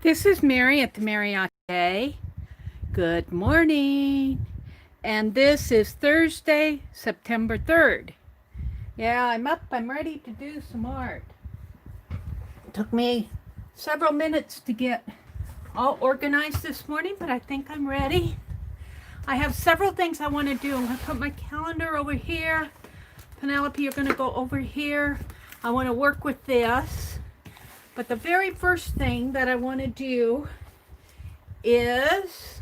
This is Meri at the Meri Atelier. Good morning. And this is Thursday, September 3rd. Yeah, I'm up. I'm ready to do some art. It took me several minutes to get all organized this morning, but I think I'm ready. I have several things I want to do. I'm going to put my calendar over here. Penelope, you're going to go over here. I want to work with this. But the very first thing that I want to do is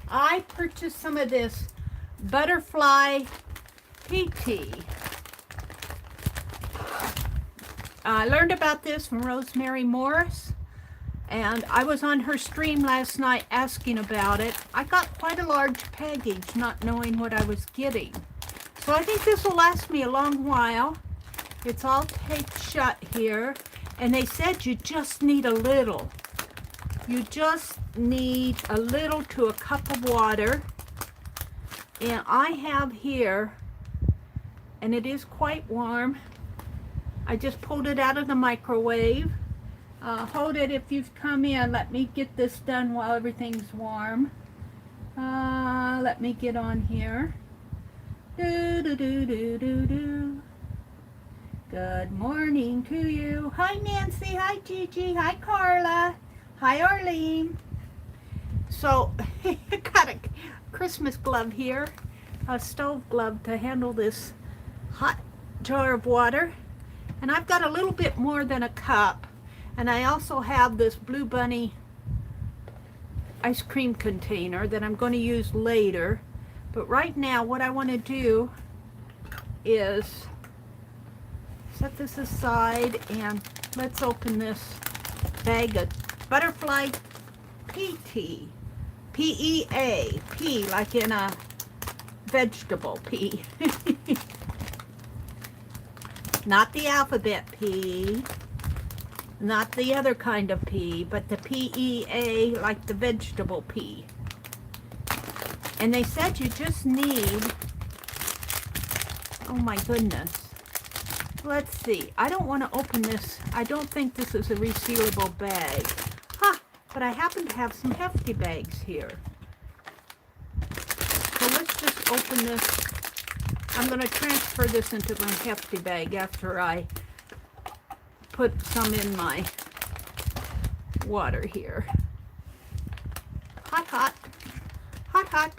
I purchased some of this Butterfly Pea Tea. I learned about this from Rosemary Morris, and I was on her stream last night asking about it. I got quite a large package not knowing what I was getting. So I think this will last me a long while. It's all taped shut here. And they said you just need a little. You just need a little to a cup of water. And I have here, and it is quite warm. I just pulled it out of the microwave. Hold it if you've come in. Let me get this done while everything's warm. Let me get on here. Do. Good morning to you. Hi Nancy, hi Gigi, hi Carla, hi Arlene. So I got a Christmas glove here, a stove glove to handle this hot jar of water. And I've got a little bit more than a cup. And I also have this Blue Bunny ice cream container that I'm going to use later. But right now, what I want to do is set this aside and let's open this bag of Butterfly Pea Tea. P-E-A, pea, like in a vegetable pea. Not the alphabet pea, not the other kind of pea, but the P-E-A, like the vegetable pea. And they said you just need, oh my goodness. Let's see. I don't want to open this. I don't think this is a resealable bag. But I happen to have some hefty bags here. So let's just open this. I'm going to transfer this into my hefty bag after I put some in my water here. Hot, hot. Hot, hot.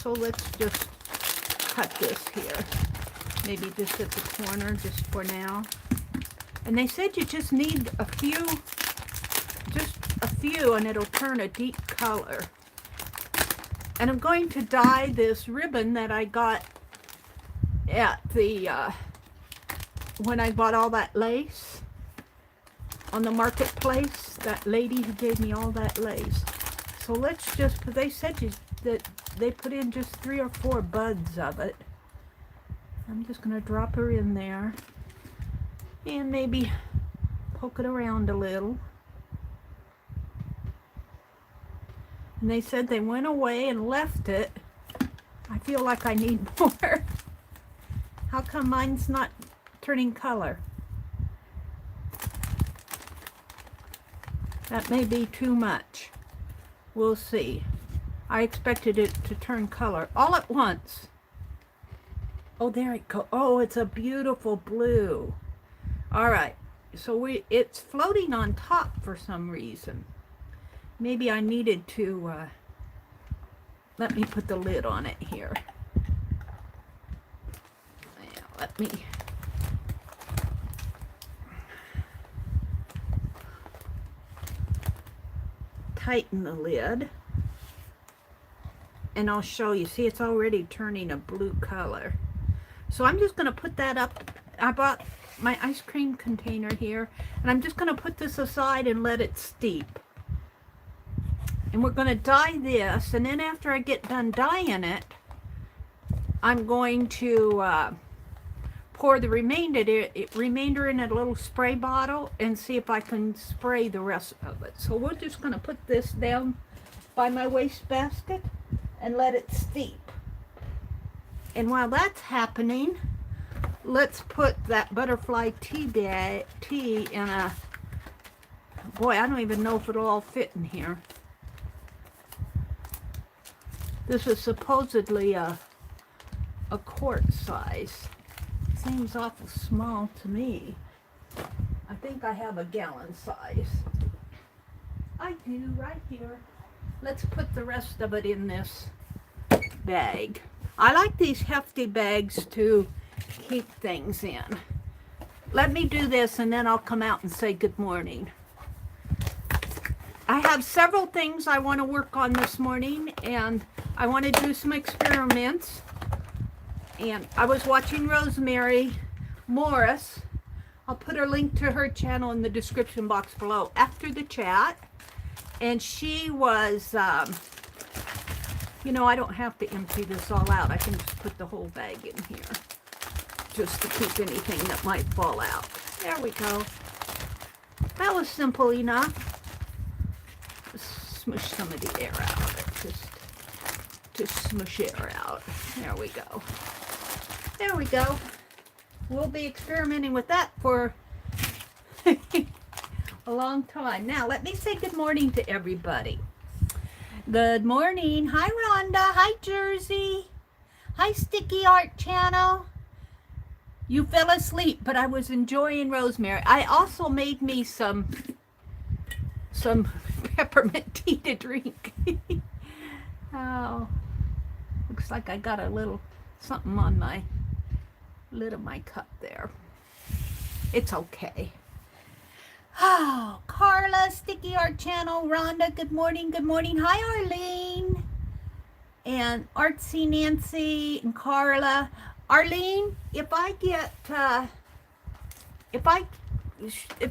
So let's just cut this here. Maybe just at the corner, just for now. And they said you just need a few, and it'll turn a deep color. And I'm going to dye this ribbon that I got at the, when I bought all that lace on the marketplace. That lady who gave me all that lace. So let's just, they said that they put in just 3 or 4 buds of it. I'm just going to drop her in there and maybe poke it around a little. And they said they went away and left it. I feel like I need more. How come mine's not turning color? That may be too much. We'll see. I expected it to turn color all at once. Oh, there it goes. Oh, it's a beautiful blue. All right. So it's floating on top for some reason. Maybe I needed to, let me put the lid on it here. Yeah, let me tighten the lid. And I'll show you. See, it's already turning a blue color. So I'm just going to put that up. I bought my ice cream container here. And I'm just going to put this aside and let it steep. And we're going to dye this. And then after I get done dyeing it, I'm going to pour the remainder in a little spray bottle and see if I can spray the rest of it. So we're just going to put this down by my wastebasket and let it steep. And while that's happening, let's put that butterfly tea in a, boy, I don't even know if it'll all fit in here. This is supposedly a quart size. Seems awful small to me. I think I have a gallon size. I do, right here. Let's put the rest of it in this bag. I like these hefty bags to keep things in. Let me do this and then I'll come out and say good morning. I have several things I want to work on this morning, and I want to do some experiments. And I was watching Rosemary Morris. I'll put her link to her channel in the description box below after the chat. And she was, you know, I don't have to empty this all out. I can just put the whole bag in here just to keep anything that might fall out. There we go. That was simple enough. Just smush some of the air out of it. Just smush air out. There we go. There we go. We'll be experimenting with that for a long time. Now, let me say good morning to everybody. Good morning. Hi, Rhonda. Hi, Jersey. Hi, Sticky Art Channel. You fell asleep, but I was enjoying Rosemary. I also made me some peppermint tea to drink. Oh, looks like I got a little something on my lid of my cup there. It's okay. Oh, Carla, Sticky Art Channel, Rhonda, good morning, good morning. Hi, Arlene. And Artsy Nancy and Carla. Arlene, if I get, if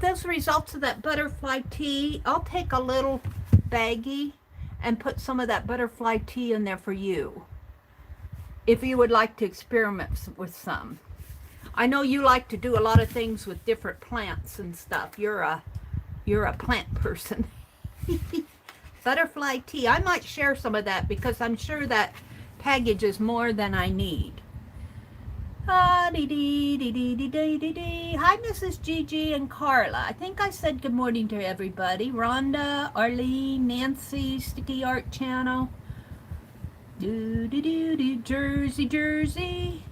those results of that butterfly tea, I'll take a little baggie and put some of that butterfly tea in there for you, if you would like to experiment with some. I know you like to do a lot of things with different plants and stuff. You're a plant person. Butterfly tea. I might share some of that because I'm sure that package is more than I need. Hi, Mrs. Gigi and Carla. I think I said good morning to everybody. Rhonda, Arlene, Nancy, Sticky Art Channel. Jersey, Jersey.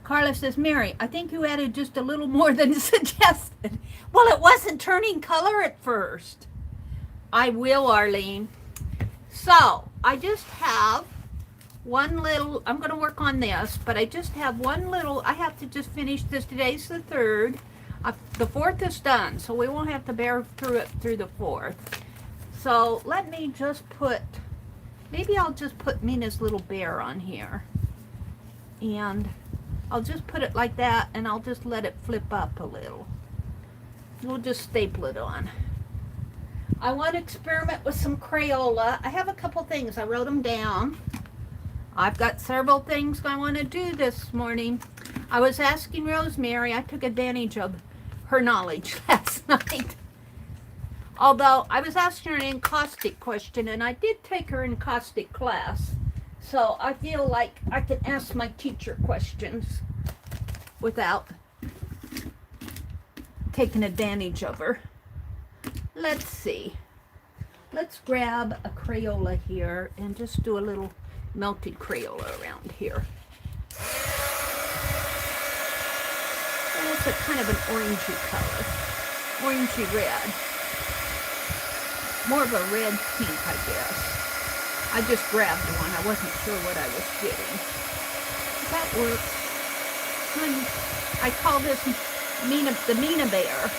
Carla says, Mary, I think you added just a little more than suggested. Well, it wasn't turning color at first. I will, Arlene. So, I just have one little, I'm going to work on this, but I just have one little, I have to just finish this. Today's the 3rd. The 4th is done, so we won't have to bear through it through the 4th. So, let me just put, maybe I'll just put Mina's little bear on here. And I'll just put it like that, and I'll just let it flip up a little. We'll just staple it on. I want to experiment with some Crayola. I have a couple things. I wrote them down. I've got several things I want to do this morning. I was asking Rosemary. I took advantage of her knowledge last night. Although I was asking her an encaustic question, and I did take her encaustic class. So I feel like I can ask my teacher questions without taking advantage of her. Let's see. Let's grab a Crayola here and just do a little melted Crayola around here. And it's a kind of an orangey color. Orangey red. More of a red pink, I guess. I just grabbed one. I wasn't sure what I was getting. That works. I call this the Mina Bear.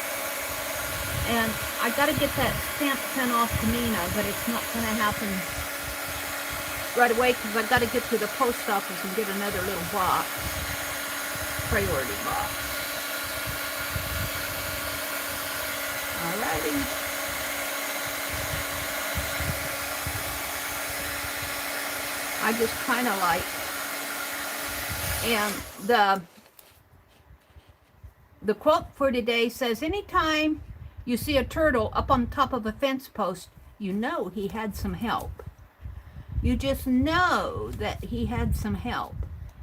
And I got to get that stamp sent off to Mina, but it's not going to happen right away because I've got to get to the post office and get another little box. Priority box. Alrighty. I just kind of like, and the quote for today says, anytime you see a turtle up on top of a fence post, you know he had some help. You just know that he had some help.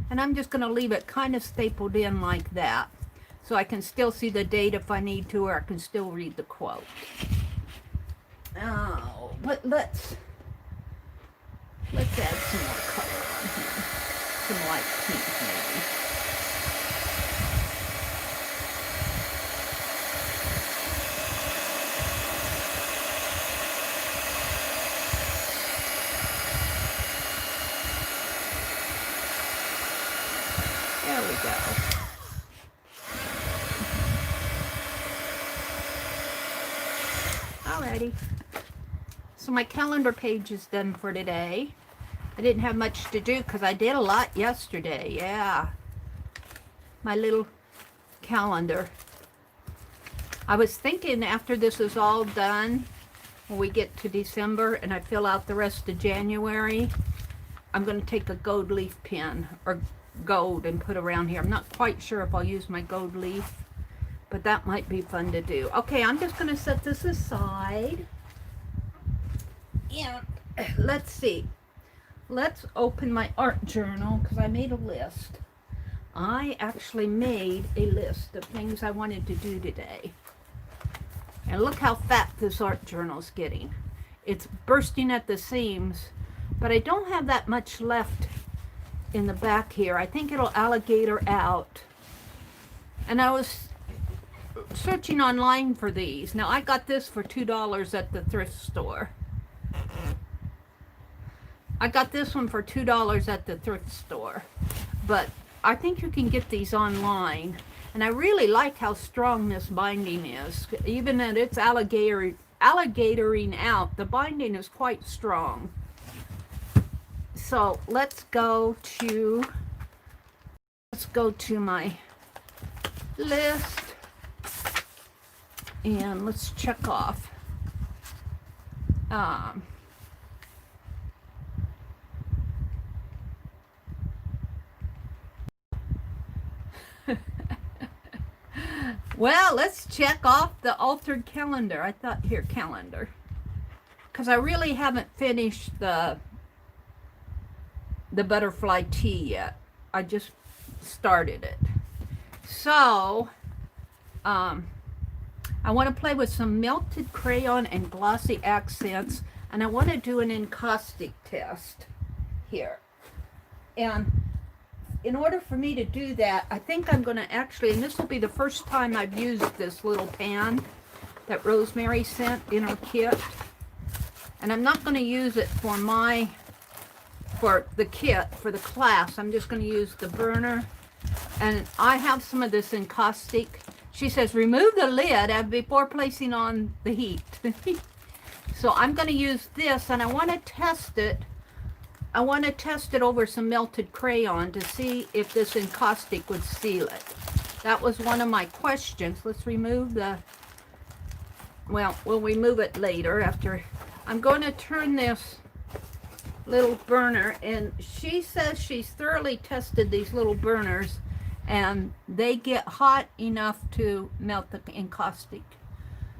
And I'm just going to leave it kind of stapled in like that, so I can still see the date if I need to, or I can still read the quote. Oh, but let's add some more color on here. Some light pink maybe. There we go. Alrighty. So my calendar page is done for today. I didn't have much to do because I did a lot yesterday. Yeah. My little calendar. I was thinking after this is all done, when we get to December and I fill out the rest of January, I'm going to take a gold leaf pen or gold and put around here. I'm not quite sure if I'll use my gold leaf, but that might be fun to do. Okay, I'm just going to set this aside. And let's see. Let's open my art journal because I made a list. I actually made a list of things I wanted to do today. And look how fat this art journal's getting. It's bursting at the seams, but I don't have that much left in the back here. I think it'll alligator out. And I was searching online for these. Now I got this for $2 at the thrift store. I got this one for $2 at the thrift store, but I think you can get these online. And I really like how strong this binding is. Even that it's alligatoring out, the binding is quite strong. So let's go to my list and let's check off. Well, let's check off the altered calendar. I thought, here, calendar. Because I really haven't finished the butterfly tea yet. I just started it. So, I want to play with some melted crayon and glossy accents. And I want to do an encaustic test here. And in order for me to do that, I think I'm going to actually, and this will be the first time I've used this little pan that Rosemary sent in her kit. And I'm not going to use it for the kit, for the class. I'm just going to use the burner. And I have some of this encaustic. She says, remove the lid before placing on the heat. So I'm going to use this, and I want to test it. I want to test it over some melted crayon to see if this encaustic would seal it. That was one of my questions. Let's remove the, well, we'll remove it later after. I'm going to turn this little burner, and she says she's thoroughly tested these little burners and they get hot enough to melt the encaustic.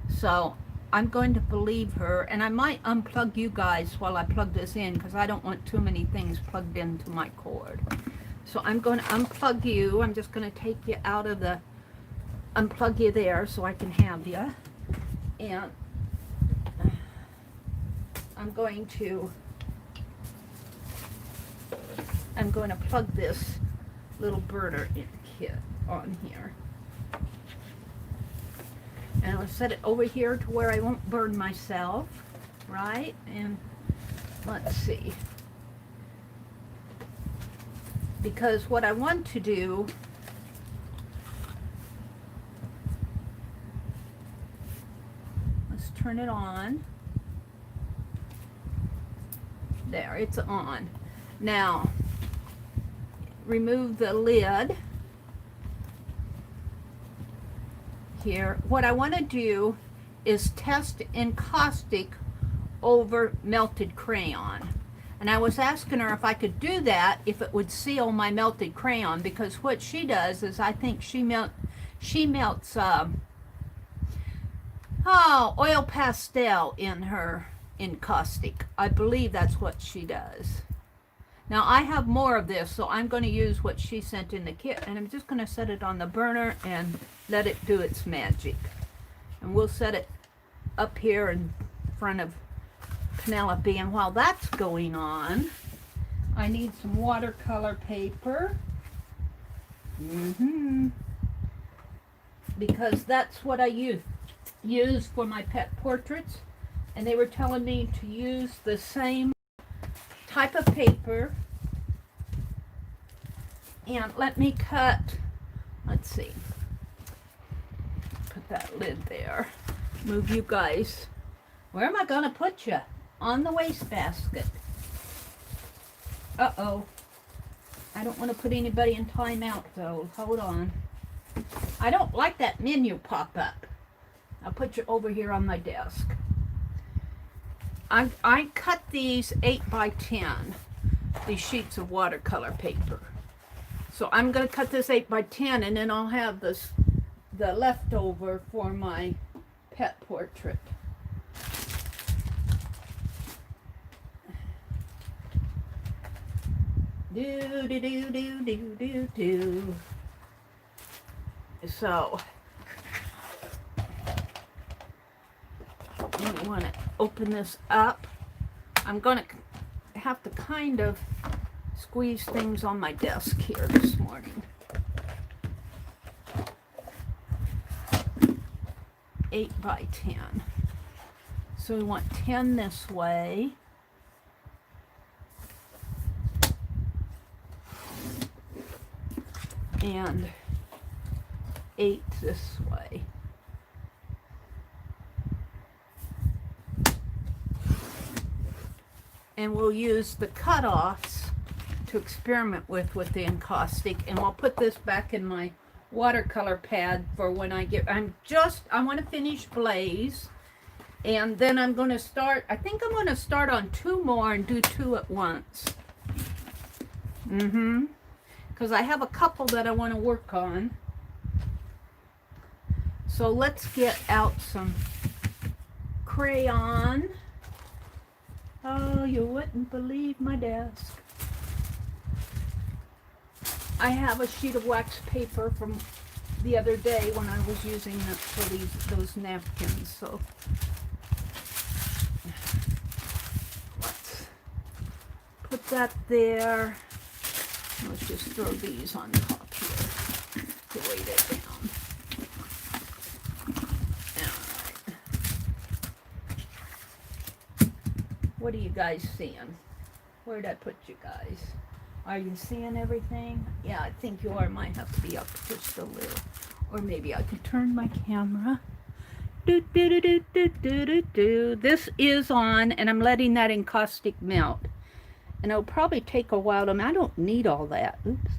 So I'm going to believe her, and I might unplug you guys while I plug this in because I don't want too many things plugged into my cord. So I'm going to unplug you. I'm just going to take you out of the, unplug you there so I can have you. And I'm going to plug this little burner in kit on here. And I'll set it over here to where I won't burn myself, right? And let's see. Because what I want to do, let's turn it on. There, it's on. Now, remove the lid. Here, what I want to do is test encaustic over melted crayon. And I was asking her if I could do that, if it would seal my melted crayon, because what she does is I think she melts oil pastel in her encaustic. I believe that's what she does. Now I have more of this, so I'm going to use what she sent in the kit, and I'm just going to set it on the burner and let it do its magic. And we'll set it up here in front of Penelope, and while that's going on, I need some watercolor paper. Because that's what I use for my pet portraits, and they were telling me to use the same type of paper. And let me cut, let's see, put that lid there, move you guys. Where am I going to put you? On the wastebasket. Uh-oh. I don't want to put anybody in timeout though. Hold on. I don't like that menu pop-up. I'll put you over here on my desk. I cut these 8 by 10, these sheets of watercolor paper. So I'm going to cut this 8 by 10, and then I'll have the leftover for my pet portrait. Do. So I want to open this up. I'm going to have to kind of squeeze things on my desk here this morning. 8 by 10. So we want 10 this way. And 8 this way. And we'll use the cutoffs to experiment with the encaustic, and I'll put this back in my watercolor pad for when I want to finish Blaze, and then I'm going to start, I think I'm going to start on 2 more and do 2 at once. Because I have a couple that I want to work on. So let's get out some crayon. Oh, you wouldn't believe my desk. I have a sheet of wax paper from the other day when I was using it for those napkins. So let's put that there. Let's just throw these on top here to weight it down. Alright. What are you guys seeing? Where'd I put you guys? Are you seeing everything? Yeah, I think you are. Might have to be up just a little. Or maybe I could turn my camera. This is on, and I'm letting that encaustic melt. And it'll probably take a while to, I don't need all that. Oops.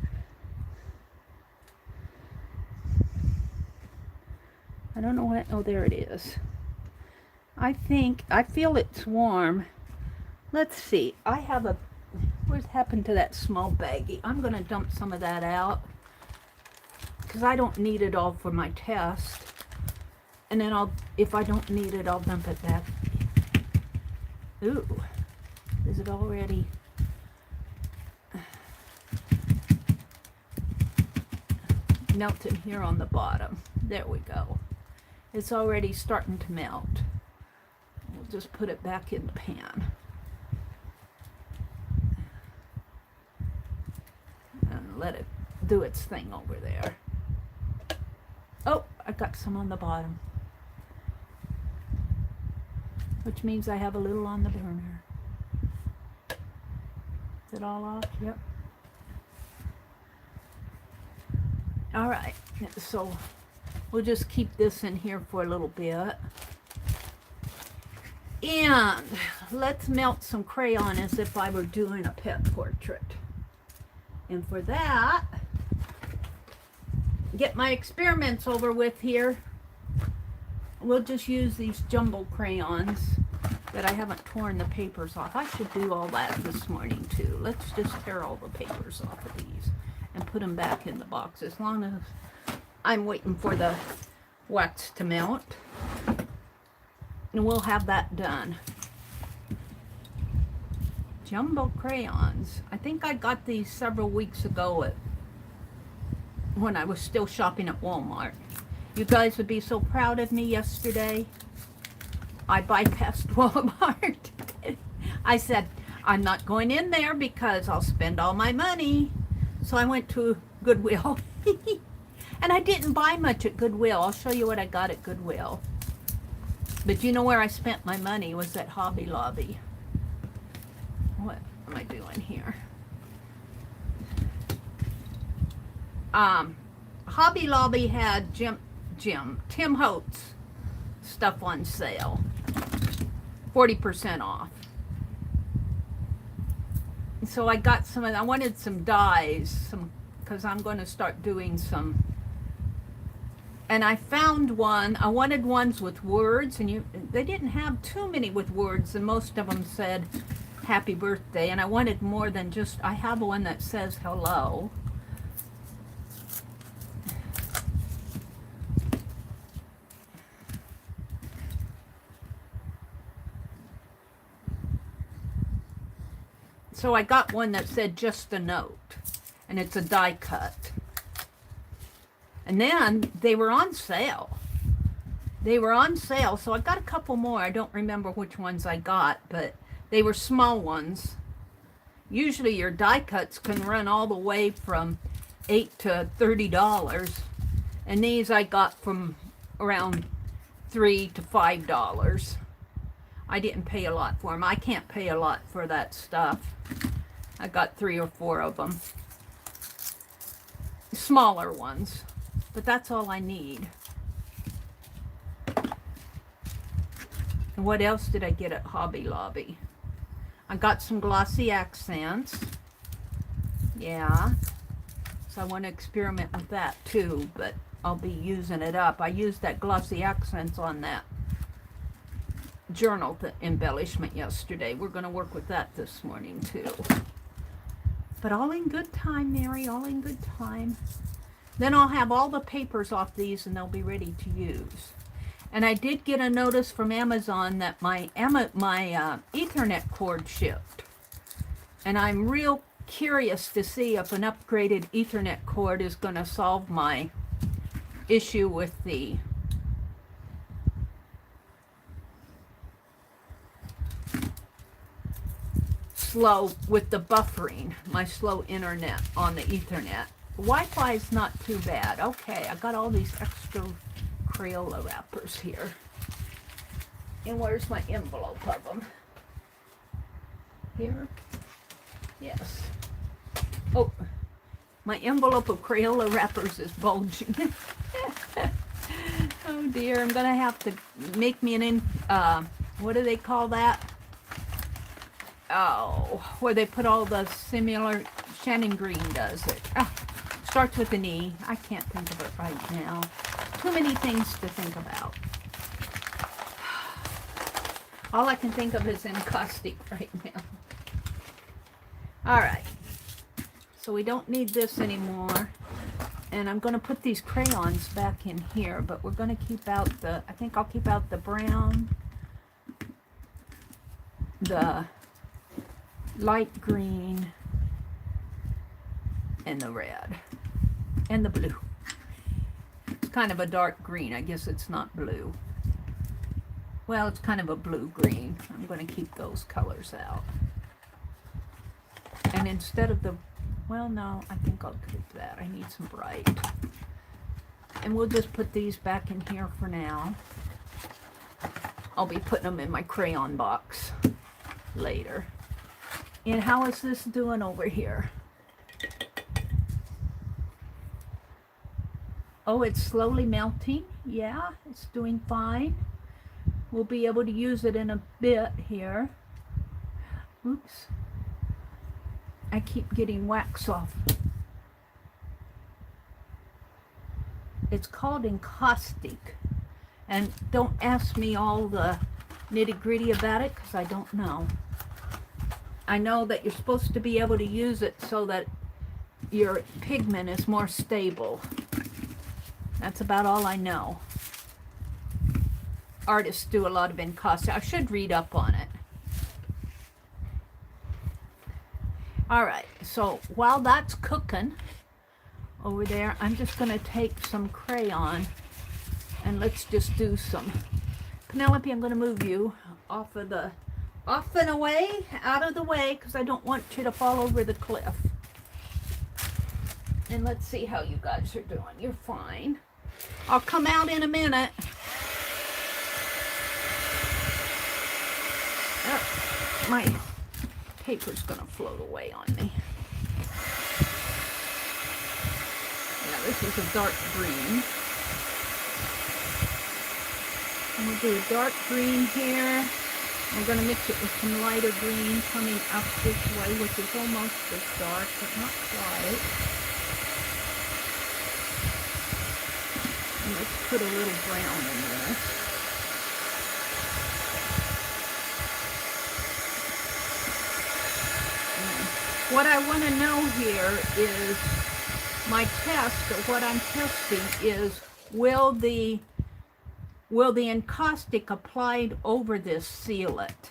I don't know what, oh, there it is. I feel it's warm. Let's see, I have a, where's happened to that small baggie? I'm going to dump some of that out, because I don't need it all for my test. And then if I don't need it, I'll dump it back. Ooh, is it already? Melting here on the bottom. There we go. It's already starting to melt. We'll just put it back in the pan. And let it do its thing over there. Oh, I got some on the bottom. Which means I have a little on the burner. Is it all off? Yep. Alright, so we'll just keep this in here for a little bit. And let's melt some crayon as if I were doing a pet portrait. And for that, get my experiments over with here. We'll just use these jumbo crayons that I haven't torn the papers off. I should do all that this morning too. Let's just tear all the papers off of these and put them back in the box as long as I'm waiting for the wax to melt. And we'll have that done. Jumbo crayons. I think I got these several weeks ago when I was still shopping at Walmart. You guys would be so proud of me yesterday. I bypassed Walmart. I said, I'm not going in there because I'll spend all my money. So I went to Goodwill. And I didn't buy much at Goodwill. I'll show you what I got at Goodwill. But you know where I spent my money was at Hobby Lobby. What am I doing here? Hobby Lobby had Tim Holtz stuff on sale. 40% off. So I got some of, I wanted some dies, because I'm going to start doing some. And I found one. I wanted ones with words, and they didn't have too many with words, and most of them said happy birthday. And I wanted more than just, I have one that says hello. So I got one that said just a note, and it's a die cut. And then they were on sale. They were on sale, so I got a couple more. I don't remember which ones I got, but they were small ones. Usually your die cuts can run all the way from $8 to $30, and these I got from around $3 to $5. I didn't pay a lot for them. I can't pay a lot for that stuff. I got 3 or 4 of them. Smaller ones. But that's all I need. And what else did I get at Hobby Lobby? I got some glossy accents. Yeah. So I want to experiment with that too, but I'll be using it up. I used that glossy accents on that journal embellishment yesterday. We're going to work with that this morning too. But all in good time, Mary, all in good time. Then I'll have all the papers off these and they'll be ready to use. And I did get a notice from Amazon that my Ethernet cord shipped. And I'm real curious to see if an upgraded Ethernet cord is going to solve my issue with the buffering, my slow internet on the Ethernet. Wi-Fi is not too bad. Okay, I got all these extra Crayola wrappers here. And where's my envelope of them? Here? Yes. Oh, my envelope of Crayola wrappers is bulging. Oh dear, I'm gonna have to make me what do they call that? Oh, where they put all the similar, Shannon Green does it. Oh, starts with an E. I can't think of it right now. Too many things to think about. All I can think of is encaustic right now. Alright. So we don't need this anymore. And I'm going to put these crayons back in here, but we're going to keep out I think I'll keep out the brown, the light green, and the red, and the blue. It's kind of a dark green. I guess it's not blue. Well, it's kind of a blue-green. I'm going to keep those colors out. And instead of well, no, I think I'll keep that. I need some bright. And we'll just put these back in here for now. I'll be putting them in my crayon box later. And how is this doing over here? Oh, it's slowly melting. Yeah, it's doing fine. We'll be able to use it in a bit here. Oops. I keep getting wax off. It's called encaustic. And don't ask me all the nitty-gritty about it because I don't know. I know that you're supposed to be able to use it so that your pigment is more stable. That's about all I know. Artists do a lot of encaustic. I should read up on it. All right, so while that's cooking over there, I'm just going to take some crayon and let's just do some. Penelope, I'm going to move you off and away, out of the way, because I don't want you to fall over the cliff. And let's see how you guys are doing. You're fine. I'll come out in a minute. Oh, my paper's going to float away on me. Yeah, this is a dark green. And we'll do a dark green here. We're going to mix it with some lighter green coming up this way, which is almost as dark, but not quite. And let's put a little brown in this. And what I want to know here is my test, or what I'm testing is, will the encaustic applied over this seal it?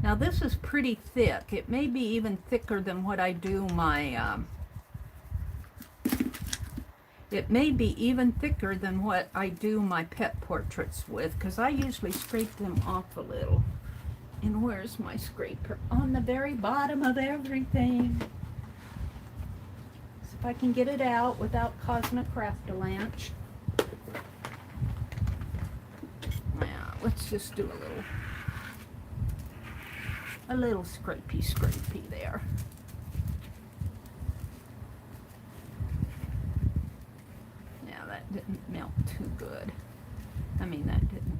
Now this is pretty thick. It may be even thicker than what I do my, it may be even thicker than what I do my pet portraits with, because I usually scrape them off a little. And where's my scraper? On the very bottom of everything. So if I can get it out without causing a craft-a-lanch. Let's just do a little scrapey there. Now that didn't melt too good. I mean, that didn't.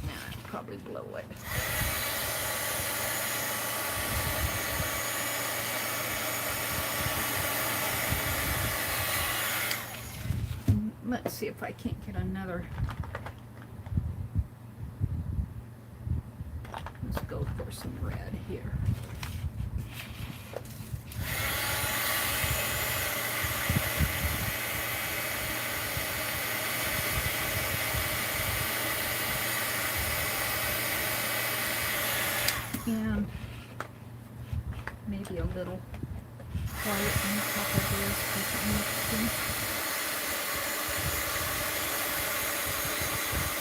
Now I'd probably blow it. Let's see if I can't get another. Let's go for some red here. And maybe a little white on top of this because I'm mixing.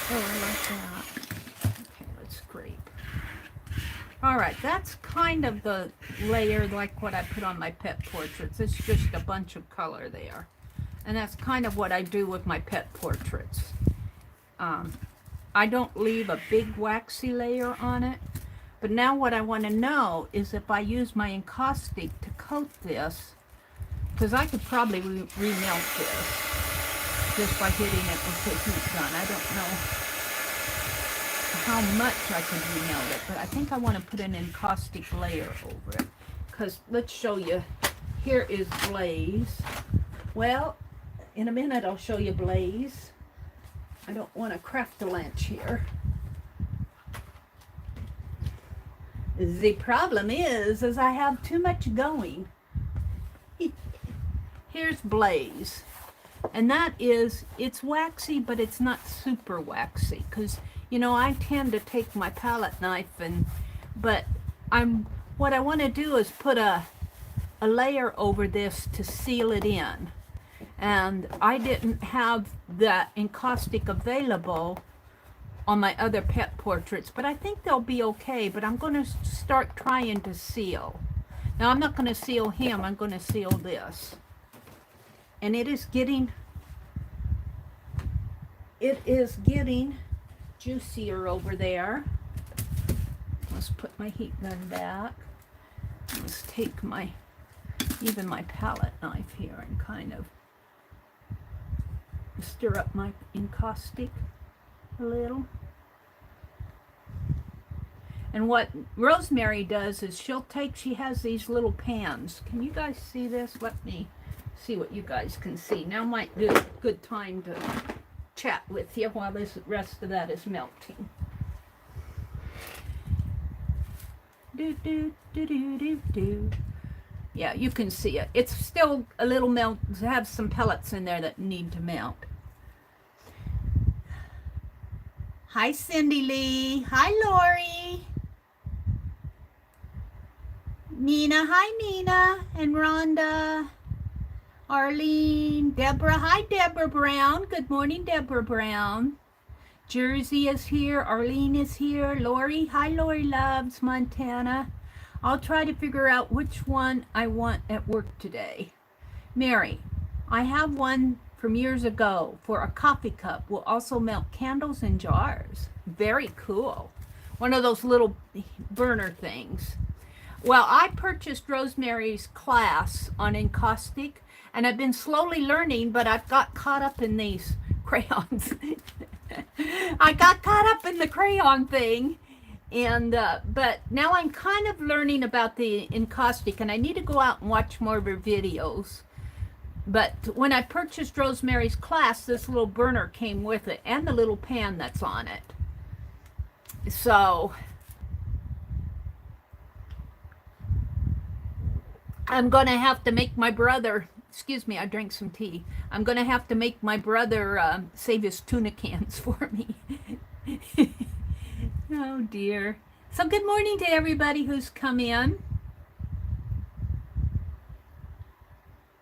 Oh, I like that. Okay, let's scrape. Alright, that's kind of the layer like what I put on my pet portraits. It's just a bunch of color there. And that's kind of what I do with my pet portraits. I don't leave a big waxy layer on it. But now what I want to know is if I use my encaustic to coat this, because I could probably remelt this just by hitting it with the heat gun. I don't know how much I could remelt it, but I think I want to put an encaustic layer over it. Because let's show you, here is Blaze. Well, in a minute I'll show you Blaze. I don't want to craft-a-lanch here. The problem is I have too much going. Here's Blaze. And that is, it's waxy, but it's not super waxy. Because, you know, I tend to take my palette knife but what I want to do is put a layer over this to seal it in. And I didn't have that encaustic available on my other pet portraits, but I think they'll be okay. But I'm going to start trying to seal. Now I'm not going to seal him, I'm going to seal this. And it is getting juicier over there. Let's put my heat gun back. Let's take even my palette knife here and kind of stir up my encaustic a little. And what Rosemary does is she has these little pans. Can you guys see this? Let me see what you guys can see. Now might be a good time to chat with you while this rest of that is melting. Yeah, you can see it. It's still a little melt. Have some pellets in there that need to melt. Hi, Cindy Lee. Hi, Lori. Nina, hi Nina, and Rhonda, Arlene, Deborah, hi Deborah Brown. Good morning, Deborah Brown. Jersey is here, Arlene is here, Lori, hi Lori Loves, Montana. I'll try to figure out which one I want at work today. Meri, I have one from years ago for a coffee cup. We'll also melt candles in jars. Very cool. One of those little burner things. Well, I purchased Rosemary's class on encaustic, and I've been slowly learning, but I've got caught up in these crayons. I got caught up in the crayon thing, and but now I'm kind of learning about the encaustic, and I need to go out and watch more of her videos. But when I purchased Rosemary's class, this little burner came with it, and the little pan that's on it. So I'm going to have to make my brother, excuse me, I drank some tea. I'm going to have to make my brother save his tuna cans for me. Oh dear. So good morning to everybody who's come in.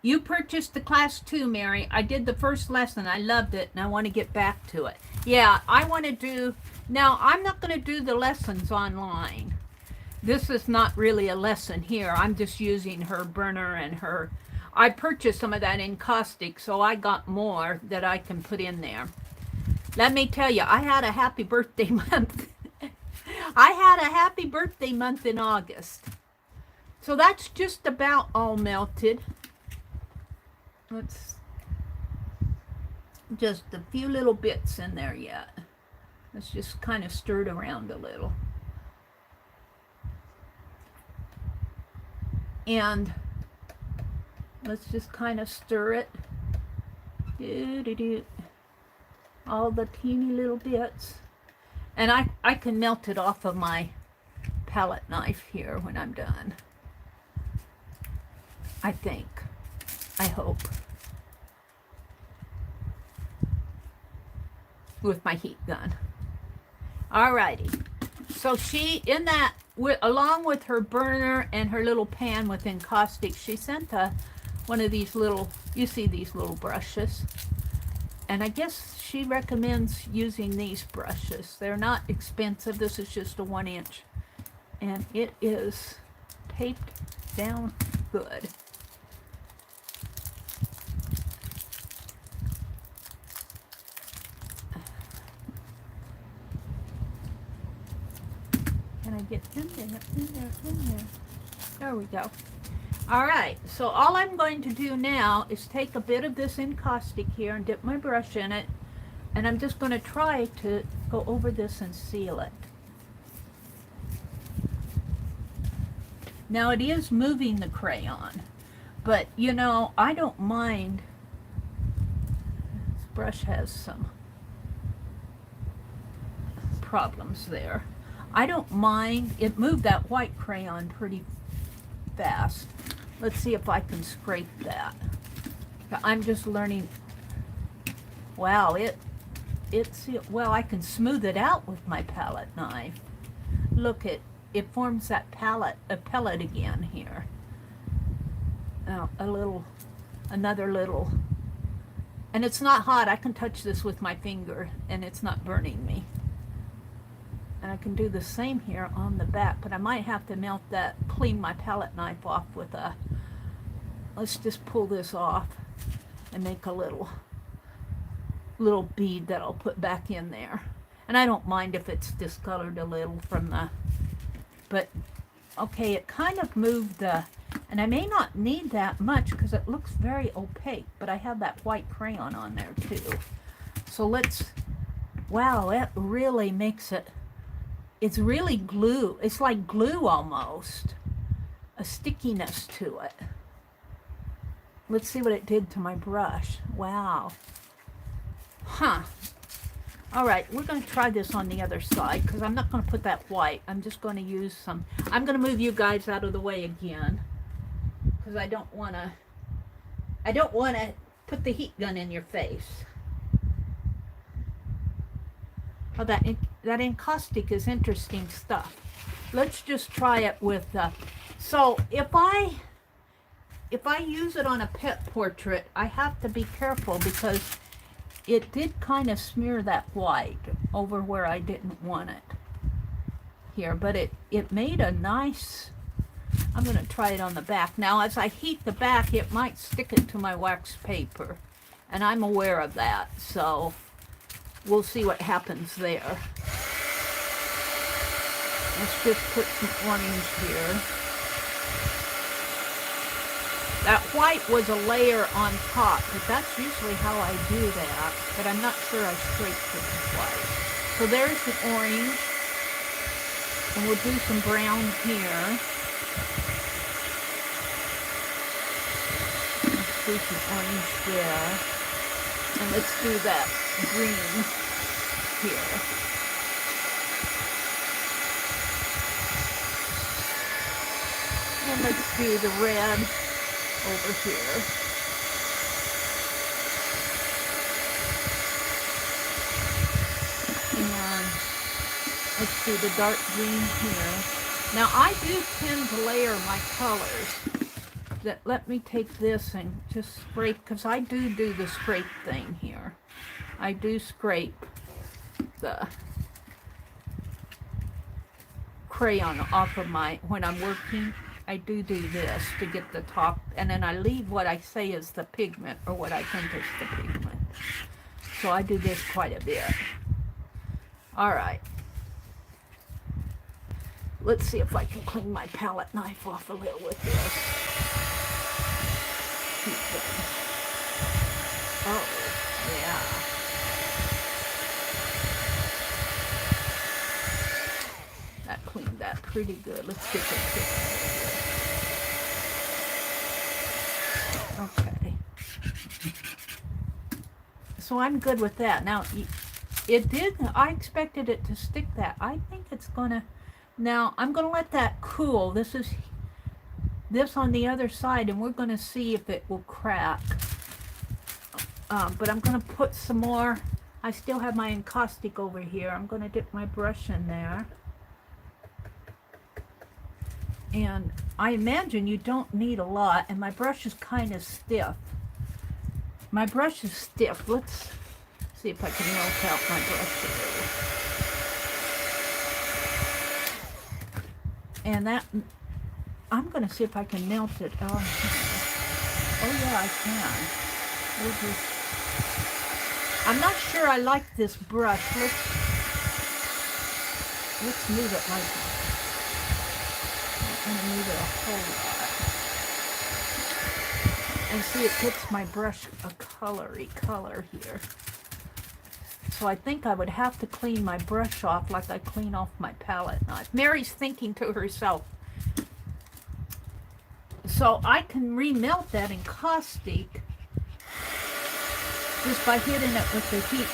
You purchased the class too, Meri. I did the first lesson. I loved it, and I want to get back to it. Yeah, I want to do, now I'm not going to do the lessons online. This is not really a lesson here. I'm just using her burner and her, I purchased some of that encaustic, so I got more that I can put in there. Let me tell you, I had a happy birthday month. I had a happy birthday month in August. So that's just about all melted. Let's, just a few little bits in there yet. Let's just kind of stir it around a little. And let's just kind of stir it. All the teeny little bits. And I can melt it off of my palette knife here when I'm done. I think. I hope. With my heat gun. Alrighty. So she, in that, along with her burner and her little pan with encaustic, she sent one of these little, you see these little brushes. And I guess she recommends using these brushes. They're not expensive. This is just a 1-inch. And it is taped down good. Can I get in there? There we go. All right, so all I'm going to do now is take a bit of this encaustic here and dip my brush in it, and I'm just going to try to go over this and seal it. Now it is moving the crayon, but you know, I don't mind. This brush has some problems there. I don't mind. It moved that white crayon pretty fast. Let's see if I can scrape that. I'm just learning. Wow, it's well, I can smooth it out with my palette knife. Look, it forms that a pellet again here. Now another little, and it's not hot. I can touch this with my finger and it's not burning me. And I can do the same here on the back, but I might have to melt that, clean my palette knife off with a, let's just pull this off and make a little bead that I'll put back in there. And I don't mind if it's discolored a little from the, but okay, it kind of moved the, and I may not need that much because it looks very opaque, but I have that white crayon on there too. So let's, wow, it really makes it, it's really glue. It's like glue almost. A stickiness to it. Let's see what it did to my brush. Wow. Huh. All right, we're going to try this on the other side because I'm not going to put that white. I'm just going to use some. I'm going to move you guys out of the way again because I don't want to put the heat gun in your face. Oh, that encaustic is interesting stuff. Let's just try it with So if I use it on a pet portrait, I have to be careful because it did kind of smear that white over where I didn't want it here, but it made a nice, I'm going to try it on the back. Now as I heat the back, it might stick it to my wax paper, and I'm aware of that, so we'll see what happens there. Let's just put some orange here. That white was a layer on top, but that's usually how I do that, but I'm not sure I scraped it with white. So there's the orange, and we'll do some brown here. Let's do some orange there, and let's do that green here. And let's do the red over here. And let's do the dark green here. Now I do tend to layer my colors. Let me take this and just scrape, because I do the scrape thing here. I do scrape the crayon off of my, when I'm working, I do this to get the top, and then I leave what I say is the pigment, or what I think is the pigment. So I do this quite a bit. All right. Let's see if I can clean my palette knife off a little with this. Oh, yeah. That cleaned that pretty good. Let's get the pigment. Okay, so I'm good with that. Now, it did, I expected it to stick that. I think it's gonna, now I'm gonna let that cool. This is this on the other side, and we're gonna see if it will crack. But I'm gonna put some more, I still have my encaustic over here. I'm gonna dip my brush in there. And I imagine you don't need a lot, and my brush is kind of stiff. My brush is stiff. Let's see if I can melt out my brush a little. And that, I'm going to see if I can melt it. Oh yeah, I can. I'm not sure I like this brush. Let's move it like that. I'm going to move it a whole lot. And see, it gets my brush a colory color here. So I think I would have to clean my brush off like I clean off my palette knife. Mary's thinking to herself. So I can remelt that encaustic just by hitting it with the heat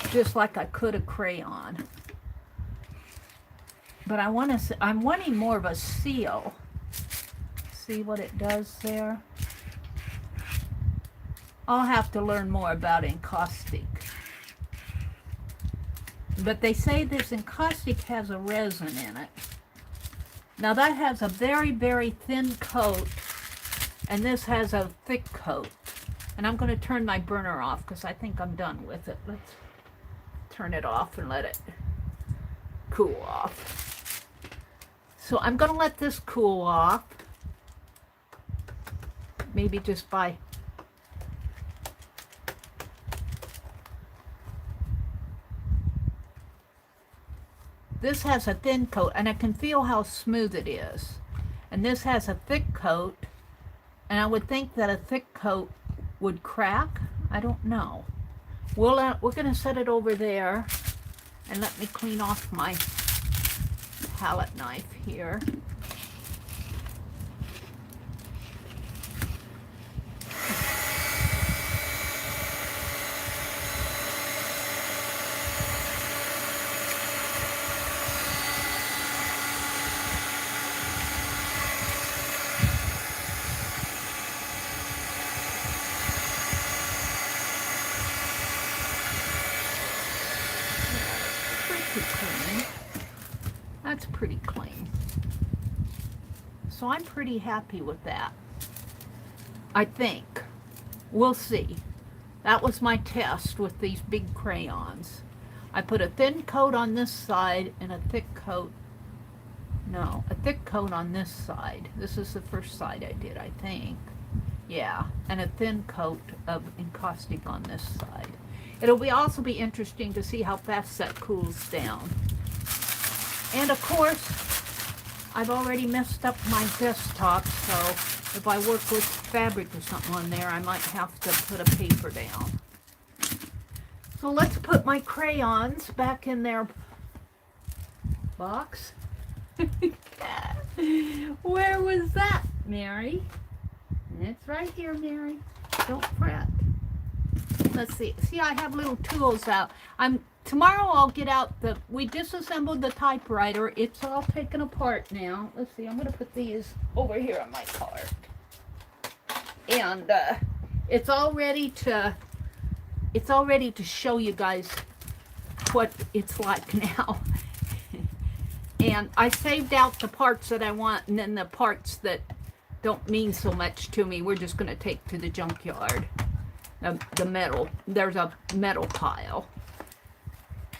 gun. Just like I could a crayon. But I'm wanting more of a seal. See what it does there? I'll have to learn more about encaustic. But they say this encaustic has a resin in it. Now that has a very, very thin coat, and this has a thick coat. And I'm going to turn my burner off because I think I'm done with it. Let's turn it off and let it cool off. So I'm going to let this cool off, maybe just by, this has a thin coat, and I can feel how smooth it is. And this has a thick coat, and I would think that a thick coat would crack. I don't know. We're going to set it over there, and let me clean off my palette knife here. Pretty clean. So I'm pretty happy with that. I think. We'll see. That was my test with these big crayons. I put a thin coat on this side and a thick coat. No, a thick coat on this side. This is the first side I did, I think. Yeah, and a thin coat of encaustic on this side. It'll also be interesting to see how fast that cools down. And of course, I've already messed up my desktop, so if I work with fabric or something on there, I might have to put a paper down. So let's put my crayons back in their box. Where was that, Mary? It's right here, Mary. Don't fret. Let's see. See, I have little tools out. Tomorrow I'll get out we disassembled the typewriter. It's all taken apart now. Let's see, I'm going to put these over here on my cart. And it's all ready to show you guys what it's like now. And I saved out the parts that I want, and then the parts that don't mean so much to me, we're just going to take to the junkyard. The metal, there's a metal pile.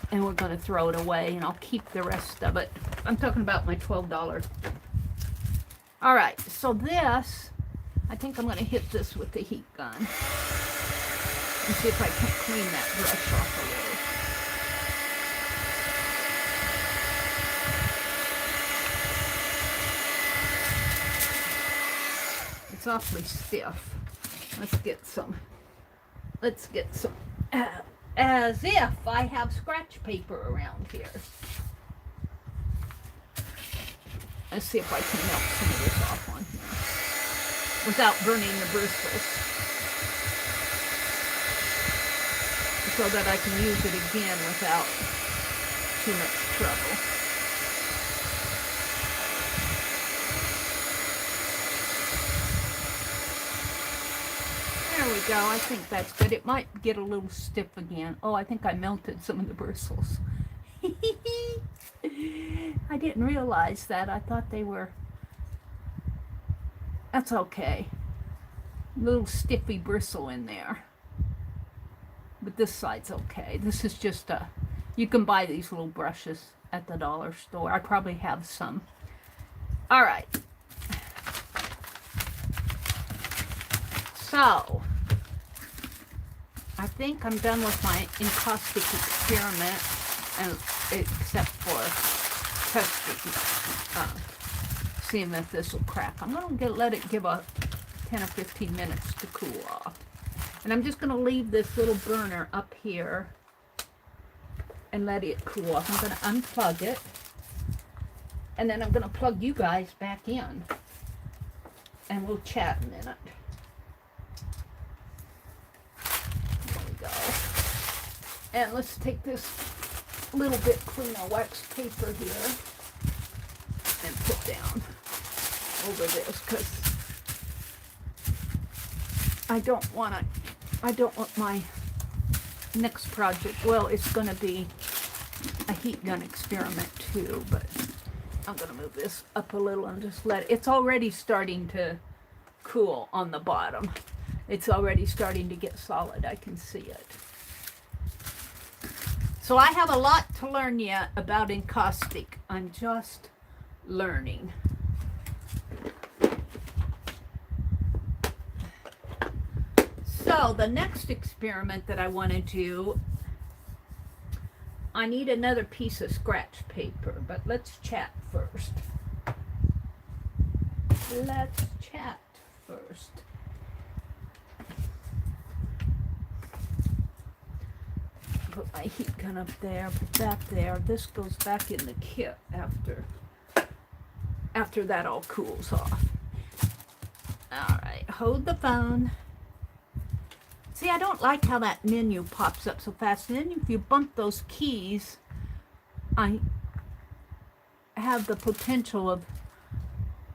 And we're going to throw it away, and I'll keep the rest of it. I'm talking about my $12. All right, so this, I think I'm going to hit this with the heat gun. And see if I can clean that brush off a little. It's awfully stiff. Let's get some, as if I have scratch paper around here. Let's see if I can melt some of this off on here without burning the bristles, so that I can use it again without too much trouble. There we go. I think that's good. It might get a little stiff again. Oh, I think I melted some of the bristles. I didn't realize that. I thought they were... That's okay. A little stiffy bristle in there. But this side's okay. This is just a... You can buy these little brushes at the dollar store. I probably have some. All right. So, I think I'm done with my encaustic experiment, and except for testing, seeing if this will crack. I'm going to let it give a 10 or 15 minutes to cool off. And I'm just going to leave this little burner up here and let it cool off. I'm going to unplug it, and then I'm going to plug you guys back in, and we'll chat a minute. And let's take this little bit cleaner wax paper here and put down over this, because I don't want my next project, well, it's going to be a heat gun experiment too, but I'm going to move this up a little and just let it, it's already starting to cool on the bottom. It's already starting to get solid. I can see it. So I have a lot to learn yet about encaustic. I'm just learning. So the next experiment that I want to do, I need another piece of scratch paper, but let's chat first. Let's chat first. Put my heat gun up there, put that there. This goes back in the kit after that all cools off. All right, hold the phone. See, I don't like how that menu pops up so fast. And then if you bump those keys, I have the potential of...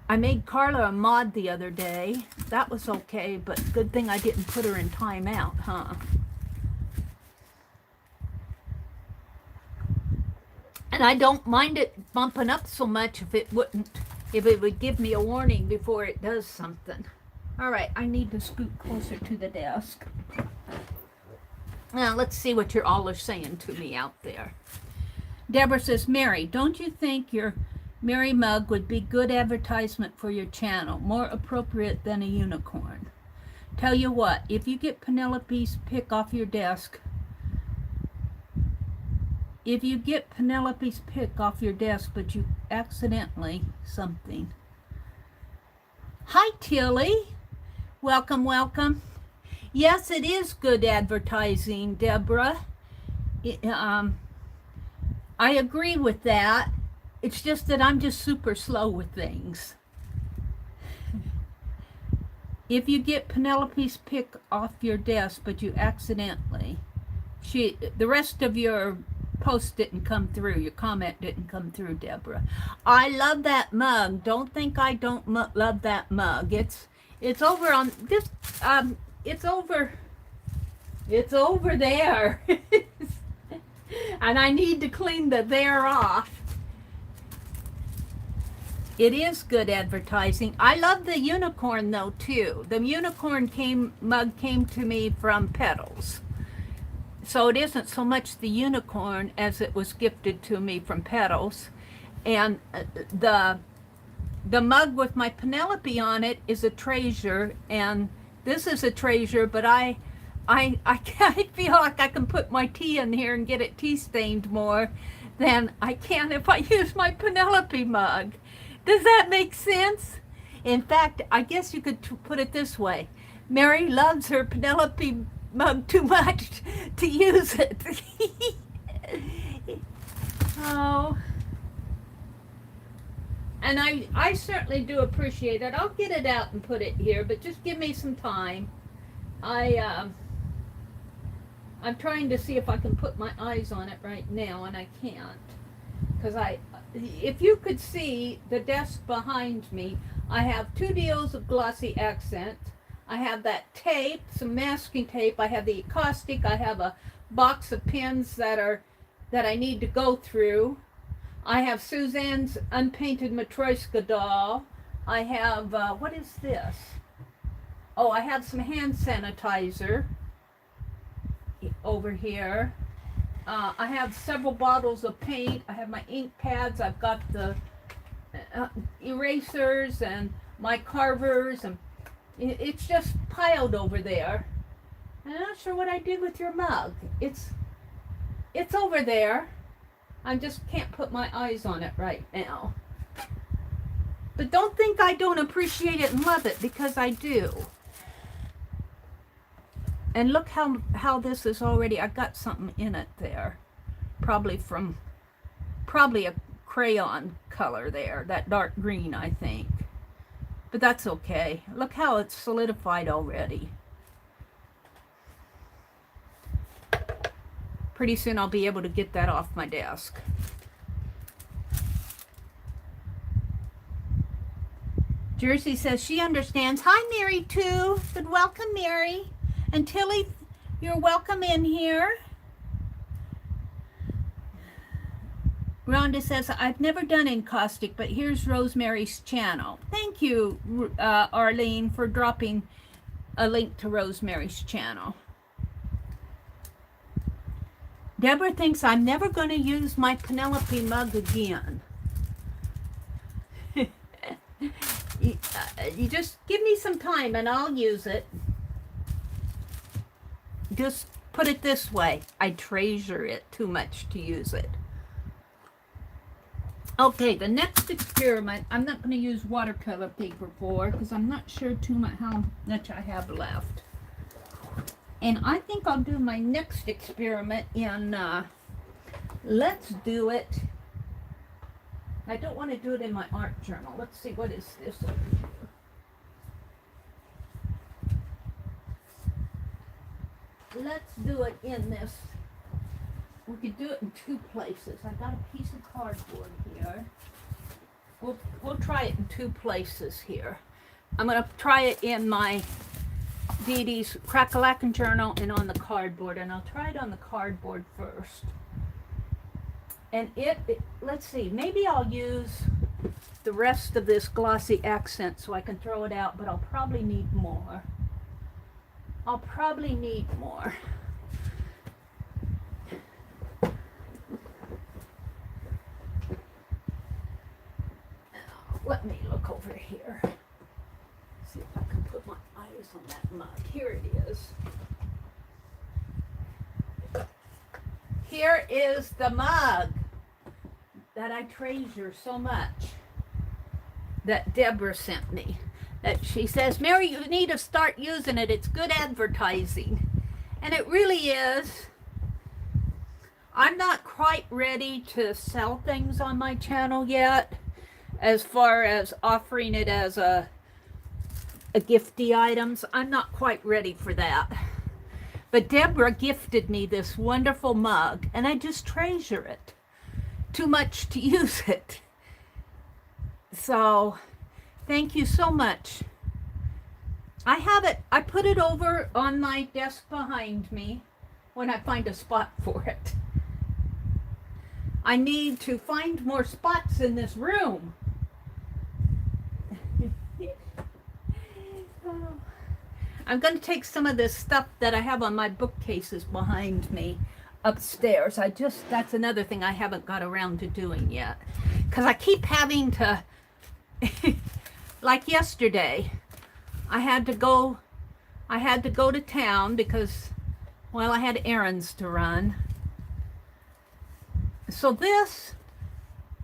I made Carla a mod the other day. That was okay, but good thing I didn't put her in timeout, huh? And I don't mind it bumping up so much if it wouldn't if it would give me a warning before it does something. All right, I need to scoot closer to the desk. Now, let's see what you all are saying to me out there. Deborah says, Meri, don't you think your Meri mug would be good advertisement for your channel, more appropriate than a unicorn? Tell you what, if you get Penelope's pick off your desk, but you accidentally something. Hi, Tilly. Welcome, welcome. Yes, it is good advertising, Deborah. I agree with that. It's just that I'm just super slow with things. If you get Penelope's pick off your desk, but you accidentally, the rest of your post didn't come through. Your comment didn't come through, Deborah. I love that mug. Don't think I don't love that mug. It's over on this. It's over there, and I need to clean the there off. It is good advertising. I love the unicorn though too. The unicorn mug came to me from Petals. So it isn't so much the unicorn as it was gifted to me from Petals. And the mug with my Penelope on it is a treasure, and this is a treasure, but I feel like I can put my tea in here and get it tea stained more than I can if I use my Penelope mug. Does that make sense? In fact, I guess you could put it this way. Meri loves her Penelope mug too much to use it. Oh. And I certainly do appreciate it. I'll get it out and put it here, but just give me some time. I'm trying to see if I can put my eyes on it right now, and I can't. Because if you could see the desk behind me, I have 2 deals of glossy accent. I have that tape, some masking tape. I have the encaustic. I have a box of pins that I need to go through. I have Suzanne's unpainted Matryoshka doll. I have, what is this? Oh, I have some hand sanitizer over here. I have several bottles of paint. I have my ink pads. I've got the erasers and my carvers, and it's just piled over there. And I'm not sure what I did with your mug. It's over there. I just can't put my eyes on it right now. But don't think I don't appreciate it and love it, because I do. And look how this is already, I've got something in it there. Probably a crayon color there, that dark green, I think. But that's okay. Look how it's solidified already. Pretty soon I'll be able to get that off my desk. Jersey says she understands. Hi, Meri, too. Good welcome, Meri. And Tilly, you're welcome in here. Rhonda says, I've never done encaustic, but here's Rosemary's channel. Thank you, Arlene, for dropping a link to Rosemary's channel. Deborah thinks I'm never going to use my Penelope mug again. You just give me some time and I'll use it. Just put it this way. I treasure it too much to use it. Okay, the next experiment, I'm not going to use watercolor paper for, because I'm not sure too much how much I have left. And I think I'll do my next experiment in, let's do it. I don't want to do it in my art journal. Let's see, what is this over here? Let's do it in this. We could do it in 2 places. I got a piece of cardboard here. We'll try it in 2 places here. I'm going to try it in my Dee Dee's Crack-a-Lackin' journal and on the cardboard, and I'll try it on the cardboard first. And let's see, maybe I'll use the rest of this glossy accent so I can throw it out, but I'll probably need more. I'll probably need more. Let me look over here. See if I can put my eyes on that mug. Here it is. Here is the mug that I treasure so much that Deborah sent me. That she says, Mary, you need to start using it. It's good advertising. And it really is. I'm not quite ready to sell things on my channel yet, as far as offering it as a gifty items. I'm not quite ready for that. But Deborah gifted me this wonderful mug, and I just treasure it. Too much to use it. So, thank you so much. I have it, I put it over on my desk behind me when I find a spot for it. I need to find more spots in this room. I'm going to take some of this stuff that I have on my bookcases behind me upstairs. That's another thing I haven't got around to doing yet. Because I keep having to, like yesterday, I had to go to town because, well, I had errands to run. So this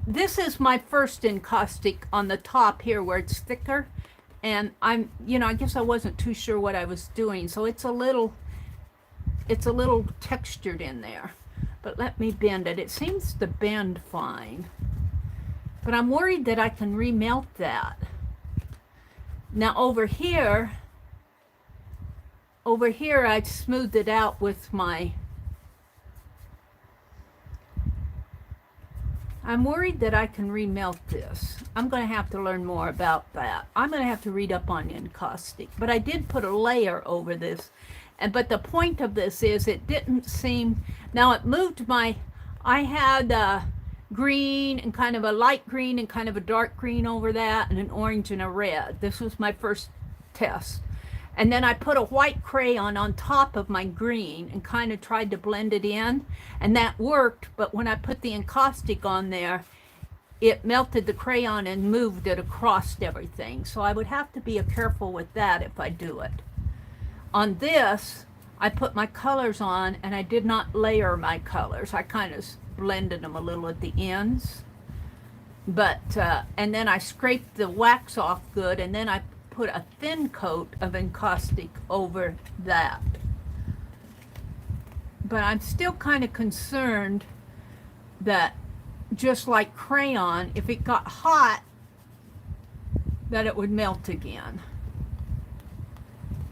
is my first encaustic on the top here where it's thicker. And I guess I wasn't too sure what I was doing. So it's a little textured in there. But let me bend it. It seems to bend fine. But I'm worried that I can remelt that. Now over here I'd smoothed it out with my, I'm worried that I can remelt this. I'm going to have to learn more about that. I'm going to have to read up on encaustic. But I did put a layer over this. But the point of this is it didn't seem, now it moved my, I had green and kind of a light green and kind of a dark green over that and an orange and a red. This was my first test. And then I put a white crayon on top of my green and kind of tried to blend it in. And that worked, but when I put the encaustic on there, it melted the crayon and moved it across everything. So I would have to be careful with that if I do it. On this, I put my colors on and I did not layer my colors. I kind of blended them a little at the ends. But, and then I scraped the wax off good, and then I put a thin coat of encaustic over that. But I'm still kind of concerned that, just like crayon, if it got hot, that it would melt again.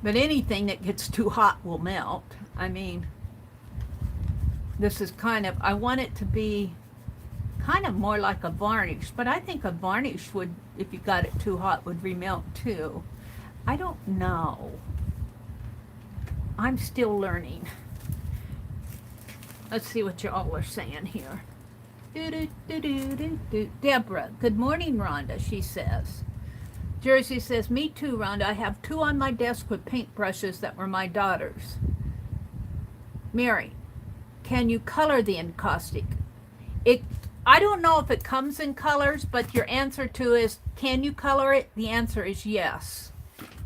But anything that gets too hot will melt. I mean, this is kind of, I want it to be kind of more like a varnish, but I think a varnish would, if you got it too hot, would remelt too. I don't know. I'm still learning. Let's see what y'all are saying here. Deborah, good morning, Rhonda, she says. Jersey says, me too, Rhonda. I have 2 on my desk with paintbrushes that were my daughter's. Mary, can you color the encaustic? I don't know if it comes in colors, but your answer to is, can you color it? The answer is yes.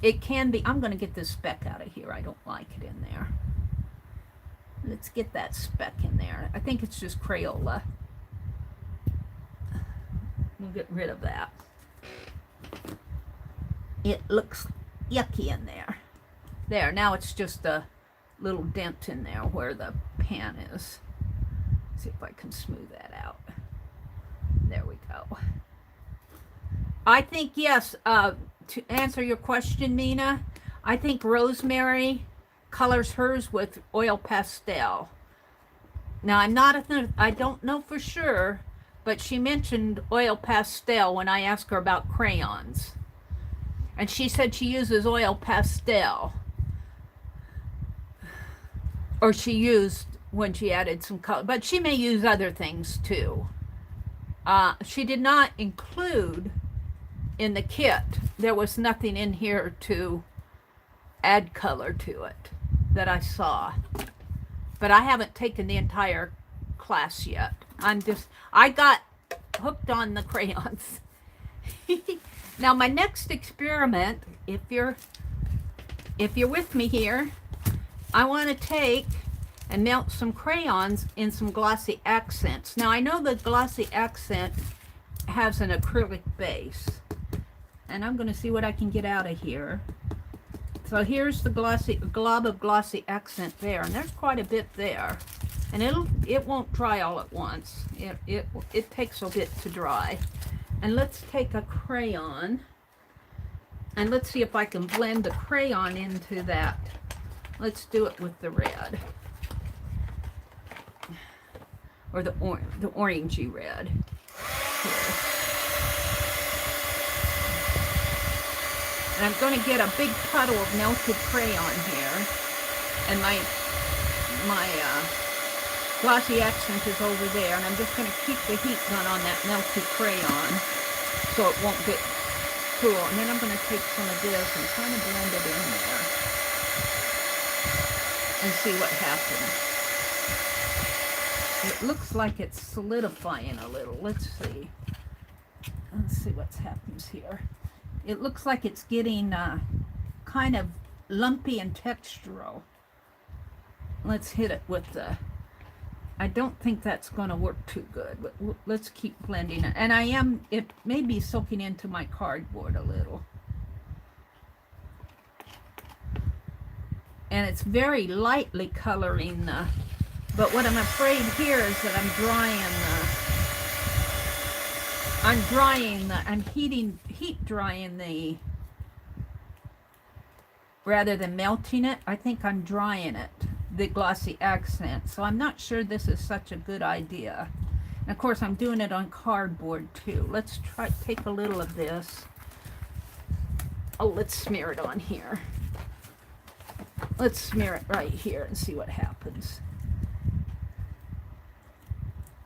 It can be. I'm going to get this speck out of here. I don't like it in there. Let's get that speck in there. I think it's just Crayola. We'll get rid of that. It looks yucky in there. There, now it's just a little dent in there where the pan is. See if I can smooth that out. There we go. I think, yes, to answer your question, Mina, I think Rosemary colors hers with oil pastel. Now, I don't know for sure, but she mentioned oil pastel when I asked her about crayons. And she said she uses oil pastel. Or she used when she added some color. But she may use other things too. She did not include in the kit, there was nothing in here to add color to it that I saw. But I haven't taken the entire class yet. I got hooked on the crayons. Now my next experiment, if you're with me here, I want to take and melt some crayons in some glossy accents. Now I know the glossy accent has an acrylic base, and I'm going to see what I can get out of here. So here's the glob of glossy accent there, and there's quite a bit there, and it won't dry all at once. It takes a bit to dry. And let's take a crayon, and let's see if I can blend the crayon into that. Let's do it with the red, or the orangey red. Here. And I'm going to get a big puddle of melted crayon here, and my glossy accent is over there, and I'm just going to keep the heat gun on that melted crayon so it won't get cool. And then I'm going to take some of this and kind of blend it in there and see what happens. It looks like it's solidifying a little. Let's see. Let's see what happens here. It looks like it's getting kind of lumpy and textural. Let's hit it with the... I don't think that's going to work too good, but let's keep blending it. And it may be soaking into my cardboard a little. And it's very lightly coloring the... But what I'm afraid here is that I'm heat drying the, rather than melting it. I think I'm drying it, the glossy accent. So I'm not sure this is such a good idea. And of course I'm doing it on cardboard too. Let's take a little of this. Oh, let's smear it on here. Let's smear it right here and see what happens.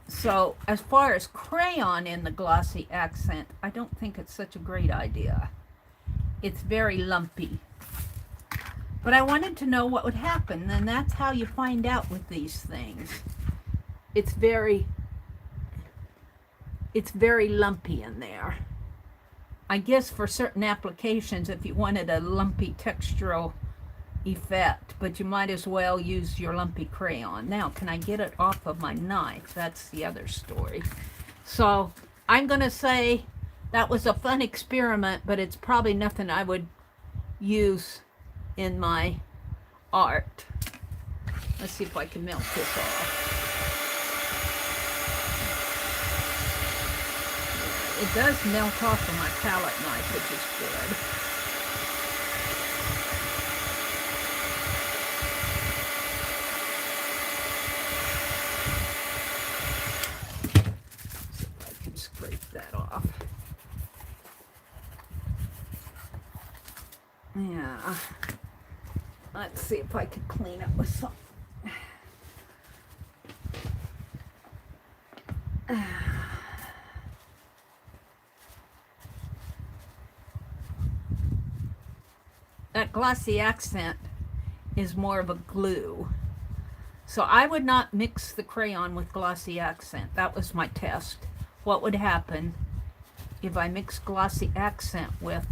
So as far as crayon in the glossy accent, I don't think it's such a great idea. It's very lumpy. But I wanted to know what would happen, and that's how you find out with these things. It's very lumpy in there. I guess for certain applications, if you wanted a lumpy textural effect, but you might as well use your lumpy crayon. Now, can I get it off of my knife? That's the other story. So I'm going to say that was a fun experiment, but it's probably nothing I would use in my art. Let's see if I can melt this off. It does melt off of my palette knife, which is good. Yeah, let's see if I can clean it with some. That glossy accent is more of a glue. So I would not mix the crayon with glossy accent. That was my test. What would happen if I mix glossy accent with...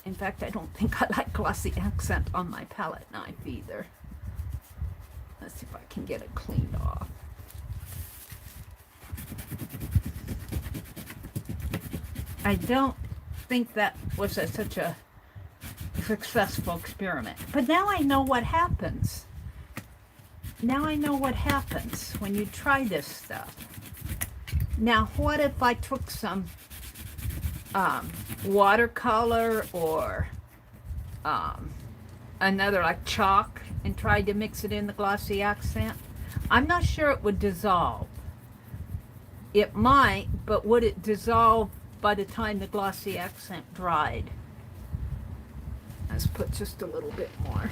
in fact, I don't think I like glossy accent on my palette knife either. Let's see if I can get it cleaned off. I don't think that was such a successful experiment. But now I know what happens. Now I know what happens when you try this stuff. Now, what if I took some watercolor or another like chalk and tried to mix it in the glossy accent? I'm not sure it would dissolve. It might, but would it dissolve by the time the glossy accent dried? Let's put just a little bit more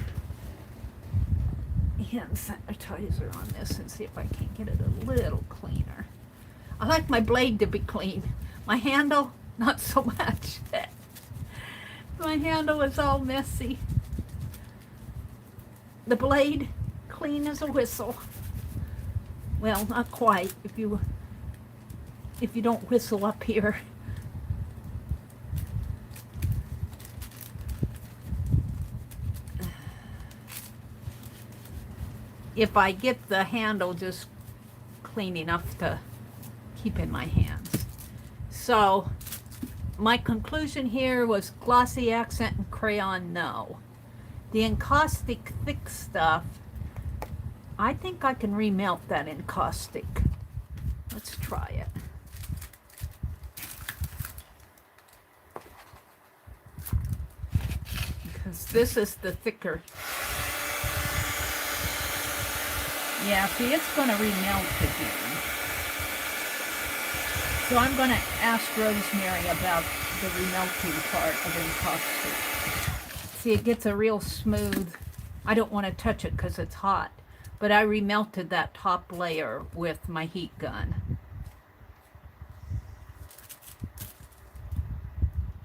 hand sanitizer on this and see if I can get it a little cleaner. I like my blade to be clean. My handle, not so much. My handle is all messy. The blade, clean as a whistle. Well, not quite, if you don't whistle up here. If I get the handle just clean enough to keep in my hands. So my conclusion here was glossy accent and crayon, no. The encaustic thick stuff, I think I can remelt that encaustic. Let's try it. Because this is the thicker. Yeah, see, it's going to remelt again. So I'm going to ask Rosemary about the remelting part of encaustic. See, it gets a real smooth. I don't want to touch it because it's hot. But I remelted that top layer with my heat gun.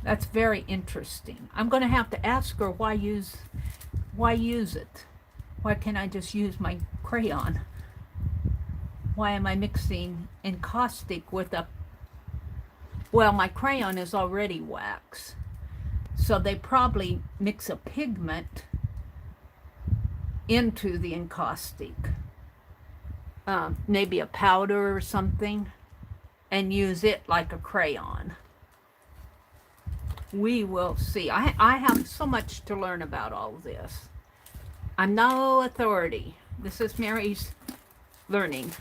That's very interesting. I'm going to have to ask her why use it? Why can't I just use my crayon? Why am I mixing encaustic with a... Well, my crayon is already wax. So they probably mix a pigment into the encaustic. Maybe a powder or something. And use it like a crayon. We will see. I have so much to learn about all of this. I'm no authority. This is Mary's learning.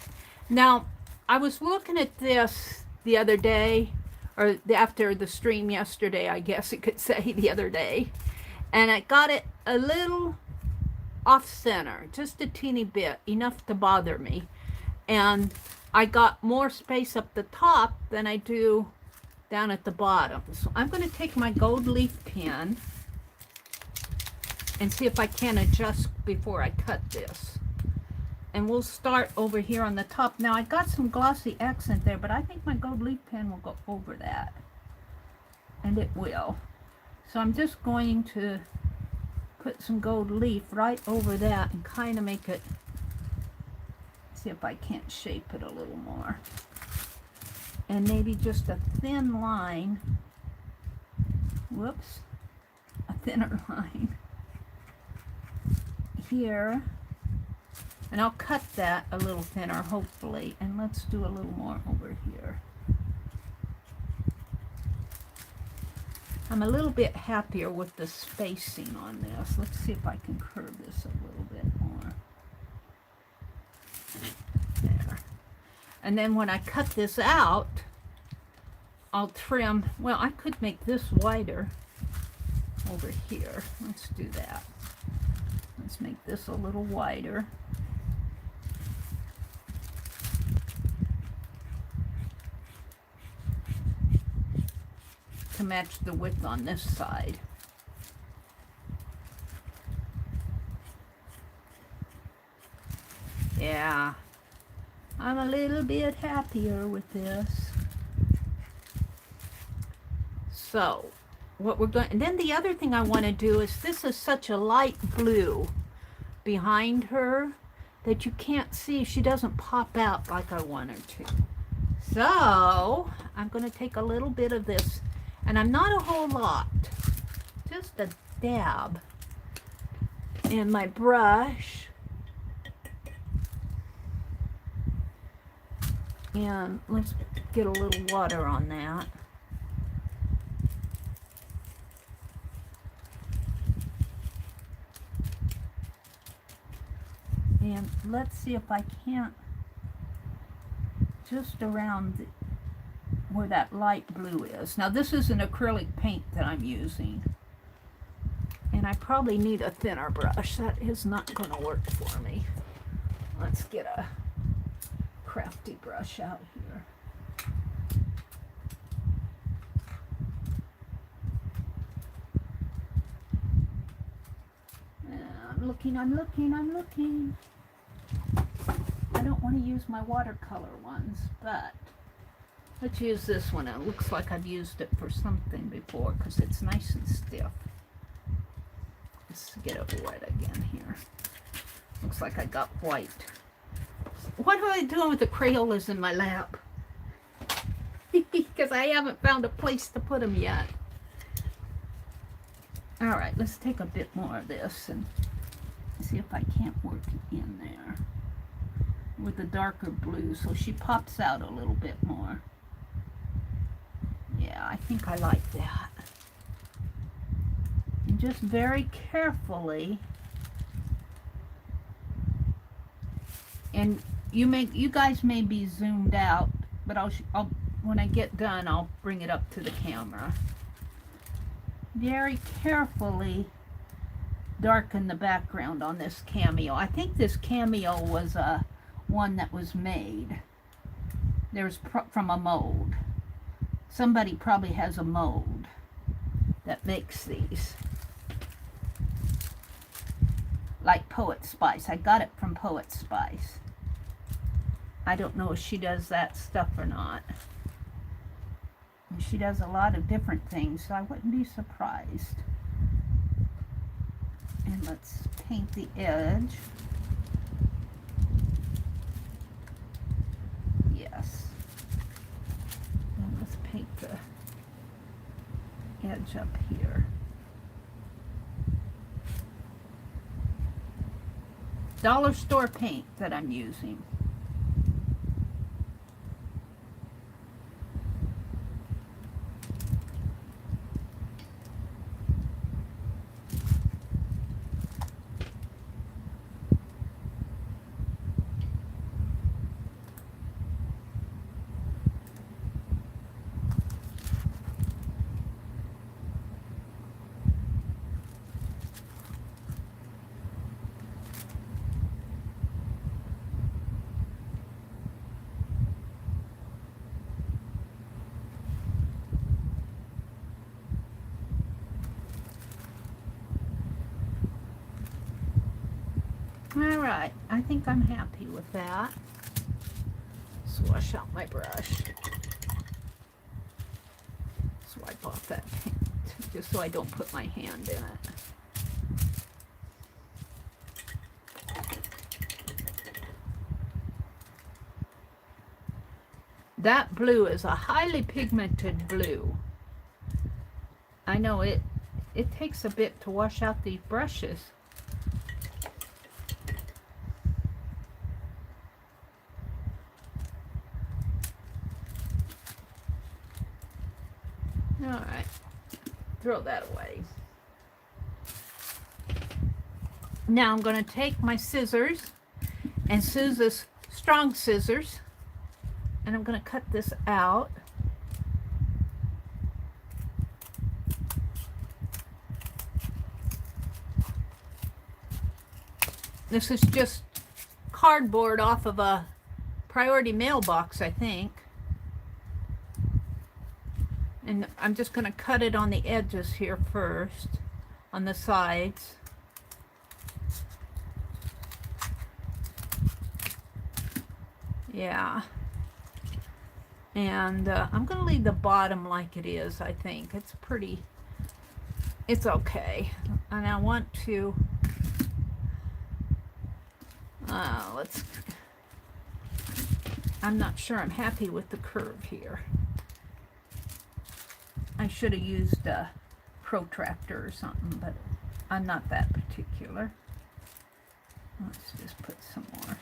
Now, I was looking at this the other day, or after the stream yesterday, I guess you could say, the other day, and I got it a little off center, just a teeny bit, enough to bother me. And I got more space up the top than I do down at the bottom. So I'm going to take my gold leaf pen and see if I can adjust before I cut this. And we'll start over here on the top. Now I got some glossy accent there, but I think my gold leaf pen will go over that. And it will. So I'm just going to put some gold leaf right over that and kind of make it, see if I can't shape it a little more. And maybe just a thin line, whoops, a thinner line here, and I'll cut that a little thinner hopefully, and let's do a little more over here. I'm a little bit happier with the spacing on this. Let's see if I can curve this a little bit more. There. And then when I cut this out, I'll trim, well, I could make this wider over here. Let's do that. Let's make this a little wider. To match the width on this side. Yeah, I'm a little bit happier with this. So, what we're going, and then the other thing I want to do is, this is such a light blue behind her that you can't see, she doesn't pop out like I want her to. So, I'm going to take a little bit of this, and I'm not a whole lot, just a dab in my brush. And let's get a little water on that. And let's see if I can't, just around where that light blue is. Now this is an acrylic paint that I'm using. And I probably need a thinner brush. That is not going to work for me. Let's get a crafty brush out here. I'm looking. I don't want to use my watercolor ones, but Let's use this one. It looks like I've used it for something before because it's nice and stiff. Let's get it wet again here. Looks like I got white. What am I doing with the Crayolas in my lap? Because I haven't found a place to put them yet. All right, let's take a bit more of this and see if I can't work it in there with the darker blue so she pops out a little bit more. Yeah, I think I like that. And just very carefully, and you guys may be zoomed out, but I'll when I get done, I'll bring it up to the camera. Very carefully darken the background on this cameo. I think this cameo was one that was made. There's from a mold. Somebody probably has a mold that makes these. Like Poet Spice. I got it from Poet Spice. I don't know if she does that stuff or not. And she does a lot of different things, so I wouldn't be surprised. And let's paint the edge. Yes. And let's paint the edge up here. Dollar store paint that I'm using. Alright, I think I'm happy with that. Let's wash out my brush. Swipe off that paint, just so I don't put my hand in it. That blue is a highly pigmented blue. I know it takes a bit to wash out these brushes. Alright, throw that away. Now I'm going to take my scissors and Susan's strong scissors, and I'm going to cut this out. This is just cardboard off of a priority mailbox, I think. And I'm just going to cut it on the edges here first, on the sides. Yeah. And I'm going to leave the bottom like it is, I think. It's pretty, it's okay. And I want to, I'm not sure I'm happy with the curve here. I should have used a protractor or something, but I'm not that particular. Let's just put some more.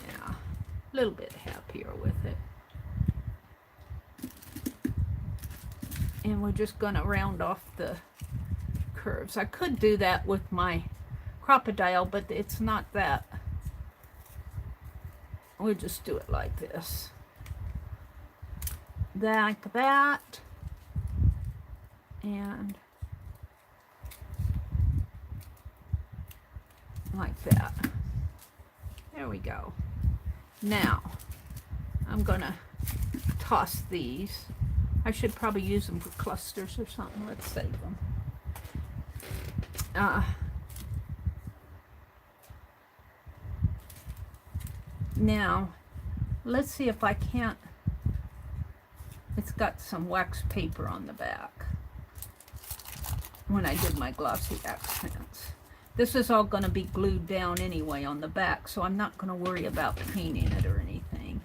Yeah, a little bit happier with it. And we're just going to round off the curves. I could do that with my crocodile, but it's not that. We'll just do it like this. Like that, and like that. There we go. Now I'm gonna toss these. I should probably use them for clusters or something. Let's save them. Now Let's see if I can't. It's got some wax paper on the back when I did my glossy accents. This is all going to be glued down anyway on the back, so I'm not going to worry about painting it or anything.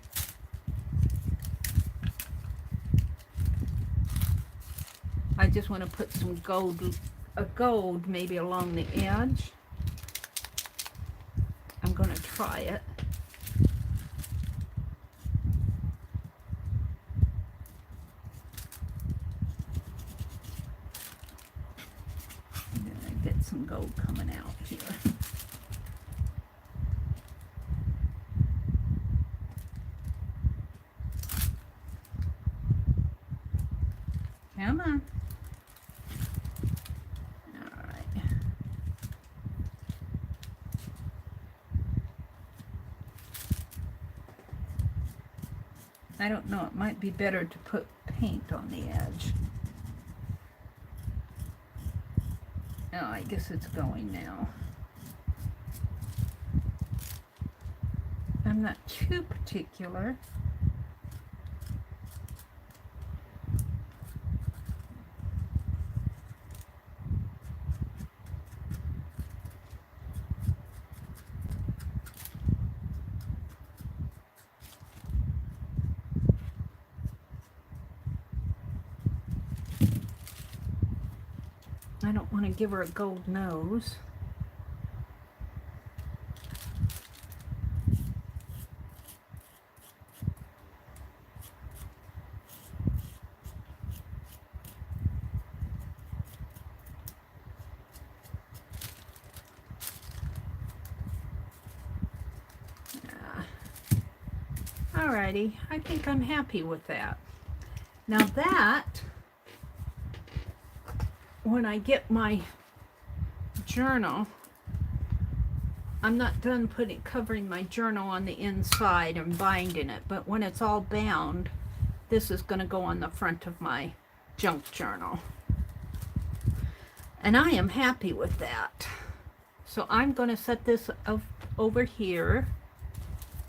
I just want to put some gold maybe along the edge. I'm going to try it. And then I get some gold coming out here. Come on. I don't know, it might be better to put paint on the edge. Oh, I guess it's going now. I'm not too particular. I don't want to give her a gold nose. Alrighty, I think I'm happy with that. Now that, when I get my journal, I'm not done covering my journal on the inside and binding it, but when it's all bound, this is going to go on the front of my junk journal. And I am happy with that. So I'm going to set this over here.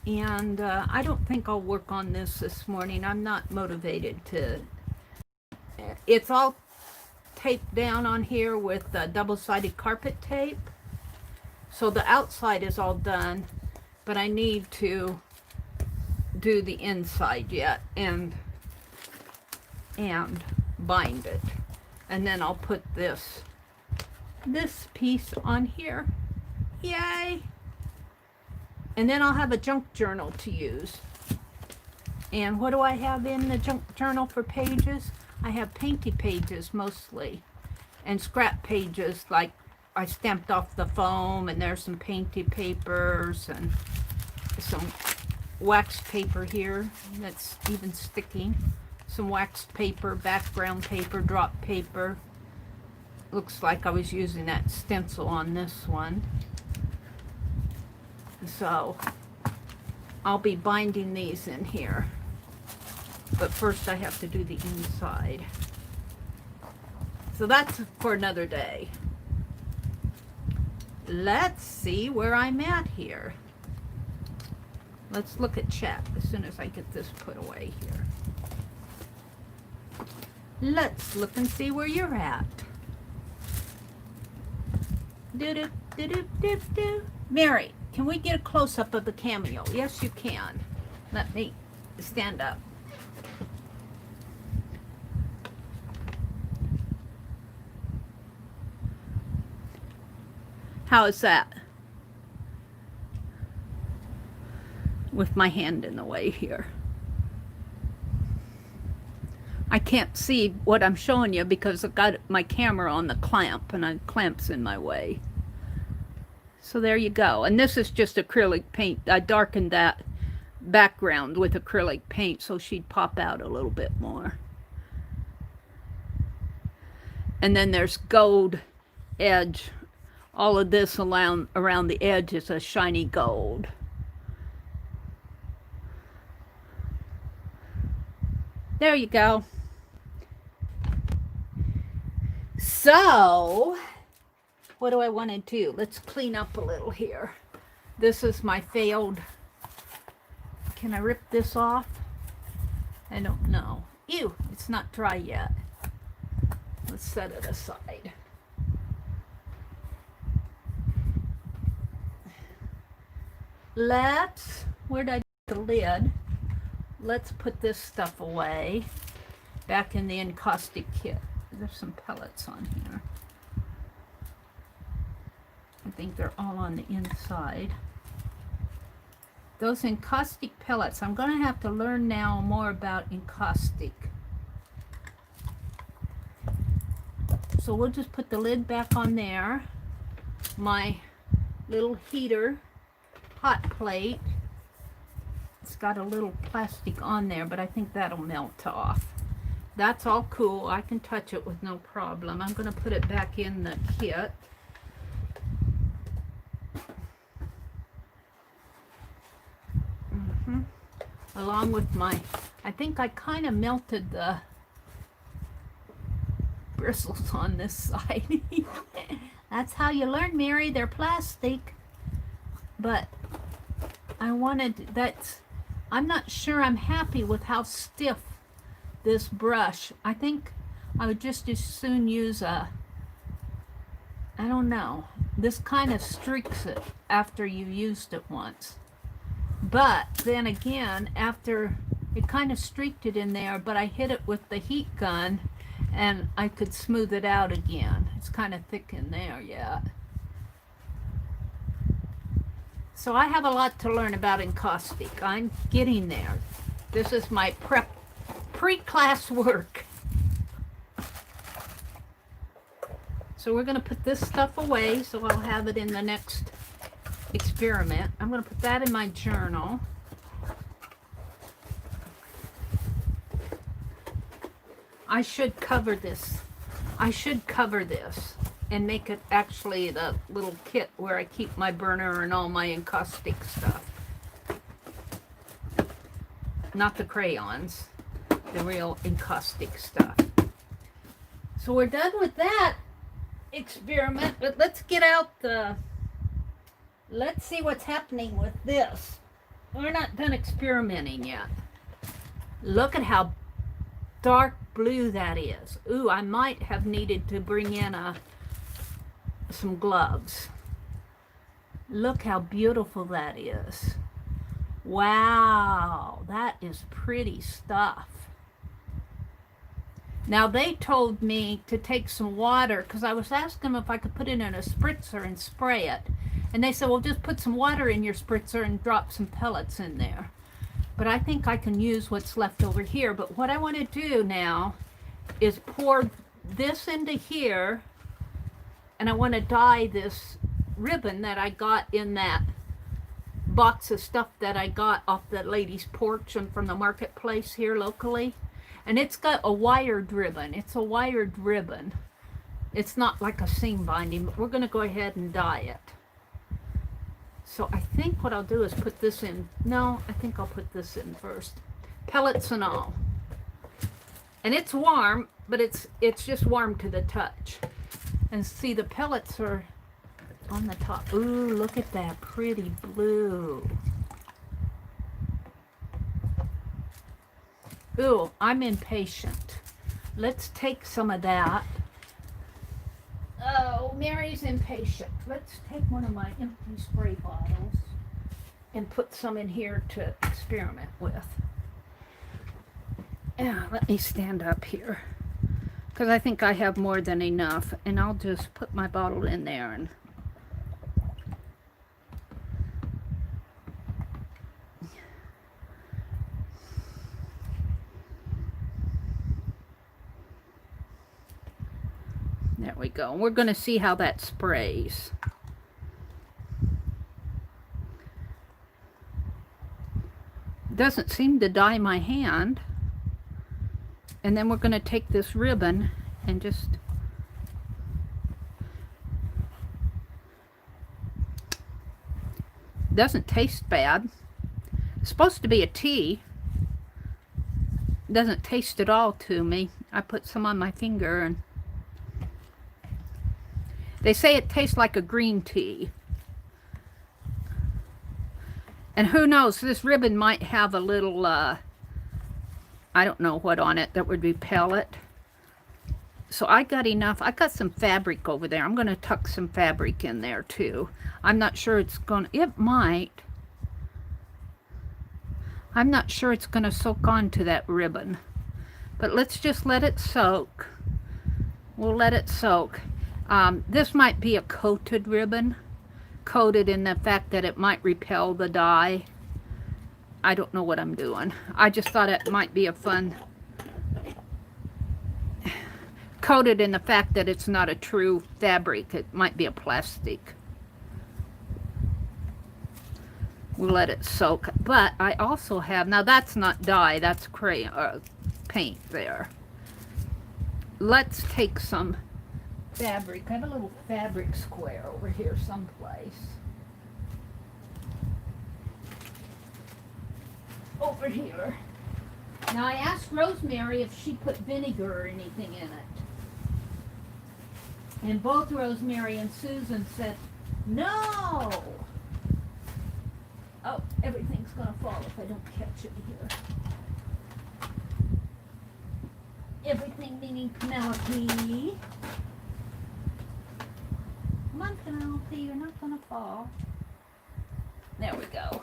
And I don't think I'll work on this morning. I'm not motivated to. It's all taped down on here with double-sided carpet tape. So the outside is all done, but I need to do the inside yet and bind it. And then I'll put this piece on here. Yay! And then I'll have a junk journal to use. And what do I have in the junk journal for pages? I have painty pages mostly. And scrap pages, like I stamped off the foam, and there's some painty papers and some wax paper here that's even sticking. Some wax paper, background paper, drop paper. Looks like I was using that stencil on this one. So I'll be binding these in here, but first I have to do the inside. So that's for another day. Let's see where I'm at here. Let's look at chat as soon as I get this put away here. Let's look and see where you're at. Do-do-do-do-do-do. Meri, can we get a close-up of the cameo? Yes, you can. Let me stand up. How is that? With my hand in the way here. I can't see what I'm showing you because I've got my camera on the clamp and the clamp's in my way. So there you go. And this is just acrylic paint. I darkened that background with acrylic paint so she'd pop out a little bit more. And then there's gold edge. All of this around the edge is a shiny gold. There you go. So, what do I want to do? Let's clean up a little here. This is my failed Can I rip this off? I don't know. Ew, it's not dry yet. Let's set it aside. Where did I put the lid? Let's put this stuff away. Back in the encaustic kit. There's some pellets on here. I think they're all on the inside. Those encaustic pellets, I'm going to have to learn now more about encaustic. So we'll just put the lid back on there. My little heater, hot plate. It's got a little plastic on there, but I think that'll melt off. That's all cool. I can touch it with no problem. I'm going to put it back in the kit. Along with my, I think I kind of melted the bristles on this side. That's how you learn, Meri. They're plastic. But I wanted, I'm not sure I'm happy with how stiff this brush. I think I would just as soon use a, I don't know. This kind of streaks it after you've used it once. But then again, after it kind of streaked it in there, but I hit it with the heat gun and I could smooth it out again. It's kind of thick in there yet. So I have a lot to learn about encaustic. I'm getting there. This is my pre-class work. So we're going to put this stuff away so I'll have it in the next experiment. I'm going to put that in my journal. I should cover this. I should cover this and make it actually the little kit where I keep my burner and all my encaustic stuff. Not the crayons, the real encaustic stuff. So we're done with that experiment, but let's get out the, let's see what's happening with this. We're not done experimenting yet. Look at how dark blue that is. Ooh, I might have needed to bring in some gloves. Look how beautiful that is. Wow, that is pretty stuff. Now they told me to take some water because I was asking them if I could put it in a spritzer and spray it. And they said, well, just put some water in your spritzer and drop some pellets in there. But I think I can use what's left over here. But what I want to do now is pour this into here. And I want to dye this ribbon that I got in that box of stuff that I got off the lady's porch and from the marketplace here locally. And it's got a wired ribbon. It's a wired ribbon. It's not like a seam binding, but we're going to go ahead and dye it. So I think what I'll do is put this in. No, I think I'll put this in first. Pellets and all. And it's warm, but it's just warm to the touch. And see, the pellets are on the top. Ooh, look at that pretty blue. Ooh, I'm impatient. Let's take some of that. Oh, Meri's impatient. Let's take one of my empty spray bottles and put some in here to experiment with. Yeah, let me stand up here because I think I have more than enough, and I'll just put my bottle in there and there we go. We're going to see how that sprays. Doesn't seem to dye my hand. And then we're going to take this ribbon and just doesn't taste bad. It's supposed to be a tea. Doesn't taste at all to me. I put some on my finger and they say it tastes like a green tea. And who knows, this ribbon might have a little, I don't know what on it that would repel it. So I got enough. I got some fabric over there. I'm going to tuck some fabric in there too. I'm not sure it's going to, it might. I'm not sure it's going to soak onto that ribbon. But let's just let it soak. We'll let it soak. This might be a coated ribbon. Coated in the fact that it might repel the dye. I don't know what I'm doing. I just thought it might be a fun... Coated in the fact that it's not a true fabric. It might be a plastic. We'll let it soak. But I also have, now that's not dye, that's crayon, paint there. Let's take some fabric. I have a little fabric square over here someplace. Over here. Now I asked Rosemary if she put vinegar or anything in it. And both Rosemary and Susan said, no! Oh, everything's going to fall if I don't catch it here. Everything meaning Penelope. Come on, Penelope, you're not going to fall. There we go.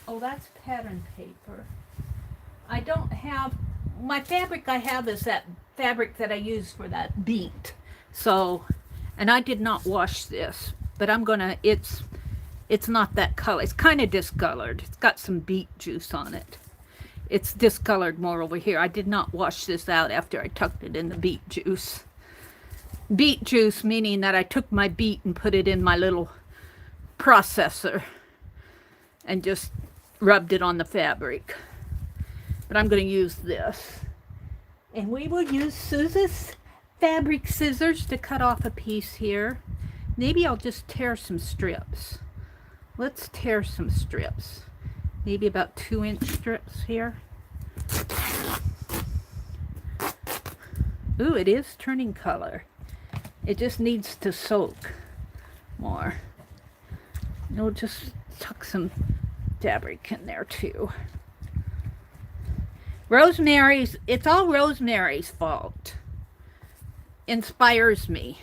Oh, that's pattern paper. I don't have, my fabric I have is that fabric that I use for that beat. So, and I did not wash this, but I'm gonna, it's not that color. It's kind of discolored. It's got some beet juice on it. It's discolored more over here. I did not wash this out after I tucked it in the beet juice. Beet juice meaning that I took my beet and put it in my little processor and just rubbed it on the fabric. But I'm going to use this. And we will use Susan's fabric scissors to cut off a piece here. Maybe I'll just tear some strips. Let's tear some strips. Maybe about 2-inch strips here. Ooh, it is turning color. It just needs to soak more. And we'll just tuck some fabric in there too. Rosemary's, it's all Rosemary's fault. Inspires me.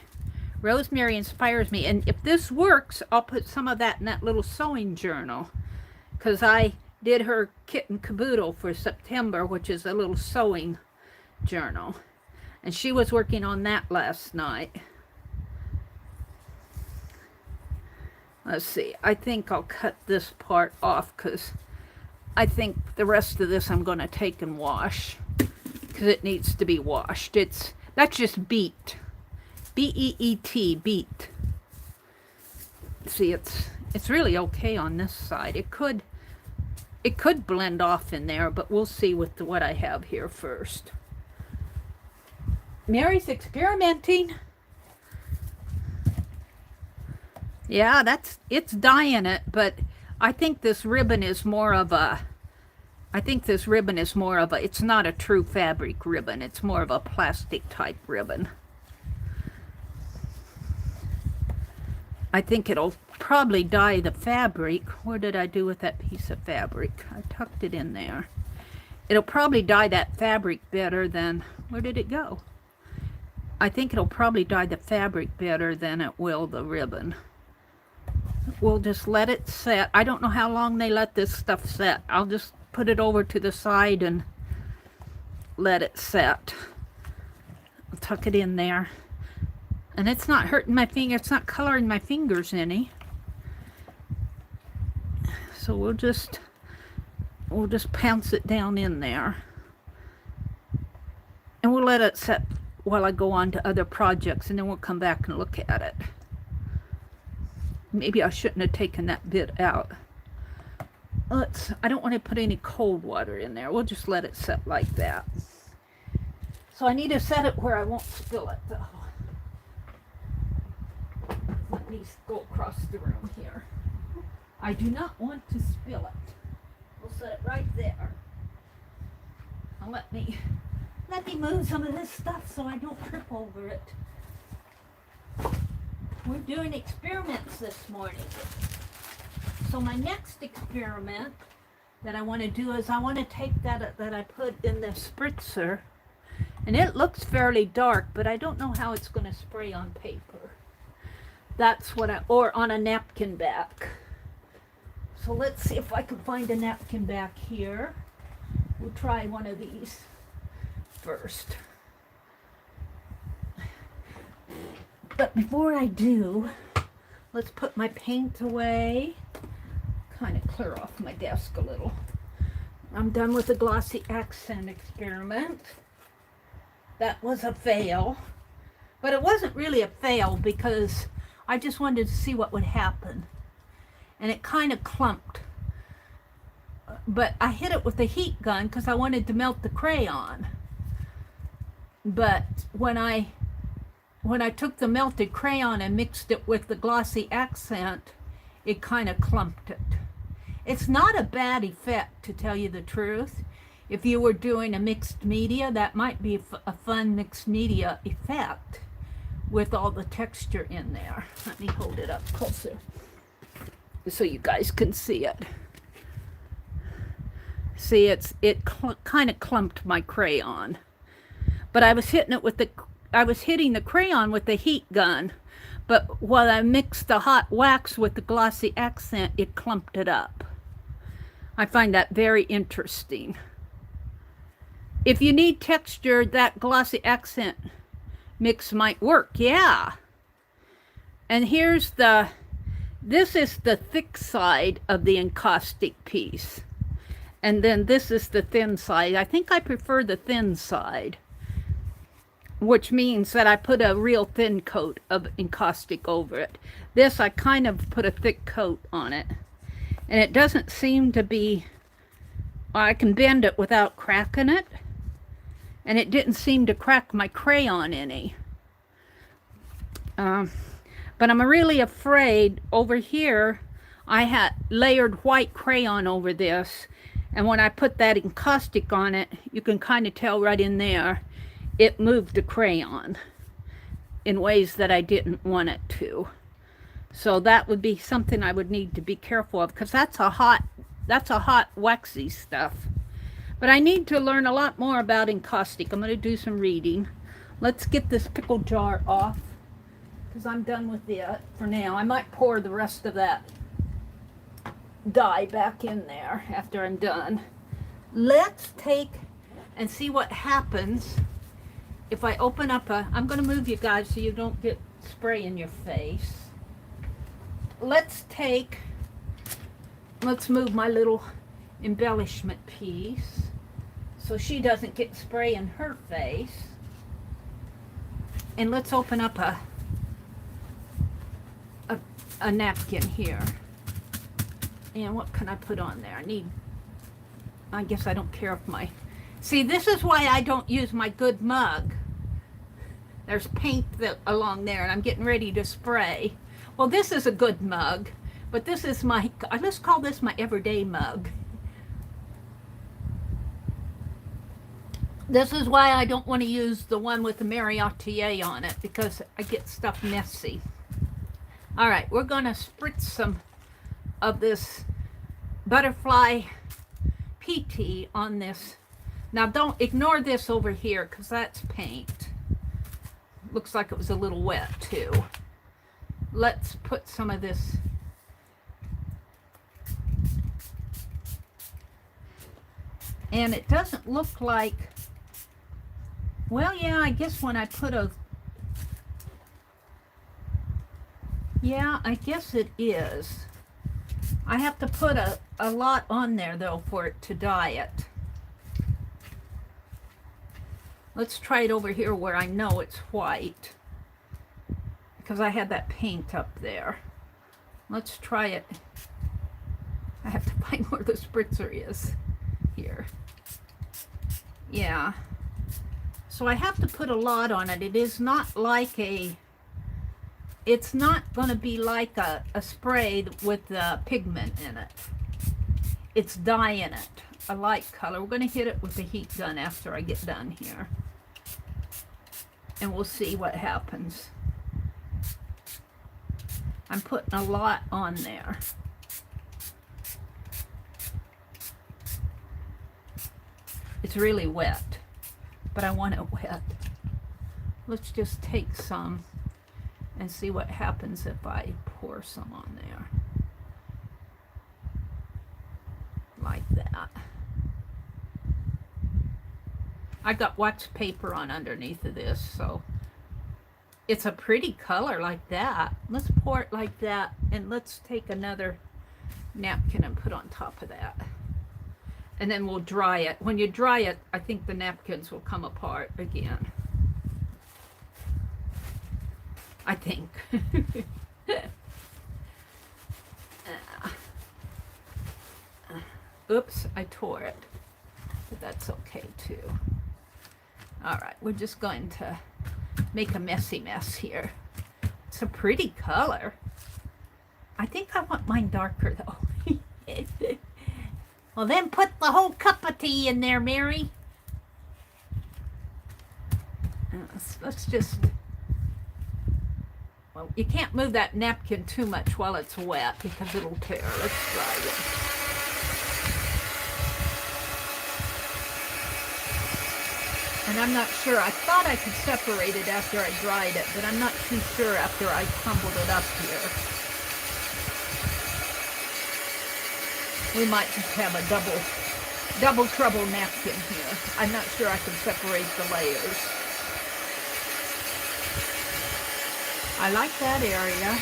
Rosemary inspires me. And if this works, I'll put some of that in that little sewing journal. Because I did her kit and caboodle for September, which is a little sewing journal. And she was working on that last night. Let's see. I think I'll cut this part off because I think the rest of this I'm going to take and wash. Because it needs to be washed. That's just beet. B-E-E-T, beet. See, it's really okay on this side. It could blend off in there, but we'll see with what I have here first. Meri's experimenting. Yeah, it's dyeing it, but I think this ribbon is more of a, it's not a true fabric ribbon. It's more of a plastic type ribbon. I think it'll probably dye the fabric. What did I do with that piece of fabric? I tucked it in there. It'll probably dye that fabric better than, where did it go? I think it'll probably dye the fabric better than it will the ribbon. We'll just let it set. I don't know how long they let this stuff set. I'll just put it over to the side and let it set. I'll tuck it in there. And it's not hurting my finger. It's not coloring my fingers any. So we'll just pounce it down in there. And we'll let it set while I go on to other projects, and then we'll come back and look at it. Maybe I shouldn't have taken that bit out. I don't want to put any cold water in there. We'll just let it set like that. So I need to set it where I won't spill it though. Let me go across the room here. I do not want to spill it. We'll set it right there. Now let me move some of this stuff so I don't trip over it. We're doing experiments this morning. So my next experiment that I want to do is I want to take that I put in the spritzer, and it looks fairly dark, but I don't know how it's going to spray on paper. That's what or on a napkin back. So let's see if I can find a napkin back here. We'll try one of these first. But before I do, let's put my paint away. Kind of clear off my desk a little. I'm done with the glossy accent experiment. That was a fail. But it wasn't really a fail because I just wanted to see what would happen. And it kind of clumped. But I hit it with the heat gun because I wanted to melt the crayon. But when I took the melted crayon and mixed it with the glossy accent, it kind of clumped it. It's not a bad effect, to tell you the truth. If you were doing a mixed media, that might be a fun mixed media effect with all the texture in there. Let me hold it up closer so you guys can see it. See, it kind of clumped my crayon. But I was hitting the crayon with the heat gun, but while I mixed the hot wax with the glossy accent, it clumped it up. I find that very interesting. If you need texture, that glossy accent mix might work, yeah. And this is the thick side of the encaustic piece. And then this is the thin side. I think I prefer the thin side, which means that I put a real thin coat of encaustic over it. This, I kind of put a thick coat on it. And it doesn't seem to be, I can bend it without cracking it. And it didn't seem to crack my crayon any. But I'm really afraid over here, I had layered white crayon over this. And when I put that encaustic on it, you can kind of tell right in there, it moved the crayon in ways that I didn't want it to. So that would be something I would need to be careful of, because that's a hot waxy stuff. But I need to learn a lot more about encaustic. I'm going to do some reading. Let's get this pickle jar off, because I'm done with it for now. I might pour the rest of that dye back in there after I'm done. Let's take and see what happens if I open up I'm going to move you guys so you don't get spray in your face. Let's move my little embellishment piece so she doesn't get spray in her face. And let's open up a napkin here. And what can I put on there? I guess I don't care if see, this is why I don't use my good mug. There's paint along there, and I'm getting ready to spray. Well, this is a good mug, but this is let's call this my everyday mug. This is why I don't want to use the one with the Meri Atelier on it, because I get stuff messy. All right, we're going to spritz some of this Butterfly Pea Tea on this. Now don't ignore this over here, because that's paint. Looks like it was a little wet too. Let's put some of this. And it doesn't look like, well, yeah, I guess when I put yeah, I guess it is. I have to put a lot on there, though, for it to dye it. Let's try it over here where I know it's white, because I had that paint up there. Let's try it. I have to find where the spritzer is. Here. Yeah. So I have to put a lot on it. It is not like it's not going to be like a spray with pigment in it. It's dye in it, a light color. We're going to hit it with the heat gun after I get done here. And we'll see what It's really wet, but I want it wet. Let's just take some and see what happens if I pour some on there. Like that. I got wax paper on underneath of this, so it's a pretty color like that. Let's pour it like that, and let's take another napkin and put on top of that. And then we'll dry it. When you dry it, I think the napkins will come apart again. I think. Oops, I tore it. But that's okay too. Alright, we're just going to make a messy mess here. It's a pretty color. I think I want mine darker though. Well, then put the whole cup of tea in there, Meri. Let's just... Well, you can't move that napkin too much while it's wet because it'll tear. Let's dry it. And I'm not sure. I thought I could separate it after I dried it, but I'm not too sure after I crumbled it up here. We might just have a double trouble napkin here. I'm not sure I can separate the layers. I like that area.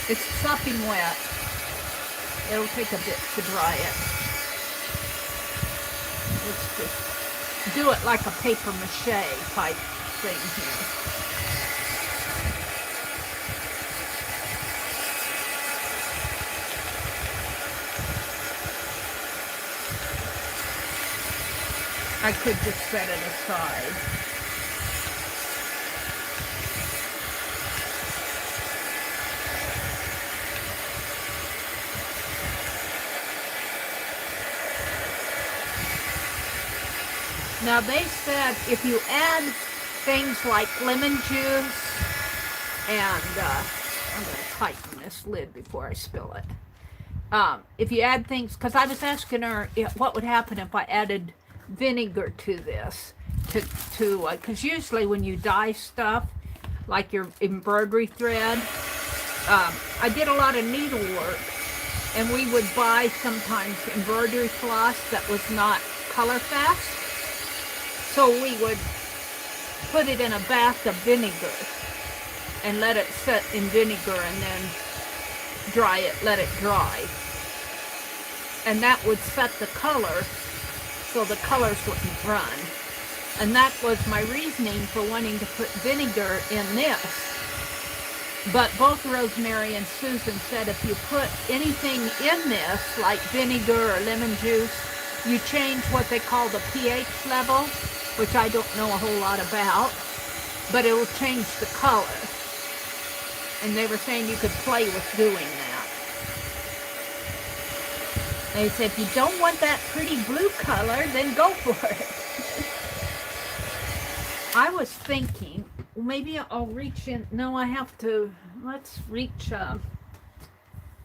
It's sopping wet. It'll take a bit to dry it. Let's just do it like a paper mache type thing here. I could just set it aside. Now they said if you add things like lemon juice and I'm going to tighten this lid before I spill it. If you add things, because I was asking her what would happen if I added vinegar to this, because usually when you dye stuff like your embroidery thread, I did a lot of needlework, and we would buy sometimes embroidery floss that was not color fast. So we would put it in a bath of vinegar and let it set in vinegar and then dry it, let it dry. And that would set the color so the colors wouldn't run. And that was my reasoning for wanting to put vinegar in this. But both Rosemary and Susan said if you put anything in this, like vinegar or lemon juice, you change what they call the pH level, which I don't know a whole lot about, but it will change the color. And they were saying you could play with doing that. They said if you don't want that pretty blue color, then go for it. I was thinking, maybe I'll reach in. No, I have to. Let's reach.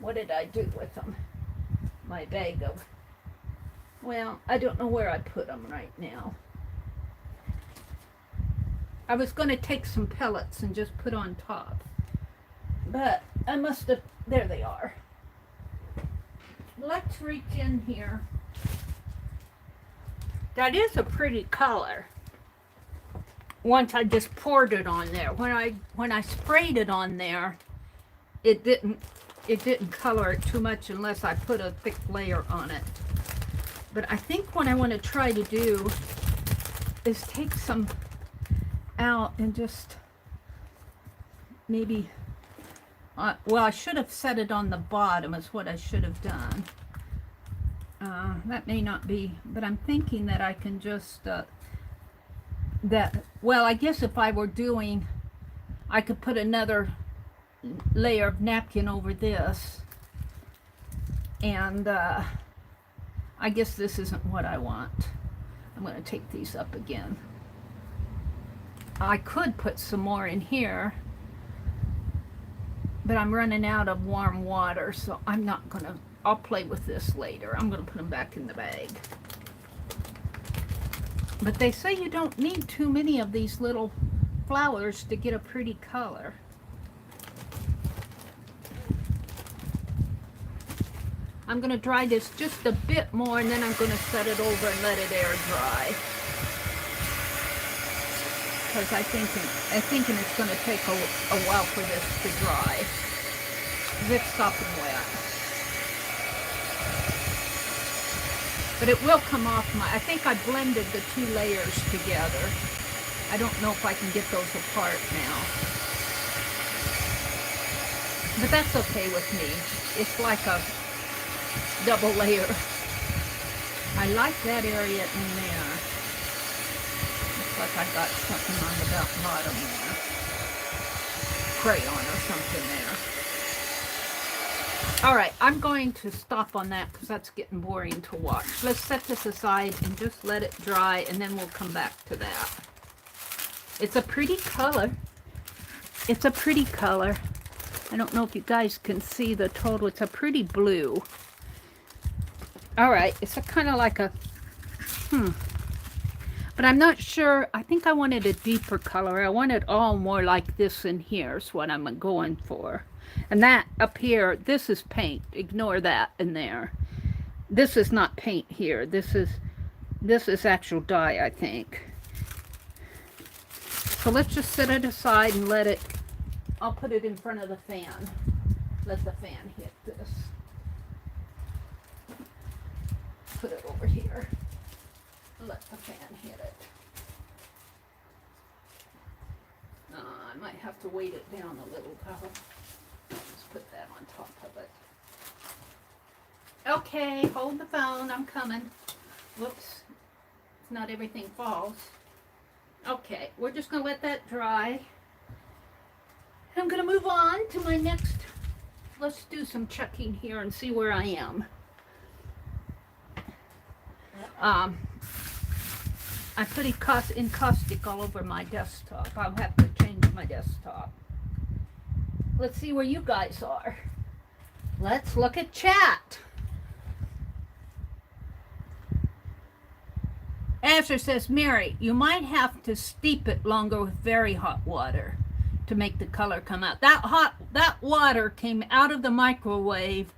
What did I do with them? My bag of. Well, I don't know where I put them right now. I was going to take some pellets and just put on top. But I must have. There they are. Let's reach in here. That is a pretty color. Once I just poured it on there. When I sprayed it on there, it didn't color it too much unless I put a thick layer on it. But I think what I want to try to do is take some out and just maybe well, I should have set it on the bottom is what I should have done. That may not be, but I'm thinking that I can just well, I guess if I were doing, I could put another layer of napkin over this, and I guess this isn't what I want. I'm going to take these up again. I could put some more in here, but I'm running out of warm water, so I'm not gonna, I'll play with this later. I'm gonna put them back in the bag. But they say you don't need too many of these little flowers to get a pretty color. I'm gonna dry this just a bit more, and then I'm gonna set it over and let it air dry. Because I'm thinking it's gonna take a while for this to dry. It's sopping wet. But it will come off I think I blended the 2 layers together. I don't know if I can get those apart now. But that's okay with me. It's like a double layer. I like that area in there. Looks like I got something on the bottom there. Crayon or something there. Alright, I'm going to stop on that because that's getting boring to watch. Let's set this aside and just let it dry, and then we'll come back to that. It's a pretty color. It's a pretty color. I don't know if you guys can see the total. It's a pretty blue. Alright, it's a kind of like a, but I'm not sure. I think I wanted a deeper color. I want it all more like this in here is what I'm going for. And that up here, this is paint. Ignore that in there. This is not paint here. This is actual dye, I think. So let's just set it aside and let it, I'll put it in front of the fan. Let the fan hit this. Put it over here. Let the fan hit it. I might have to weight it down a little though. Just put that on top of it. Okay, hold the phone. I'm coming. Whoops. Not everything falls. Okay, we're just going to let that dry. I'm going to move on to my next. Let's do some checking here and see where I am. I put encaustic all over my desktop. I'll have to change my desktop. Let's see where you guys are. Let's look at chat. Asher says, Mary, you might have to steep it longer with very hot water to make the color come out. That water came out of the microwave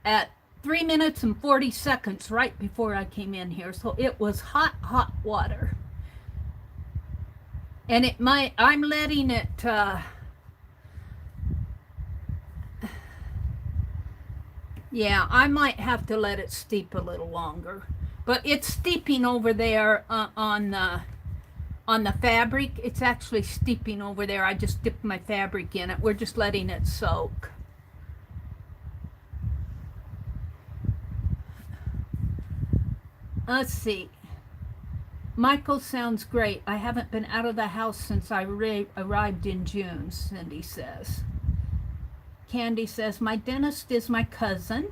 at 3 minutes and 40 seconds right before I came in here. So it was hot water. And I'm letting it, yeah, I might have to let it steep a little longer. But it's steeping over there on the fabric. It's actually steeping over there. I just dipped my fabric in it. We're just letting it soak. Let's see. Michael sounds great. I haven't been out of the house since I arrived in June, Cindy says. Candy says, my dentist is my cousin.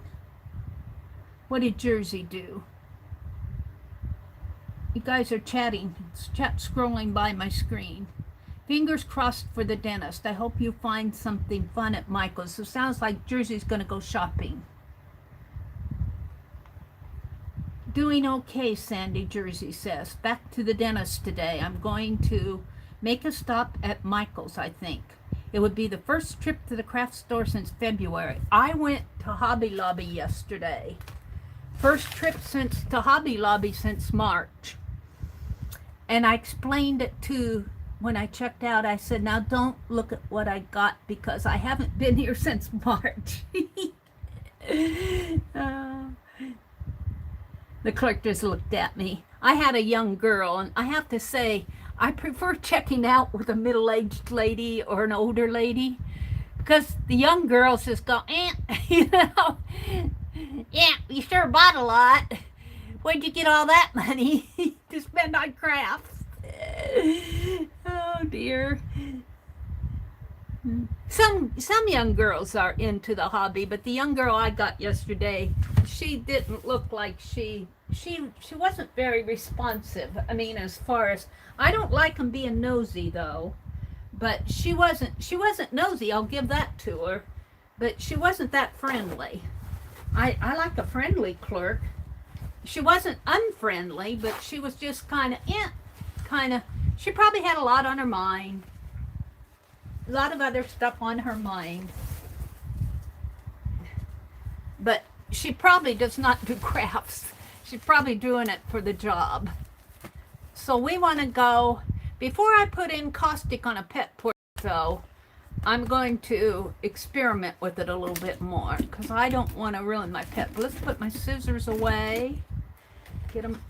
What did Jersey do? You guys are chatting. Chat scrolling by my screen. Fingers crossed for the dentist. I hope you find something fun at Michael's. So it sounds like Jersey's going to go shopping. Doing okay, Sandy, Jersey says. Back to the dentist today. I'm going to make a stop at Michael's, I think. It would be the first trip to the craft store since February. I went to Hobby Lobby yesterday. First trip to Hobby Lobby since March. And I explained it to, when I checked out, I said, now don't look at what I got because I haven't been here since March. The clerk just looked at me. I had a young girl, and I have to say, I prefer checking out with a middle-aged lady or an older lady because the young girls just go, you know, yeah, you sure bought a lot. Where'd you get all that money to spend on crafts? Oh dear. Some young girls are into the hobby, but the young girl I got yesterday, she didn't look like she wasn't very responsive. I mean, as far as, I don't like them being nosy though, But she wasn't nosy, I'll give that to her. But she wasn't that friendly. I like a friendly clerk. She wasn't unfriendly, but she was just kind of, she probably had a lot on her mind. A lot of other stuff on her mind. But she probably does not do crafts. She's probably doing it for the job. So we want to go, before I put encaustic on a pet portrait though, I'm going to experiment with it a little bit more because I don't want to ruin my pet. But let's put my scissors away. Get them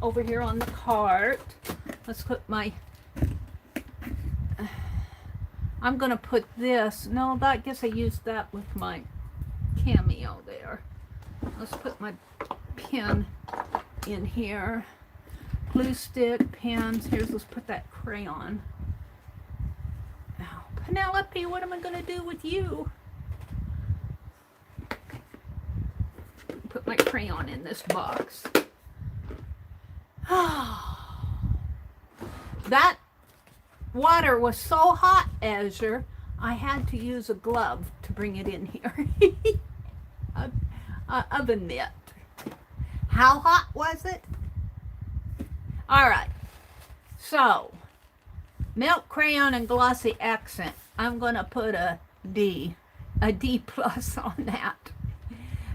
over here on the cart. Let's put my, I'm going to put this, no, I guess I used that with my cameo there. Let's put my pen in here. Glue stick, pens. Let's put that crayon. Oh, Penelope, what am I going to do with you? Put my crayon in this box. That water was so hot, Azure, I had to use a glove to bring it in here. Oven mitt. How hot was it? All right, so milk crayon and glossy accent. I'm going to put a D plus on that.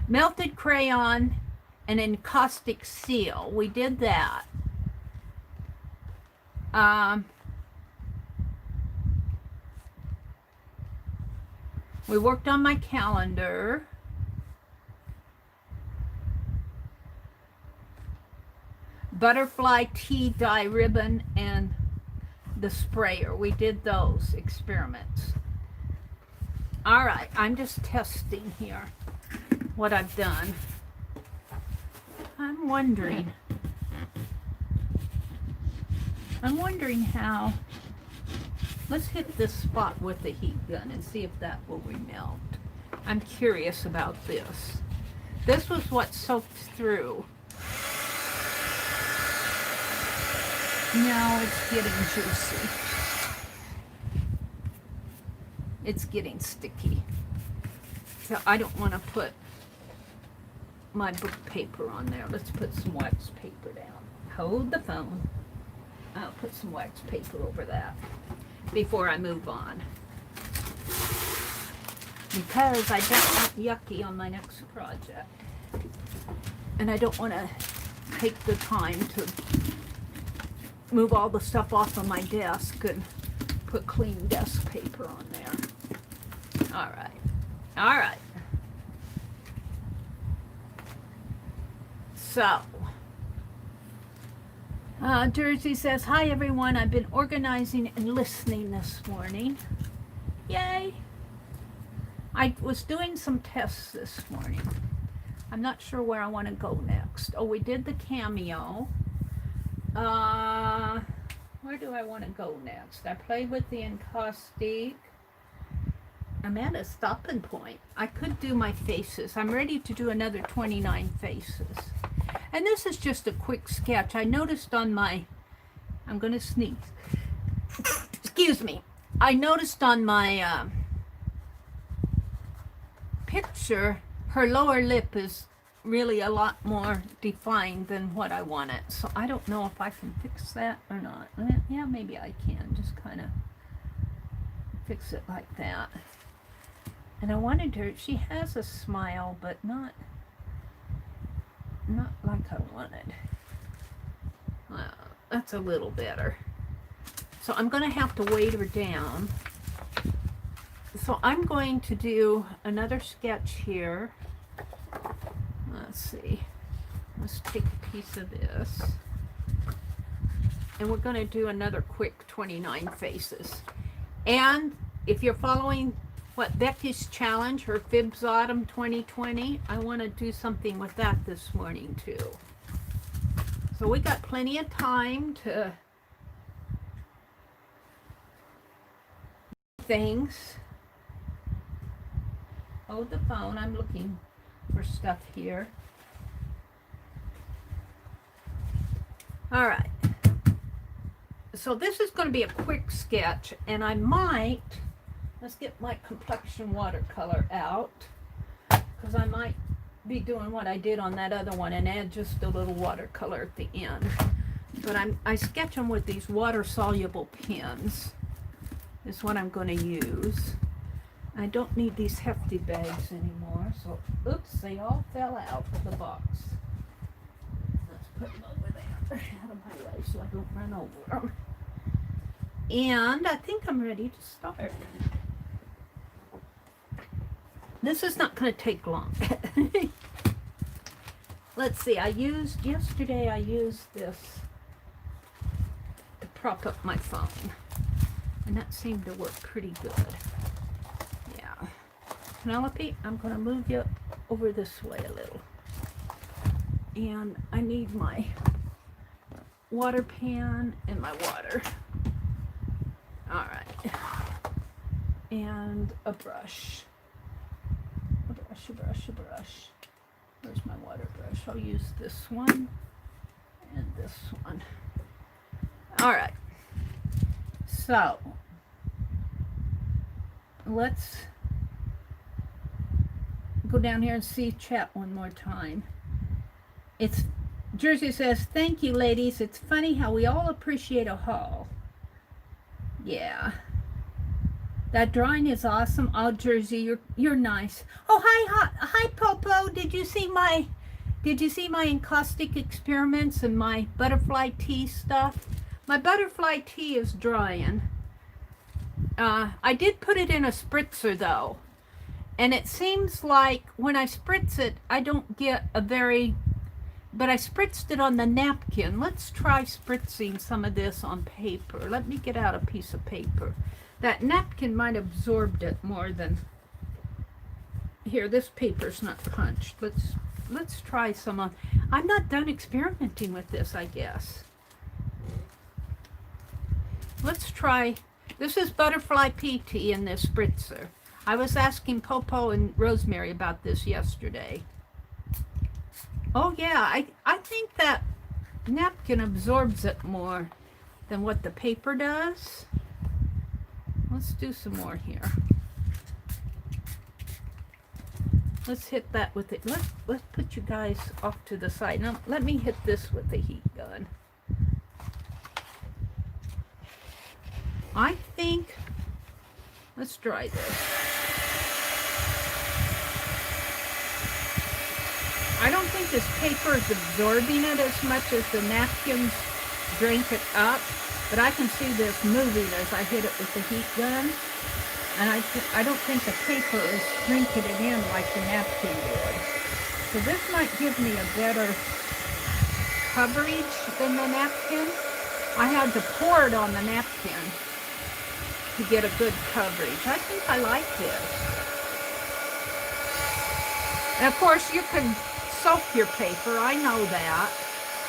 Melted crayon and encaustic seal. We did that. We worked on my calendar. Butterfly tea dye ribbon and the sprayer. We did those experiments. All right, I'm just testing here what I've done. I'm wondering how, let's hit this spot with the heat gun and see if that will remelt. I'm curious about this. This was what soaked through. Now it's getting juicy. It's getting sticky. So I don't want to put my book paper on there. Let's put some wax paper down. Hold the phone. I'll put some wax paper over that before I move on. Because I don't want yucky on my next project. And I don't want to take the time to move all the stuff off of my desk and put clean desk paper on there. All right. So, Jersey says, hi everyone, I've been organizing and listening this morning. Yay. I was doing some tests this morning. I'm not sure where I want to go next. Oh, we did the cameo. Where do I want to go next? I played with the encaustic. I'm at a stopping point. I could do my faces. I'm ready to do another 29 faces. And this is just a quick sketch. I noticed on my, I'm going to sneeze. Excuse me. I noticed on my picture, her lower lip is really a lot more defined than what I wanted. So I don't know if I can fix that or not. Yeah, maybe I can. Just kind of fix it like that. And I wanted her, she has a smile, but not like I wanted. That's a little better. So I'm going to have to weight her down. So I'm going to do another sketch here. Let's see. Let's take a piece of this. And we're going to do another quick 29 faces. And if you're following what Becky's challenge, her Fibs Autumn 2020, I want to do something with that this morning too. So we got plenty of time to things. Hold the phone, I'm looking for stuff here. All right. So this is going to be a quick sketch, and I might, let's get my complexion watercolor out, because I might be doing what I did on that other one and add just a little watercolor at the end. But I sketch them with these water-soluble pens. Is what I'm going to use. I don't need these hefty bags anymore, so oops, they all fell out of the box. Let's put them over there, out of my way so I don't run over them. And I think I'm ready to start. This is not going to take long. Let's see, yesterday I used this to prop up my phone. And that seemed to work pretty good. Yeah. Penelope, I'm going to move you over this way a little. And I need my water pan and my water. All right. And a brush. A brush. Where's my water brush? I'll use this one and this one. All right. So, let's go down here and see chat one more time. Jersey says, thank you, ladies. It's funny how we all appreciate a haul. Yeah. That drawing is awesome. Oh, Jersey, you're nice. Oh, hi, Popo. Did you see my encaustic experiments and my butterfly tea stuff? My butterfly tea is drying. I did put it in a spritzer though, and it seems like when I spritz it, I don't get but I spritzed it on the napkin. Let's try spritzing some of this on paper. Let me get out a piece of paper. That napkin might have absorbed it more than, here, this paper's not punched. Let's try some on. I'm not done experimenting with this, I guess. Let's try, this is Butterfly Pea Tea in this spritzer. I was asking Popo and Rosemary about this yesterday. Oh yeah, I think that napkin absorbs it more than what the paper does. Let's do some more here. Let's hit that with it. Let's put you guys off to the side. Now let me hit this with the heat gun. I think, let's try this. I don't think this paper is absorbing it as much as the napkins drink it up, but I can see this moving as I hit it with the heat gun, and I don't think the paper is drinking it in like the napkin did. So this might give me a better coverage than the napkin. I had to pour it on the napkin to get a good coverage. I think I like this. And of course you can soak your paper, I know that.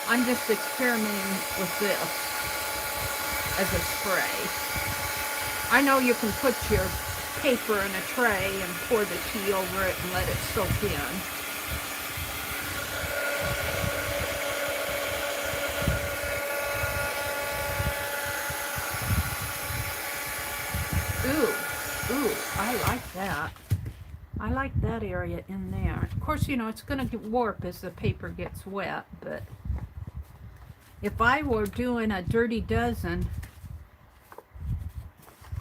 I'm just experimenting with this as a spray. I know you can put your paper in a tray and pour the tea over it and let it soak in. Ooh, I like that. I like that area in there. Of course, you know, it's going to warp as the paper gets wet, but if I were doing a dirty dozen,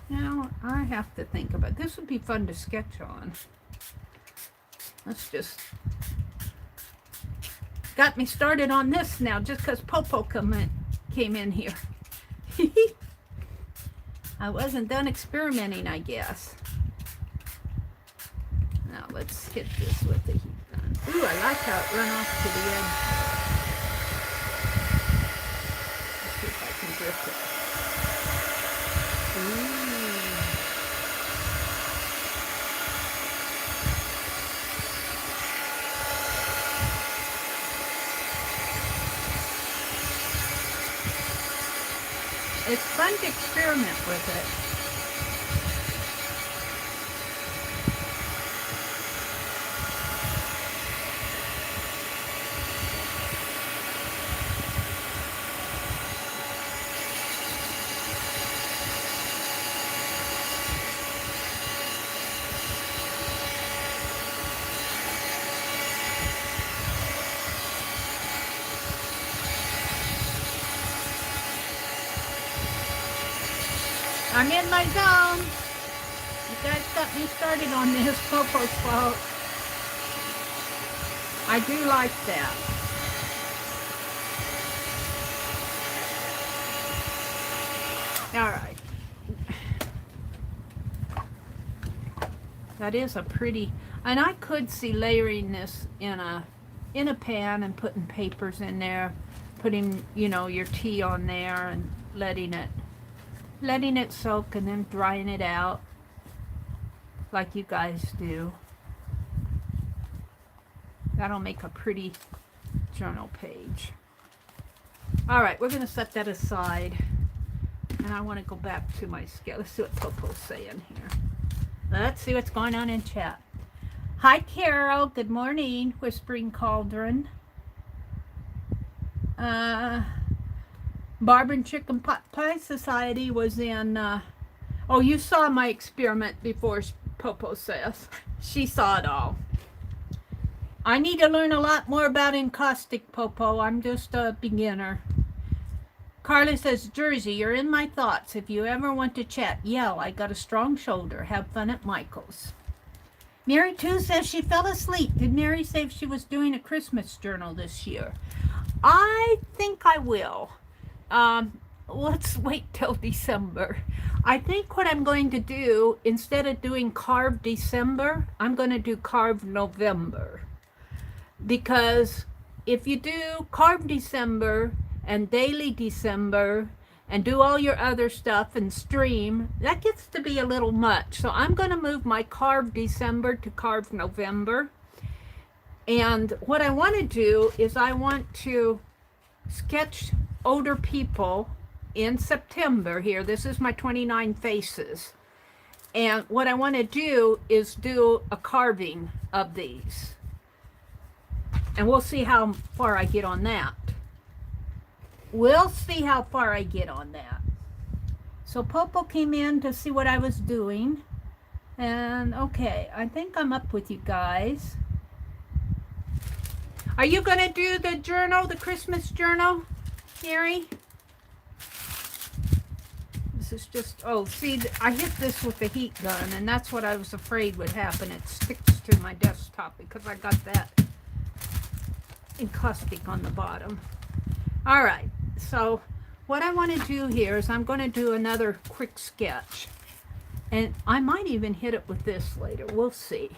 now I have to think about it. This would be fun to sketch on. Let's just, got me started on this now just because Popo came in here. I wasn't done experimenting, I guess. Now let's hit this with the heat gun. Ooh, I like how it ran off to the edge. Let's see if I can grip it. It's fun to experiment with it. I'm in my zone. You guys got me started on this Popo's fault. I do like that. All right. That is a pretty, and I could see layering this in a pan and putting papers in there, putting, you know, your tea on there and letting it soak and then drying it out like you guys do. That'll make a pretty journal page. All right, we're going to set that aside. And I want to go back to my scale. Let's see what Popo's saying here. Let's see what's going on in chat. Hi, Carol. Good morning, Whispering Cauldron. Barb and Chicken Pot Pie Society was in... oh, you saw my experiment before, Popo says. She saw it all. I need to learn a lot more about encaustic, Popo. I'm just a beginner. Carly says, Jersey, you're in my thoughts. If you ever want to chat, yell. I got a strong shoulder. Have fun at Michael's. Meri, too, says she fell asleep. Did Meri say if she was doing a Christmas journal this year? I think I will. Let's wait till December. I think what I'm going to do, instead of doing Carved December, I'm going to do Carved November. Because if you do Carved December and Daily December and do all your other stuff and stream, that gets to be a little much. So I'm going to move my Carved December to Carved November. And what I want to do is I want to sketch older people in September here. This is my 29 faces. And what I want to do is do a carving of these. And we'll see how far I get on that. We'll see how far I get on that. So Popo came in to see what I was doing. And okay, I think I'm up with you guys. Are you going to do the journal, the Christmas journal, Meri? This is just, oh, see, I hit this with the heat gun, and that's what I was afraid would happen. It sticks to my desktop because I got that encaustic on the bottom. All right, so what I want to do here is I'm going to do another quick sketch. And I might even hit it with this later. We'll see.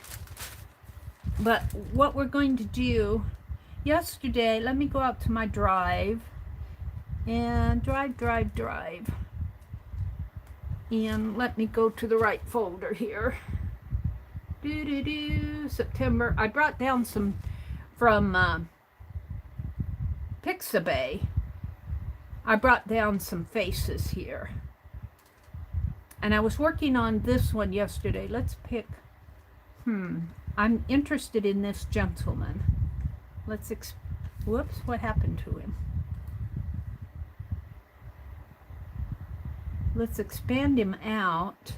But what we're going to do, yesterday, let me go out to my drive. And drive. And let me go to the right folder here. September. I brought down some from Pixabay. I brought down some faces here. And I was working on this one yesterday. Let's pick, I'm interested in this gentleman. Whoops, what happened to him? Let's expand him out.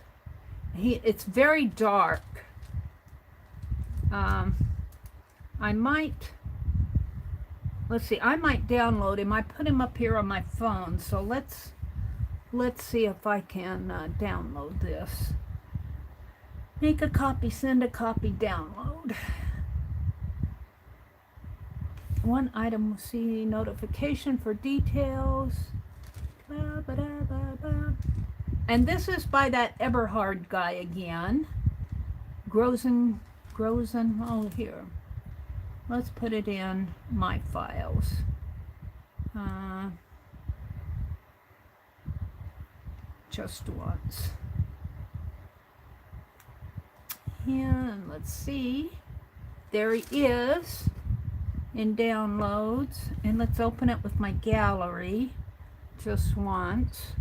It's very dark. I might download him. I put him up here on my phone, so let's see if I can download this. Make a copy, send a copy, download. One item will see notification for details. Blah, blah, blah, blah. And this is by that Eberhard guy again. Grozen, oh here. Let's put it in my files. Just once. And let's see. There he is in downloads. And let's open it with my gallery just once.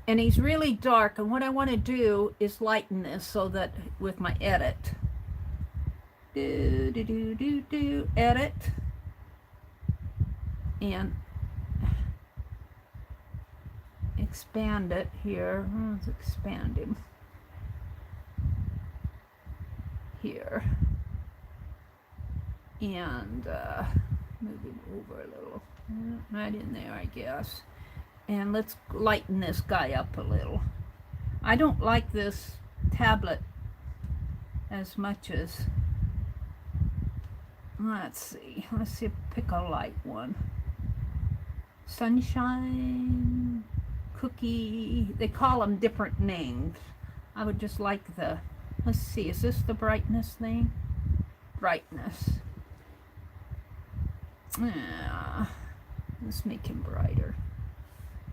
And he's really dark. And what I want to do is lighten this so that with my edit. Edit. And expand it here. Let's expand him. Here. And move him over a little. Right in there, I guess. And let's lighten this guy up a little. I don't like this tablet as much as, let's see, pick a light one. Sunshine, cookie, they call them different names. I would just like the, let's see, is this the brightness thing? Brightness. Yeah, let's make him brighter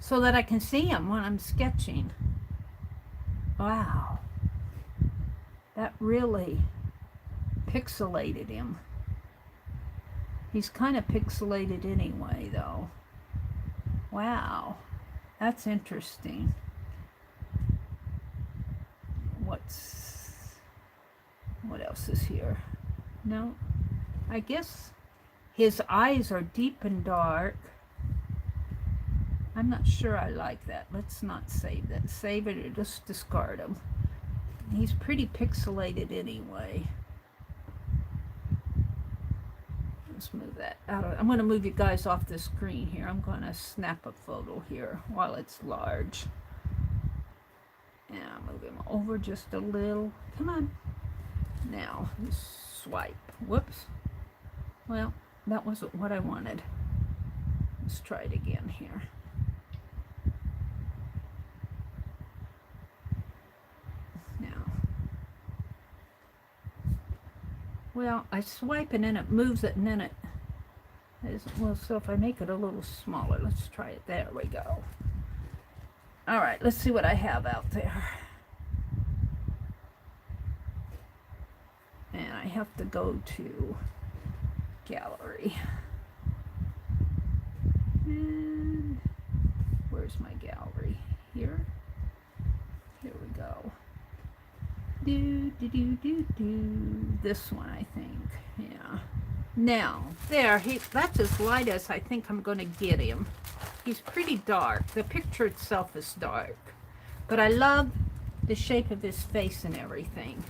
so that I can see him when I'm sketching. Wow, that really pixelated him. He's kind of pixelated anyway, though. Wow, that's interesting. What else is here? No, I guess his eyes are deep and dark. I'm not sure I like that. Let's not save that. Save it or just discard him. He's pretty pixelated anyway. Let's move that out of, I'm going to move you guys off the screen here. I'm going to snap a photo here while it's large. And I'll move him over just a little. Come on. Now, swipe. Whoops. Well, that wasn't what I wanted. Let's try it again here. Now. Well, I swipe and then it moves it and then it is, well, so if I make it a little smaller, let's try it. There we go. All right, let's see what I have out there. And I have to go to gallery. And where's my gallery? Here? Here we go. This one, I think. Yeah. Now, there, that's as light as I think I'm going to get him. He's pretty dark. The picture itself is dark. But I love the shape of his face and everything.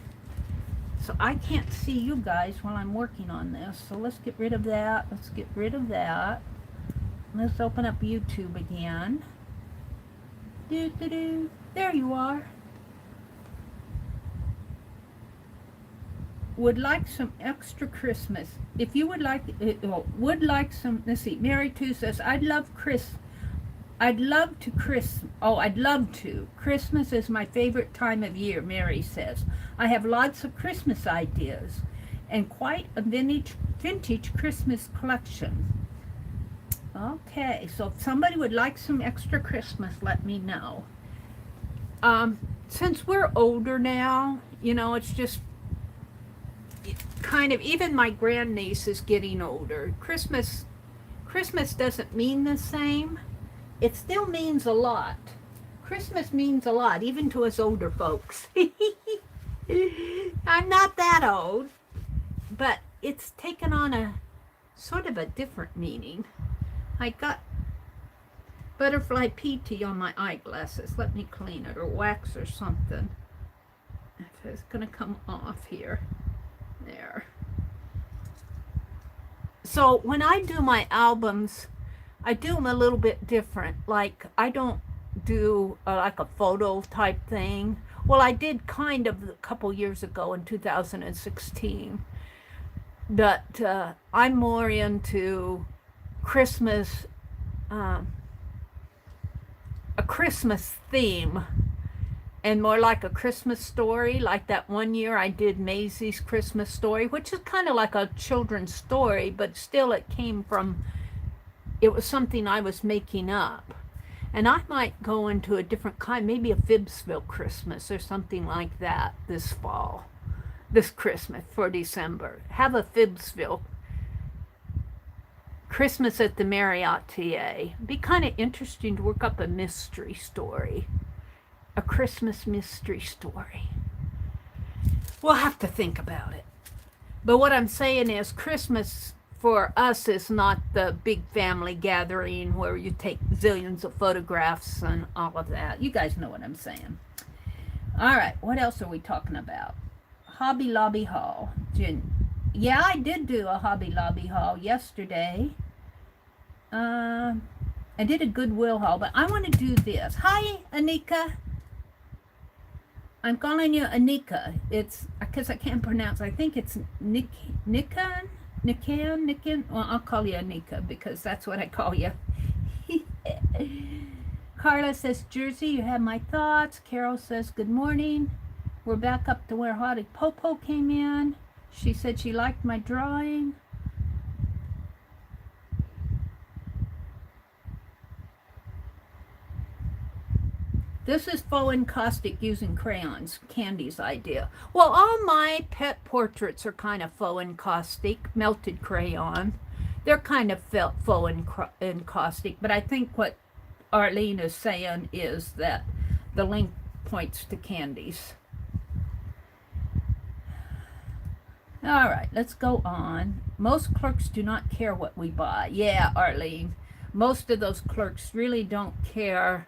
So I can't see you guys while I'm working on this. So let's get rid of that. Let's get rid of that. Let's open up YouTube again. There you are. Would like some extra Christmas. If you would like some, let's see, Meri 2 says, I'd love to. Christmas is my favorite time of year, Meri says. I have lots of Christmas ideas and quite a vintage Christmas collection. Okay, so if somebody would like some extra Christmas, let me know. Since we're older now, you know, it's just kind of, even my grandniece is getting older. Christmas doesn't mean the same. It still means a lot. Christmas means a lot, even to us older folks. I'm not that old, but it's taken on a sort of a different meaning. I got Butterfly Pea Tea on my eyeglasses. Let me clean it, or wax or something. If it's going to come off here. There. So when I do my albums, I do them a little bit different. Like, I don't do like a photo type thing. Well, I did kind of a couple years ago in 2016. But I'm more into Christmas, a Christmas theme, and more like a Christmas story. Like that one year I did Maisie's Christmas Story, which is kind of like a children's story, but still it was something I was making up. And I might go into a different kind, maybe a Phibbsville Christmas or something like that this fall, this Christmas for December. Have a Phibbsville Christmas at the Meri Atelier. Be kind of interesting to work up a mystery story. A Christmas mystery story. We'll have to think about it. But what I'm saying is Christmas for us is not the big family gathering where you take zillions of photographs and all of that. You guys know what I'm saying. All right, what else are we talking about? Hobby Lobby haul. Yeah, I did do a Hobby Lobby haul yesterday. I did a Goodwill haul, but I want to do this. Hi, Anika. I'm calling you Anika. It's because I can't pronounce. I think it's Nikan. Well, I'll call you Anika because that's what I call you. Carla says, Jersey, you have my thoughts. Carol says, good morning. We're back up to where Hottie Popo came in. She said she liked my drawing. This is faux encaustic using crayons, Candy's idea. Well, all my pet portraits are kind of faux encaustic, melted crayon. They're kind of faux encaustic, but I think what Arlene is saying is that the link points to Candy's. All right, let's go on. Most clerks do not care what we buy. Yeah, Arlene. Most of those clerks really don't care.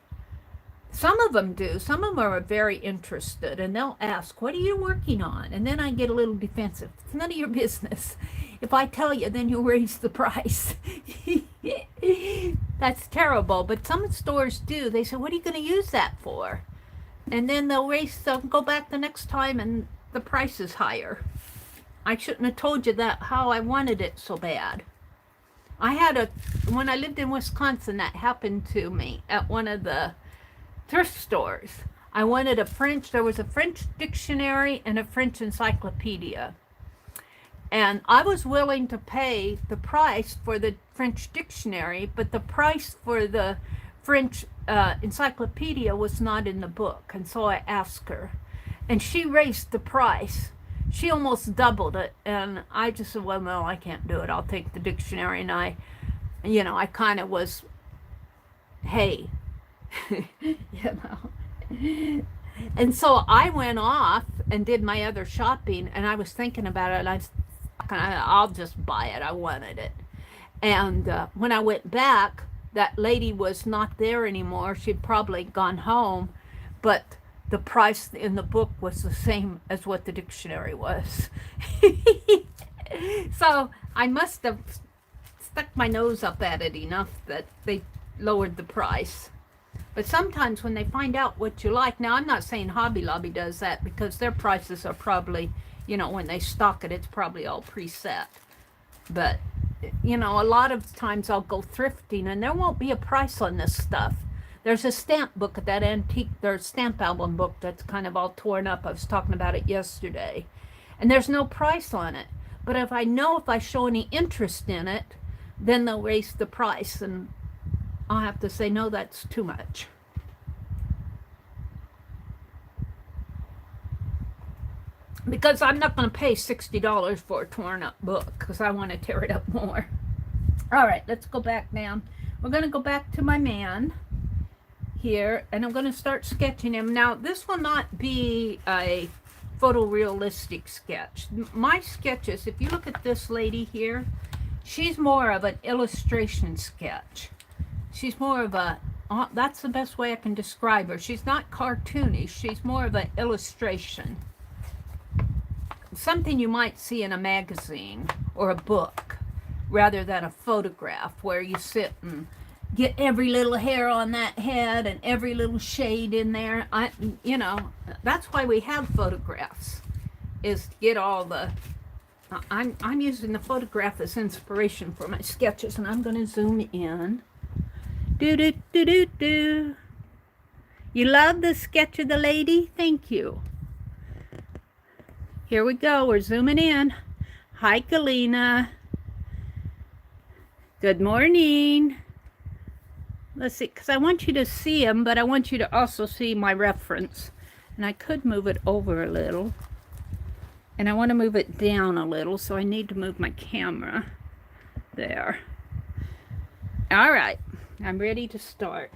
Some of them do. Some of them are very interested, and they'll ask, what are you working on? And then I get a little defensive. It's none of your business. If I tell you, then you'll raise the price. That's terrible, but some stores do. They say, what are you going to use that for? And then they'll go back the next time, and the price is higher. I shouldn't have told you that, how I wanted it so bad. When I lived in Wisconsin, that happened to me at one of the thrift stores. I wanted there was a French dictionary and a French encyclopedia. And I was willing to pay the price for the French dictionary, but the price for the French encyclopedia was not in the book. And so I asked her, and she raised the price. She almost doubled it. And I just said, well, no, I can't do it. I'll take the dictionary. And I kind of was, hey, And so I went off and did my other shopping, and I was thinking about it, and I'll just buy it. I wanted it. And when I went back, that lady was not there anymore. She'd probably gone home, but the price in the book was the same as what the dictionary was. So I must have stuck my nose up at it enough that they lowered the price. But sometimes when they find out what you like, now I'm not saying Hobby Lobby does that, because their prices are probably, when they stock it, it's probably all preset. But, a lot of times I'll go thrifting and there won't be a price on this stuff. There's a stamp book at that antique, there's a stamp album book that's kind of all torn up. I was talking about it yesterday. And there's no price on it. But if I show any interest in it, then they'll raise the price, and I'll have to say, no, that's too much. Because I'm not going to pay $60 for a torn up book, because I want to tear it up more. All right, let's go back down. We're going to go back to my man here, and I'm going to start sketching him. Now, this will not be a photorealistic sketch. My sketches, if you look at this lady here, she's more of an illustration sketch. She's more of that's the best way I can describe her. She's not cartoony. She's more of an illustration. Something you might see in a magazine or a book, rather than a photograph where you sit and get every little hair on that head and every little shade in there. That's why we have photographs, is to get all the... I'm using the photograph as inspiration for my sketches, and I'm going to zoom in. Do. You love the sketch of the lady? Thank you. Here we go. We're zooming in. Hi, Galena. Good morning. Let's see, because I want you to see him, but I want you to also see my reference. And I could move it over a little. And I want to move it down a little, so I need to move my camera. There. All right. I'm ready to start.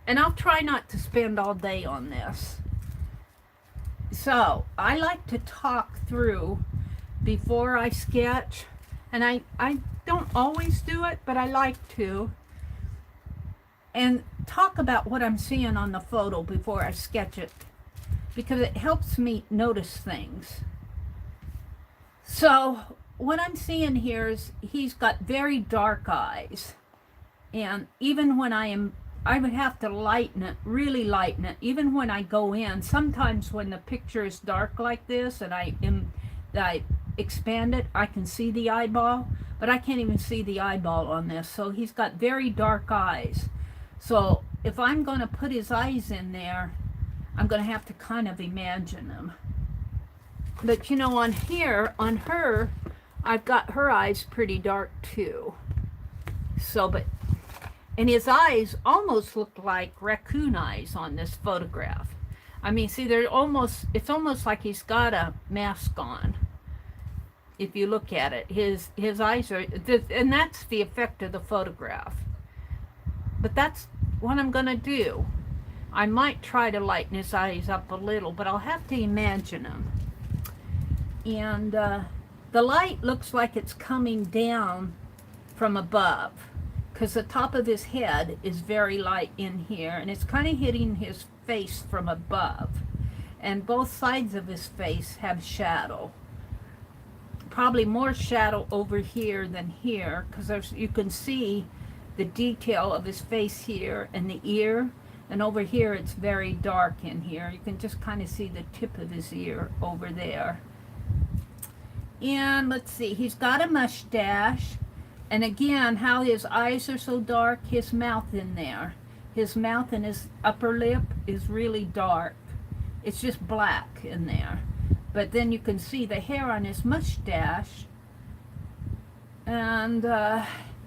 And I'll try not to spend all day on this. So, I like to talk through before I sketch. And I don't always do it, but I like to. And talk about what I'm seeing on the photo before I sketch it, because it helps me notice things. So, what I'm seeing here is he's got very dark eyes. And even when I would have to lighten it, really lighten it. Even when I go in, sometimes when the picture is dark like this and I expand it, I can see the eyeball, but I can't even see the eyeball on this. So he's got very dark eyes. So if I'm going to put his eyes in there, I'm going to have to kind of imagine them. But you know, on here, on her, I've got her eyes pretty dark too. So, and his eyes almost look like raccoon eyes on this photograph. I mean, see, it's almost like he's got a mask on. If you look at it, his eyes are, and that's the effect of the photograph. But that's what I'm gonna do. I might try to lighten his eyes up a little, but I'll have to imagine them. And the light looks like it's coming down from above, because the top of his head is very light in here, and it's kind of hitting his face from above. And both sides of his face have shadow. Probably more shadow over here than here, because you can see the detail of his face here and the ear. And over here it's very dark in here. You can just kind of see the tip of his ear over there. And let's see, he's got a mustache. And again, how his eyes are so dark, his mouth in there. His mouth and his upper lip is really dark. It's just black in there. But then you can see the hair on his mustache. And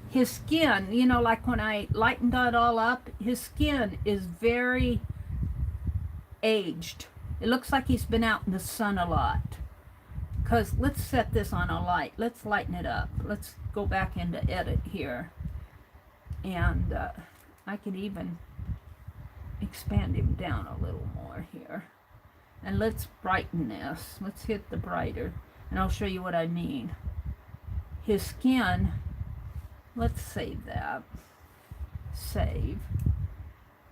his skin, you know, like when I lightened that all up, his skin is very aged. It looks like he's been out in the sun a lot. Because let's set this on a light. Let's lighten it up. Let's go back into edit here. And I can even expand him down a little more here. And let's brighten this. Let's hit the brighter. And I'll show you what I mean. His skin, let's save that. Save.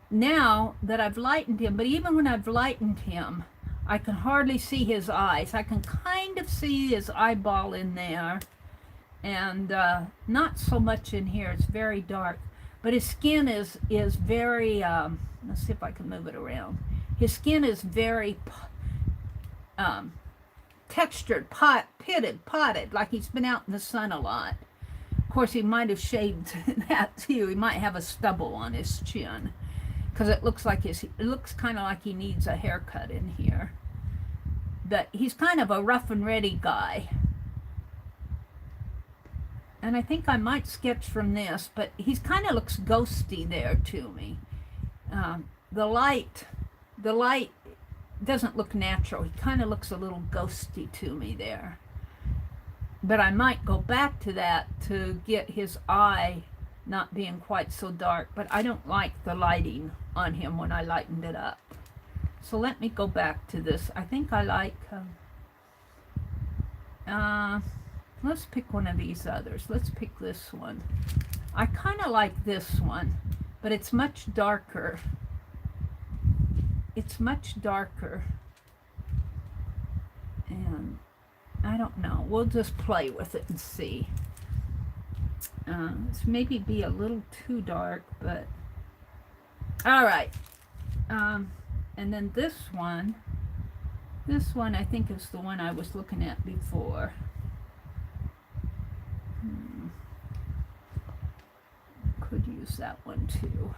Now that I've lightened him, but even when I've lightened him, I can hardly see his eyes. I can kind of see his eyeball in there. And not so much in here. It's very dark. But his skin is very, let's see if I can move it around. His skin is very textured, potted, like he's been out in the sun a lot. Of course, he might have shaved that too. He might have a stubble on his chin, because it looks kind of like he needs a haircut in here. But he's kind of a rough and ready guy. And I think I might sketch from this, but he kind of looks ghosty there to me. The light doesn't look natural. He kind of looks a little ghosty to me there. But I might go back to that to get his eye not being quite so dark. But I don't like the lighting on him when I lightened it up. So let me go back to this. I think I like, let's pick one of these others. Let's pick this one. I kind of like this one, but it's much darker. It's much darker. And I don't know. We'll just play with it and see. This maybe be a little too dark, but all right. And then this one I think is the one I was looking at before. Could use that one too.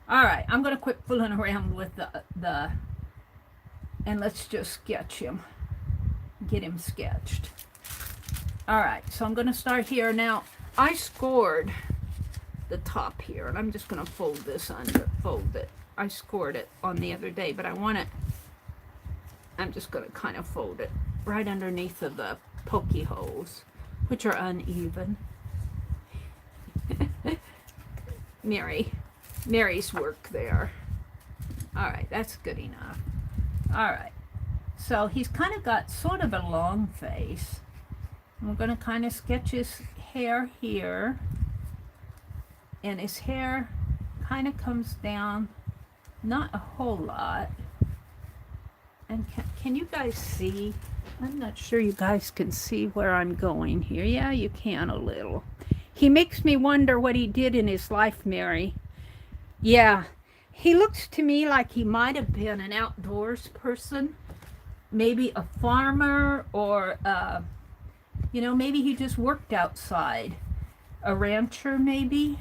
All right, I'm gonna quit fooling around with the and let's just sketch him. Get him sketched. All right, so I'm gonna start here. Now, I scored the top here, and I'm just gonna fold this under, fold it. I scored it on the other day, but I want it, I'm just gonna kind of fold it right underneath of the pokey holes, which are uneven. Mary's work there. All right, that's good enough. All right, so he's kind of got sort of a long face. We're going to kind of sketch his hair here, and his hair kind of comes down, not a whole lot. And can you guys see? I'm not sure you guys can see where I'm going here. Yeah, you can a little. He makes me wonder what he did in his life, Meri. Yeah, he looks to me like he might have been an outdoors person, maybe a farmer, or, you know, maybe he just worked outside. A rancher, maybe.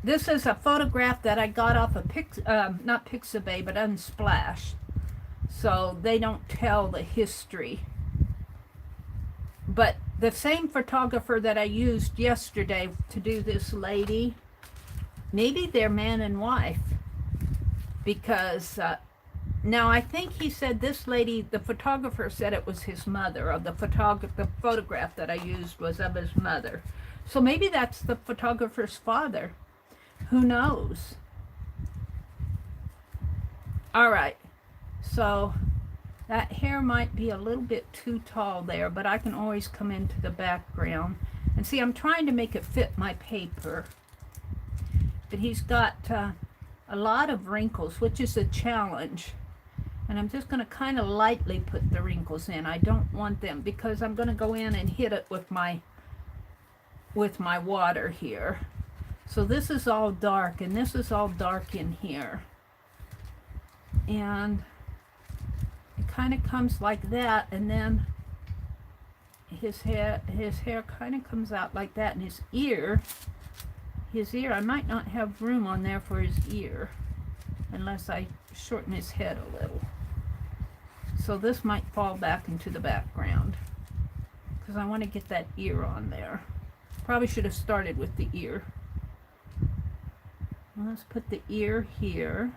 This is a photograph that I got off of not Pixabay, but Unsplash. So they don't tell the history. But the same photographer that I used yesterday to do this lady, maybe they're man and wife. Because now I think he said this lady, the photographer said it was his mother, or the photograph that I used was of his mother. So maybe that's the photographer's father. Who knows? All right, so that hair might be a little bit too tall there, but I can always come into the background. And see, I'm trying to make it fit my paper. But he's got a lot of wrinkles, which is a challenge. And I'm just going to kind of lightly put the wrinkles in. I don't want them because I'm going to go in and hit it with my water here. So this is all dark, and this is all dark in here. And it kind of comes like that, and then his hair kind of comes out like that, and his ear, I might not have room on there for his ear unless I shorten his head a little. So this might fall back into the background because I want to get that ear on there. Probably should have started with the ear. Let's put the ear here.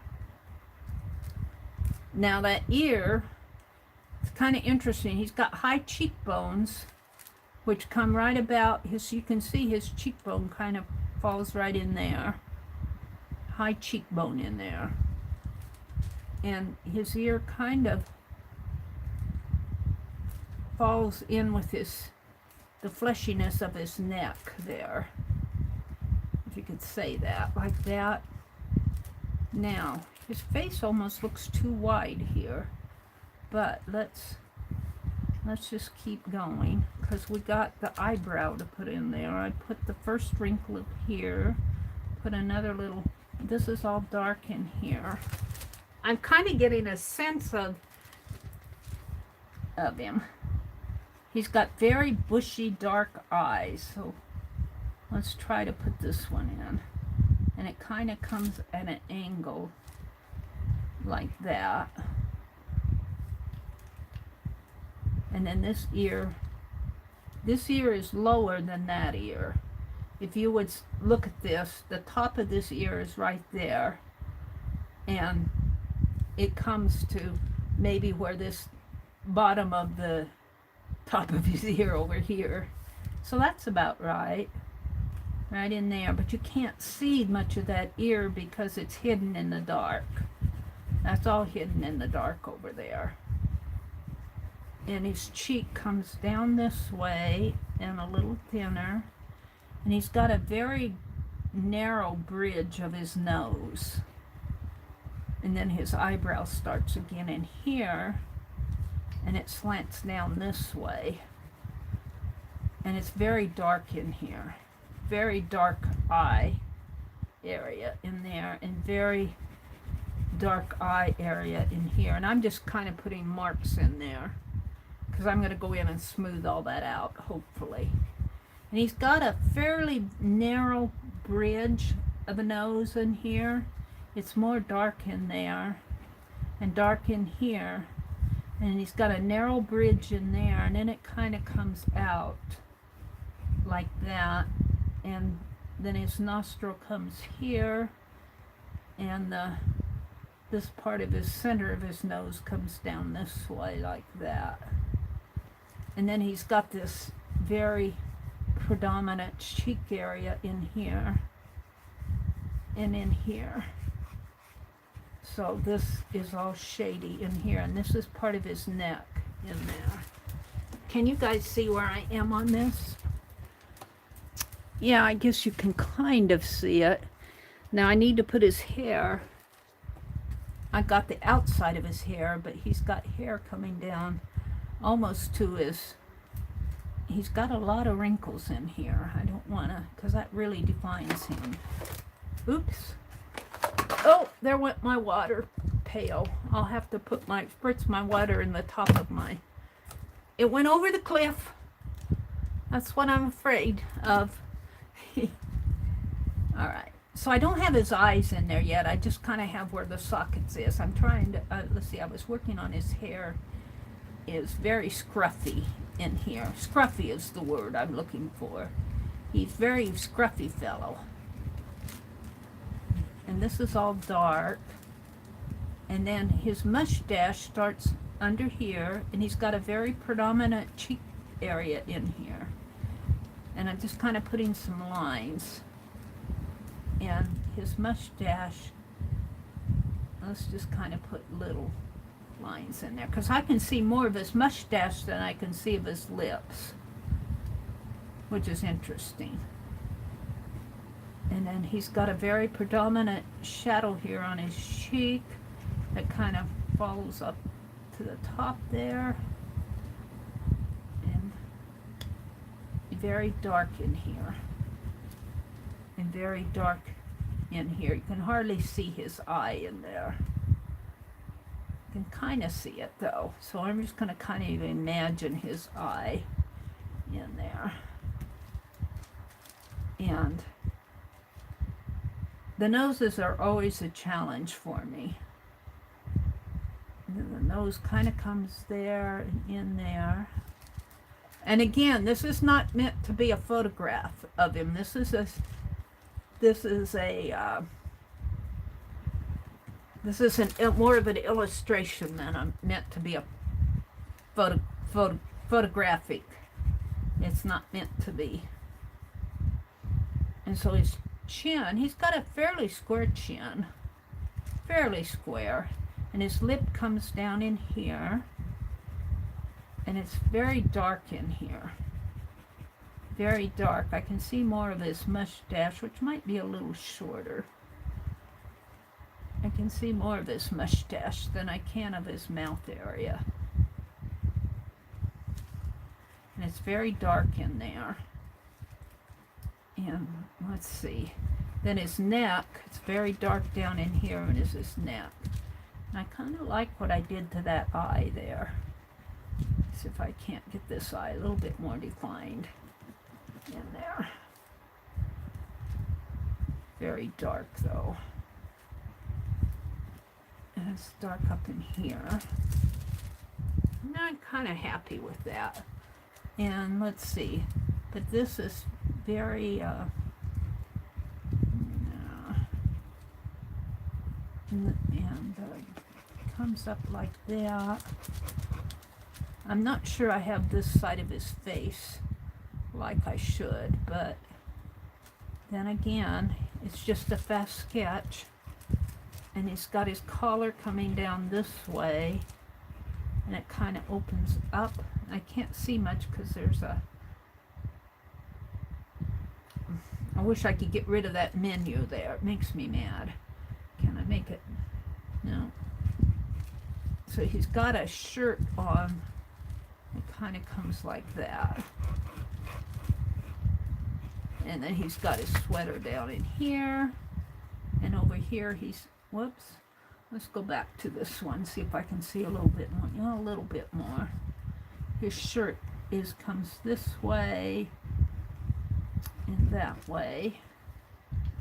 Now that ear, it's kind of interesting. He's got high cheekbones, which come right about his, you can see his cheekbone kind of falls right in there. High cheekbone in there. And his ear kind of falls in with the fleshiness of his neck there. If you could say that, like that. Now, his face almost looks too wide here, but let's just keep going because we got the eyebrow to put in there. I put the first wrinkle here, put another little, this is all dark in here. I'm kind of getting a sense of him. He's got very bushy dark eyes, so let's try to put this one in. And it kind of comes at an angle like that. And then this ear is lower than that ear. If you would look at this, the top of this ear is right there. And it comes to maybe where this bottom of the top of his ear over here. So that's about right. Right in there, but you can't see much of that ear because it's hidden in the dark. That's all hidden in the dark over there. And his cheek comes down this way and a little thinner. And he's got a very narrow bridge of his nose. And then his eyebrow starts again in here, and it slants down this way. And it's very dark in here. Very dark eye area in there, and very dark eye area in here. And I'm just kind of putting marks in there because I'm going to go in and smooth all that out, hopefully. And he's got a fairly narrow bridge of a nose in here. It's more dark in there and dark in here. And he's got a narrow bridge in there, and then it kind of comes out like that. And then his nostril comes here, and this part of his center of his nose comes down this way like that. And then he's got this very predominant cheek area in here and in here. So this is all shady in here, and this is part of his neck in there. Can you guys see where I am on this? Yeah, I guess you can kind of see it. Now I need to put his hair. I got the outside of his hair, but he's got hair coming down almost to he's got a lot of wrinkles in here. I don't want to, because that really defines him. Oops. Oh, there went my water pail. I'll have to put spritz my water in the top of my, it went over the cliff. That's what I'm afraid of. All right. So I don't have his eyes in there yet. I just kind of have where the sockets is. I'm trying to, let's see, I was working on his hair. Is very scruffy in here. Scruffy is the word I'm looking for. He's very scruffy fellow. And this is all dark. And then his mustache starts under here, and he's got a very predominant cheek area in here. And I'm just kind of putting some lines. And his mustache, let's just kind of put little lines in there, because I can see more of his mustache than I can see of his lips, which is interesting. And then he's got a very predominant shadow here on his cheek that kind of follows up to the top there, and very dark in here, and very dark in here. You can hardly see his eye in there. You can kind of see it though, so I'm just going to kind of imagine his eye in there. And the noses are always a challenge for me. And then the nose kind of comes there and in there. And again, this is not meant to be a photograph of him. This is more of an illustration than I'm meant to be a photographic. It's not meant to be. And so his chin, he's got a fairly square chin, fairly square, and his lip comes down in here, and it's very dark in here. Very dark. I can see more of his mustache, which might be a little shorter. I can see more of his mustache than I can of his mouth area. And it's very dark in there. And let's see. Then his neck, it's very dark down in here, and is his neck. And I kind of like what I did to that eye there. See if I can't get this eye a little bit more defined in there. Very dark though. And it's dark up in here. And I'm kind of happy with that. And let's see. But this is very, comes up like that. I'm not sure I have this side of his face like I should, but then again, it's just a fast sketch. And he's got his collar coming down this way, and it kind of opens up. I can't see much because there's a, I wish I could get rid of that menu there. It makes me mad. Can I make it? No. So he's got a shirt on. It kind of comes like that. And then he's got his sweater down in here. And over here he's, whoops. Let's go back to this one, see if I can see a little bit more. You know, a little bit more. His shirt comes this way and that way.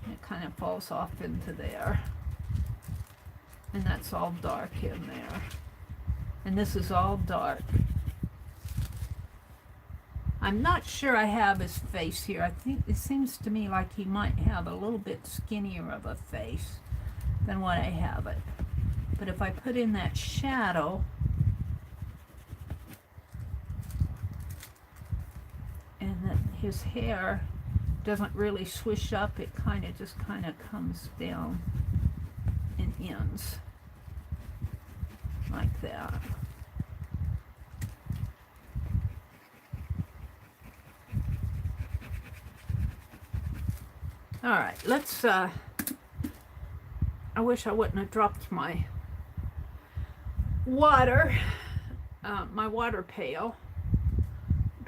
And it kind of falls off into there. And that's all dark in there. And this is all dark. I'm not sure I have his face here. I think it seems to me like he might have a little bit skinnier of a face than what I have it. But if I put in that shadow, and that his hair doesn't really swish up, it just kind of comes down and ends like that. All right, let's, I wish I wouldn't have dropped my water pail.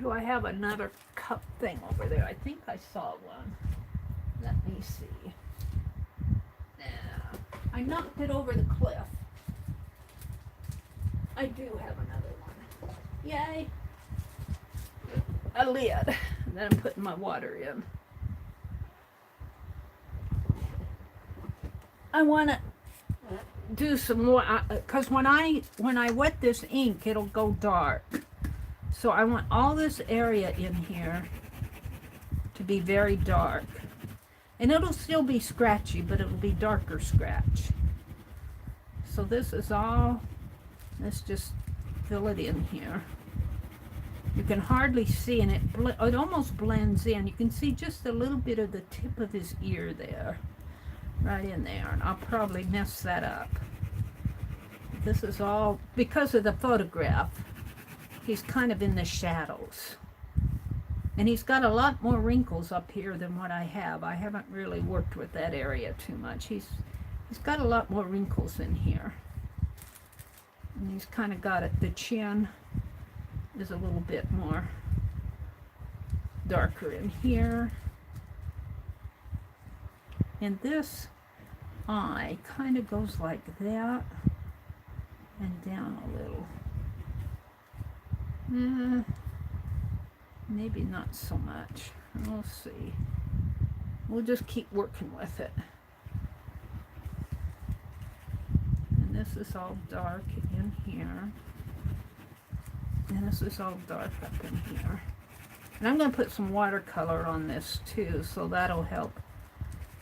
Do I have another cup thing over there? I think I saw one. Let me see. Yeah, I knocked it over the cliff. I do have another one. Yay! A lid. And then I'm putting my water in. I want to do some more, because when I wet this ink, it'll go dark. So I want all this area in here to be very dark. And it'll still be scratchy, but it'll be darker scratch. So this is all, let's just fill it in here. You can hardly see, and it almost blends in. You can see just a little bit of the tip of his ear there, right in there. And I'll probably mess that up. This is all, because of the photograph, he's kind of in the shadows. And he's got a lot more wrinkles up here than what I have. I haven't really worked with that area too much. He's got a lot more wrinkles in here. And he's kind of got it, the chin is a little bit more darker in here. And this eye kind of goes like that and down a little. Maybe not so much. We'll see. We'll just keep working with it. And this is all dark in here. And this is all dark up in here. And I'm going to put some watercolor on this too, so that'll help.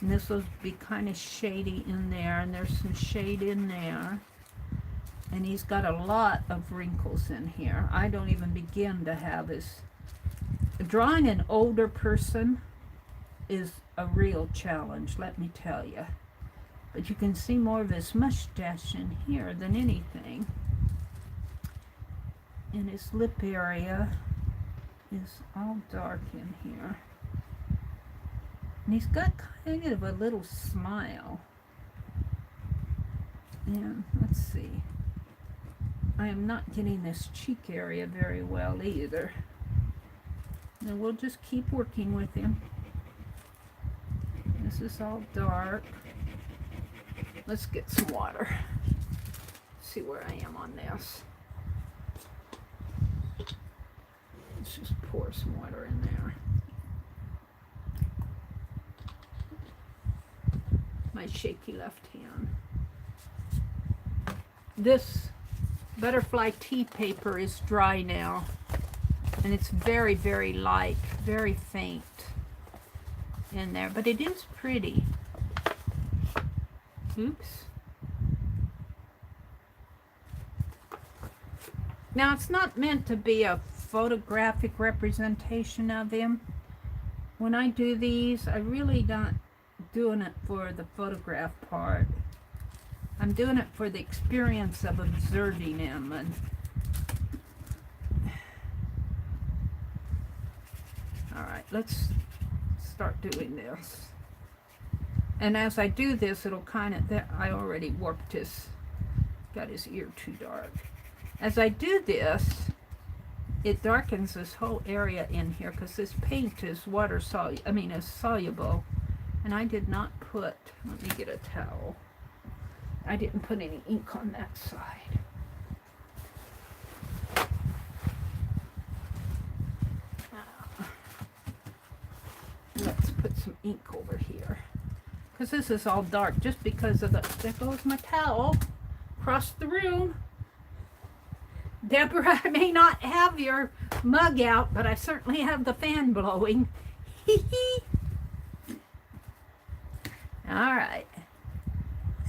And this will be kind of shady in there, and there's some shade in there. And he's got a lot of wrinkles in here. I don't even begin to have his... Drawing an older person is a real challenge, let me tell you. But you can see more of his mustache in here than anything. And his lip area is all dark in here. And he's got kind of a little smile. And let's see. I am not getting this cheek area very well either. And we'll just keep working with him. This is all dark. Let's get some water. See where I am on this. Let's just pour some water in there. My shaky left hand. This butterfly tea paper is dry now. And it's very, very light, very faint in there. But it is pretty. Oops. Now, it's not meant to be a photographic representation of him. When I do these, I really not doing it for the photograph part. I'm doing it for the experience of observing him. And all right, let's start doing this. And as I do this, it'll kind of, I already warped his, got his ear too dark. As I do this, it darkens this whole area in here because this paint is water soluble, is soluble. And I did not put, let me get a towel. I didn't put any ink on that side. Let's put some ink over here. Because this is all dark just because of the, there goes my towel across the room. Deborah, I may not have your mug out, but I certainly have the fan blowing. All right.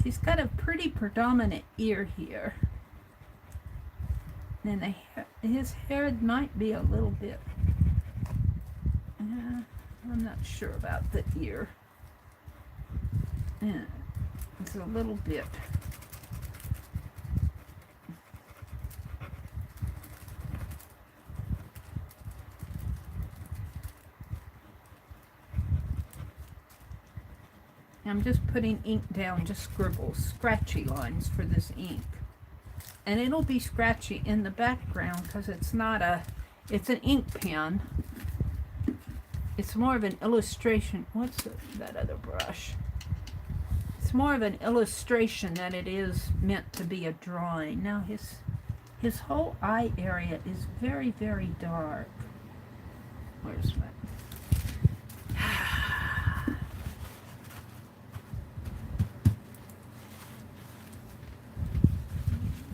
He's got a pretty predominant ear here. And his hair might be a little bit, I'm not sure about the ear. Yeah, it's a little bit. I'm just putting ink down, just scribbles, scratchy lines for this ink. And it'll be scratchy in the background because it's not a, It's an ink pen. It's more of an illustration. What's that other brush? It's more of an illustration than it is meant to be a drawing. Now his whole eye area is very, very dark. Where's my...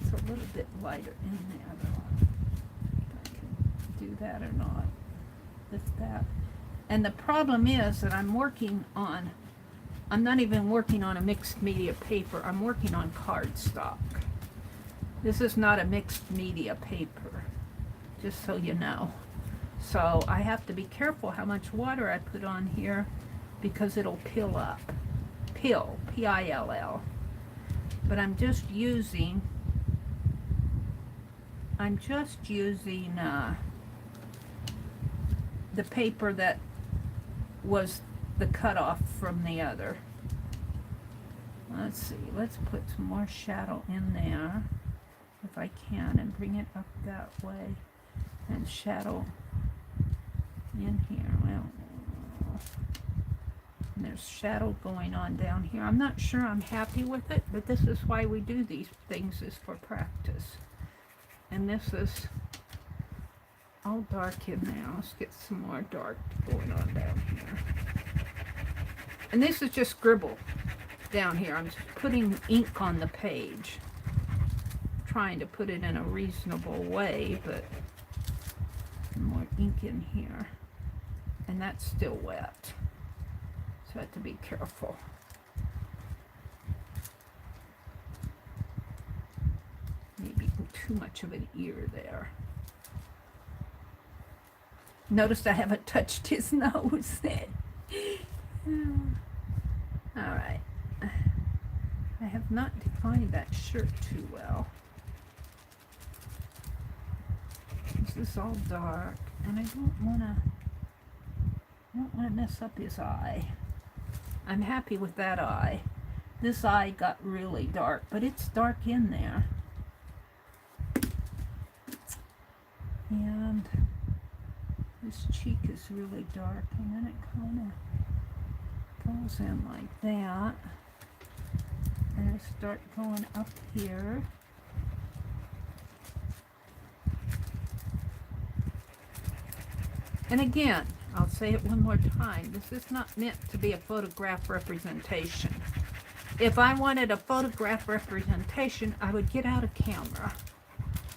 It's a little bit lighter in there though. If I can do that or not. Lift that. And the problem is that I'm not even working on a mixed media paper. I'm working on cardstock. This is not a mixed media paper, just so you know. So I have to be careful how much water I put on here because it'll pill up. Pill, P-I-L-L. But I'm just using the paper that was the cutoff from the other. Let's see, let's put some more shadow in there if I can and bring it up that way, and shadow in here. Well, and there's shadow going on down here. I'm not sure I'm happy with it, but this is why we do these things, is for practice. And this is all dark in there. Let's get some more dark going on down here. And this is just scribble down here. I'm just putting ink on the page, trying to put it in a reasonable way, but more ink in here, and that's still wet, so I have to be careful. Maybe too much of an ear there. Notice I haven't touched his nose. Alright. I have not defined that shirt too well. This is all dark, and I don't want to mess up his eye. I'm happy with that eye. This eye got really dark, but it's dark in there. And this cheek is really dark, and then it kind of goes in like that. And I start going up here. And again, I'll say it one more time, this is not meant to be a photograph representation. If I wanted a photograph representation, I would get out a camera.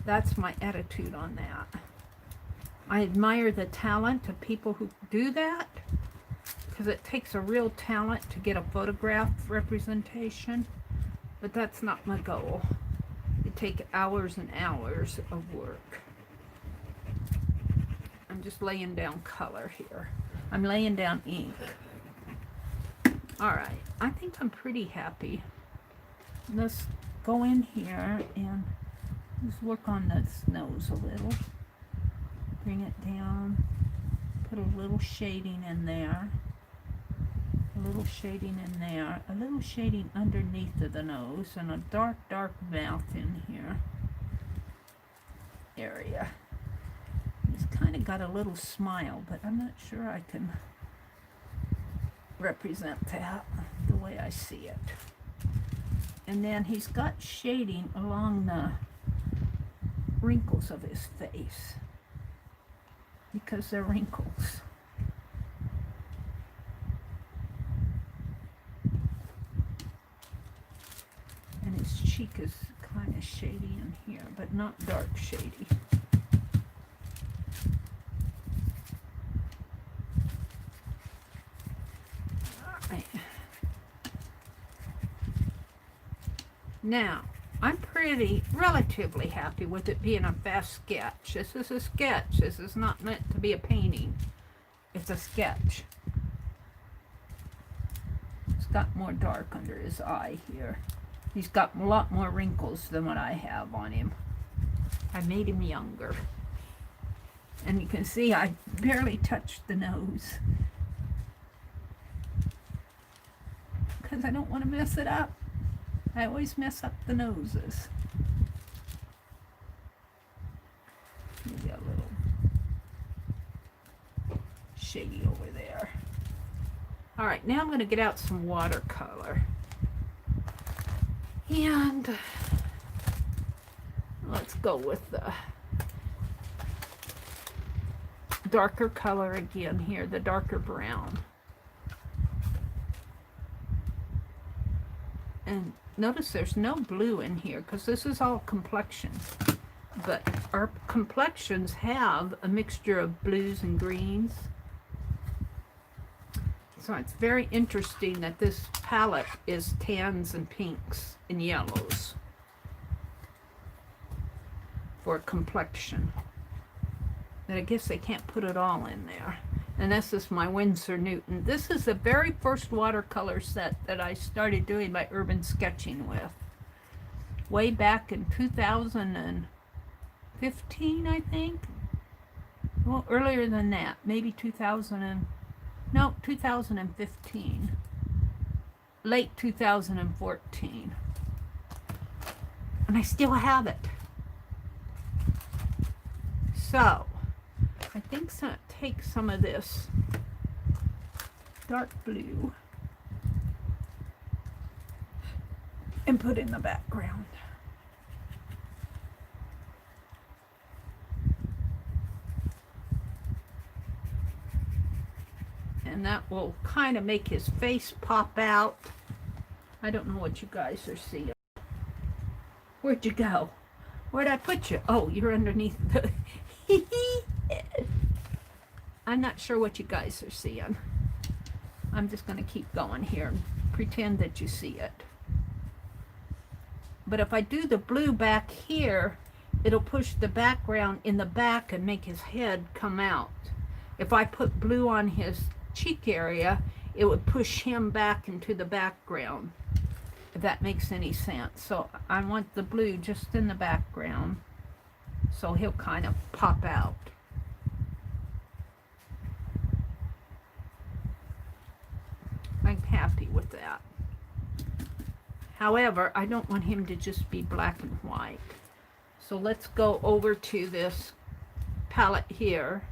That's my attitude on that. I admire the talent of people who do that, because it takes a real talent to get a photograph representation, but that's not my goal. It takes hours and hours of work. I'm just laying down color here. I'm laying down ink. Alright, I think I'm pretty happy. Let's go in here and just work on this nose a little. Bring it down. Put a little shading in there. A little shading in there. A little shading underneath of the nose. And a dark, dark mouth in here. Area. He's kind of got a little smile, but I'm not sure I can represent that the way I see it. And then he's got shading along the wrinkles of his face, because they're wrinkles. And his cheek is kind of shady in here, but not dark shady. Now, I'm relatively happy with it being a fast sketch. This is a sketch. This is not meant to be a painting. It's a sketch. It's got more dark under his eye here. He's got a lot more wrinkles than what I have on him. I made him younger. And you can see I barely touched the nose, because I don't want to mess it up. I always mess up the noses. Maybe a little shady over there. All right, now I'm going to get out some watercolor. And let's go with the darker color again here, the darker brown. And notice there's no blue in here because this is all complexion. But our complexions have a mixture of blues and greens. So it's very interesting that this palette is tans and pinks and yellows for complexion. But I guess they can't put it all in there. And this is my Winsor Newton. This is the very first watercolor set that I started doing my urban sketching with. Way back in 2015, I think. Well, earlier than that. Maybe 2015. Late 2014. And I still have it. So, I think so, take some of this dark blue and put in the background. And that will kind of make his face pop out. I don't know what you guys are seeing. Where'd you go? Where'd I put you? Oh, you're underneath the... I'm not sure what you guys are seeing. I'm just going to keep going here and pretend that you see it. But if I do the blue back here, it'll push the background in the back and make his head come out. If I put blue on his cheek area, it would push him back into the background, if that makes any sense. So I want the blue just in the background, so he'll kind of pop out. I'm happy with that. However, I don't want him to just be black and white. So let's go over to this palette here.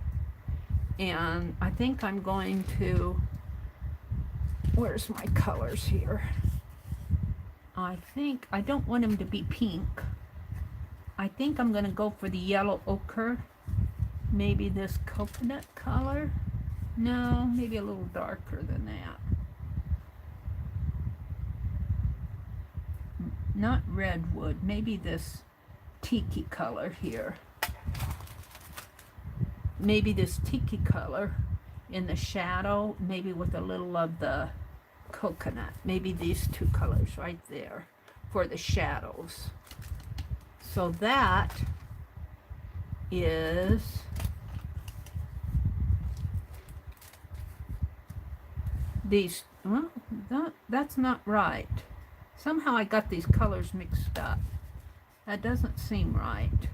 And I think I'm going to, where's my colors here? I think, I don't want him to be pink. I think I'm going to go for the yellow ochre. Maybe this coconut color. No, maybe a little darker than that. Not redwood, maybe this tiki color here. Maybe this tiki color in the shadow, maybe with a little of the coconut. Maybe these two colors right there for the shadows. So that is these, well, that's not right. Somehow I got these colors mixed up. That doesn't seem right,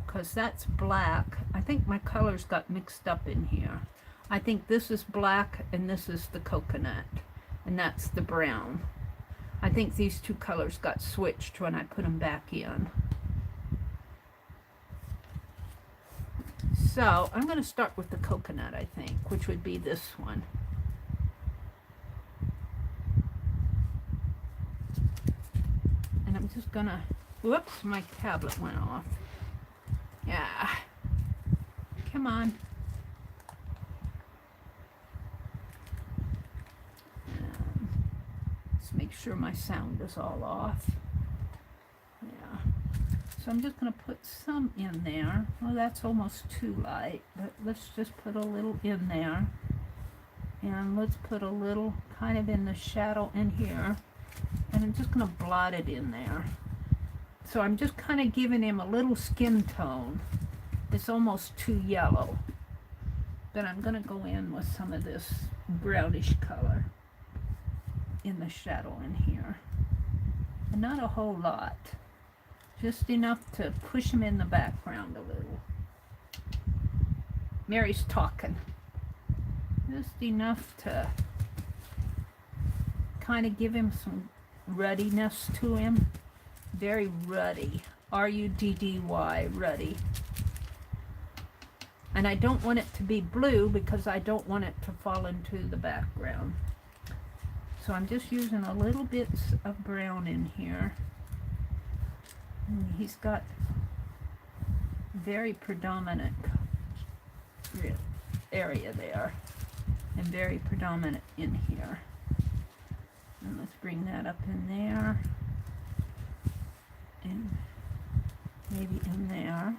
because that's black. I think my colors got mixed up in here. I think this is black and this is the coconut, and that's the brown. I think these two colors got switched when I put them back in. So I'm going to start with the coconut, I think, which would be this one. And I'm just going to, whoops, my tablet went off. Yeah. Come on. Let's make sure my sound is all off. Yeah. So I'm just going to put some in there. Well, that's almost too light, but let's just put a little in there. And let's put a little kind of in the shadow in here. And I'm just going to blot it in there. So I'm just kind of giving him a little skin tone. It's almost too yellow. But I'm going to go in with some of this brownish color in the shadow in here. And not a whole lot. Just enough to push him in the background a little. Mary's talking. Just enough to kind of give him some ruddiness to him. Very ruddy. R-U-D-D-Y, ruddy. And And I don't want it to be blue because I don't want it to fall into the background. So I'm just using a little bits of brown in here. And he's got very predominant area there and very predominant in here. And let's bring that up in there and maybe in there.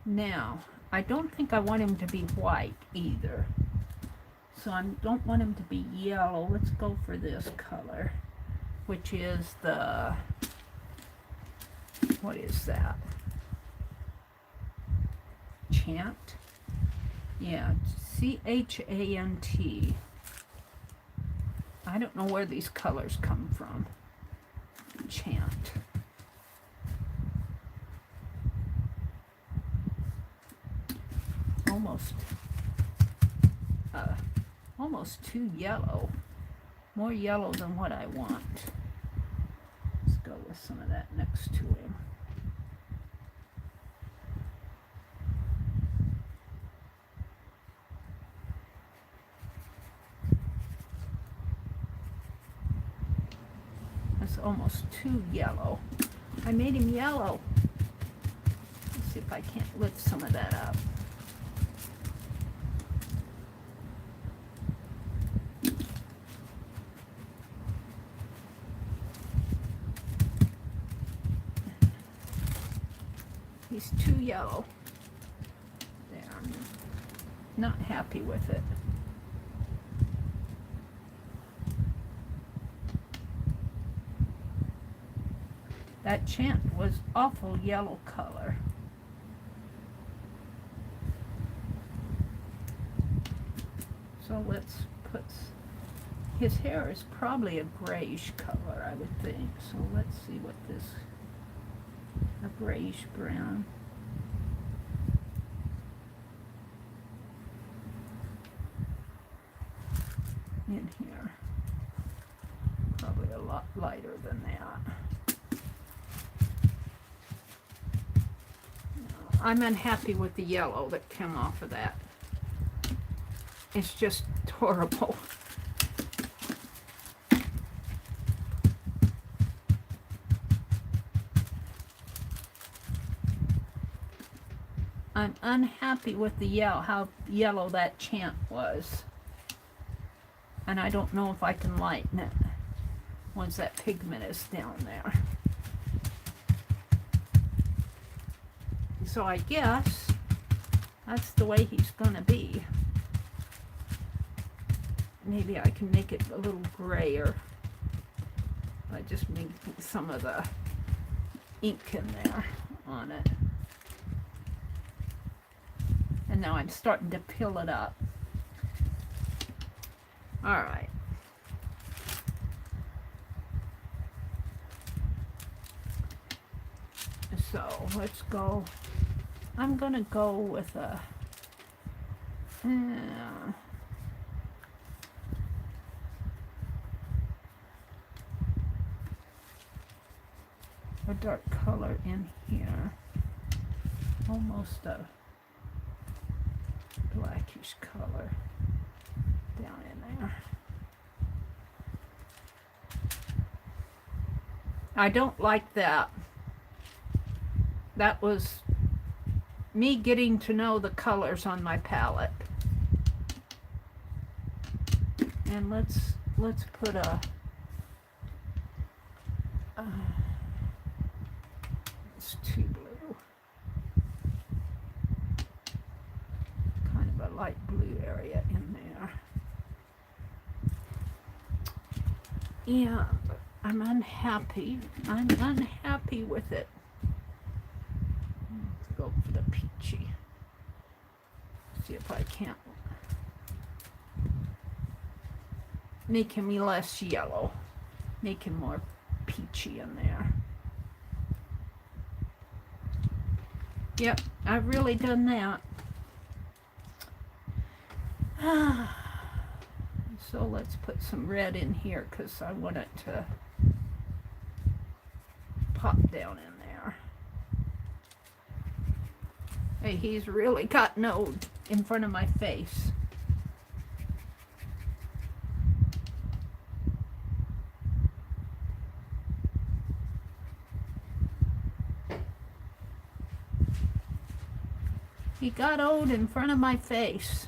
Now, I don't think I want him to be white either. So I don't want him to be yellow. Let's go for this color, which is the, what is that? Chant? Yeah, C-H-A-N-T. I don't know where these colors come from. Chant. Almost too yellow. More yellow than what I want. Let's go with some of that next to him. That's almost too yellow. I made him yellow. Let's see if I can't lift some of that up. He's too yellow. There, I'm not happy with it. That chant was awful yellow color. So let's put, his hair is probably a grayish color, I would think. So let's see what this, a grayish brown. In here. Probably a lot lighter than that. No, I'm unhappy with the yellow that came off of that. It's just horrible. I'm unhappy with the yellow, how yellow that chant was. And I don't know if I can lighten it once that pigment is down there. So I guess that's the way he's gonna be. Maybe I can make it a little grayer by just making some of the ink in there on it. And now I'm starting to peel it up. All right. So let's go. I'm gonna go with a dark color in here, almost a blackish color down in there. I don't like that. That was me getting to know the colors on my palette. And let's put a it's too blue. Kind of a light blue area in there. Yeah, I'm unhappy. I'm unhappy with it. Let's go for the peachy. See if I can't make him less yellow. Make him more peachy in there. Yep, I've really done that. So let's put some red in here because I want it to pop down in there. Hey, he's really gotten old in front of my face. He got old in front of my face.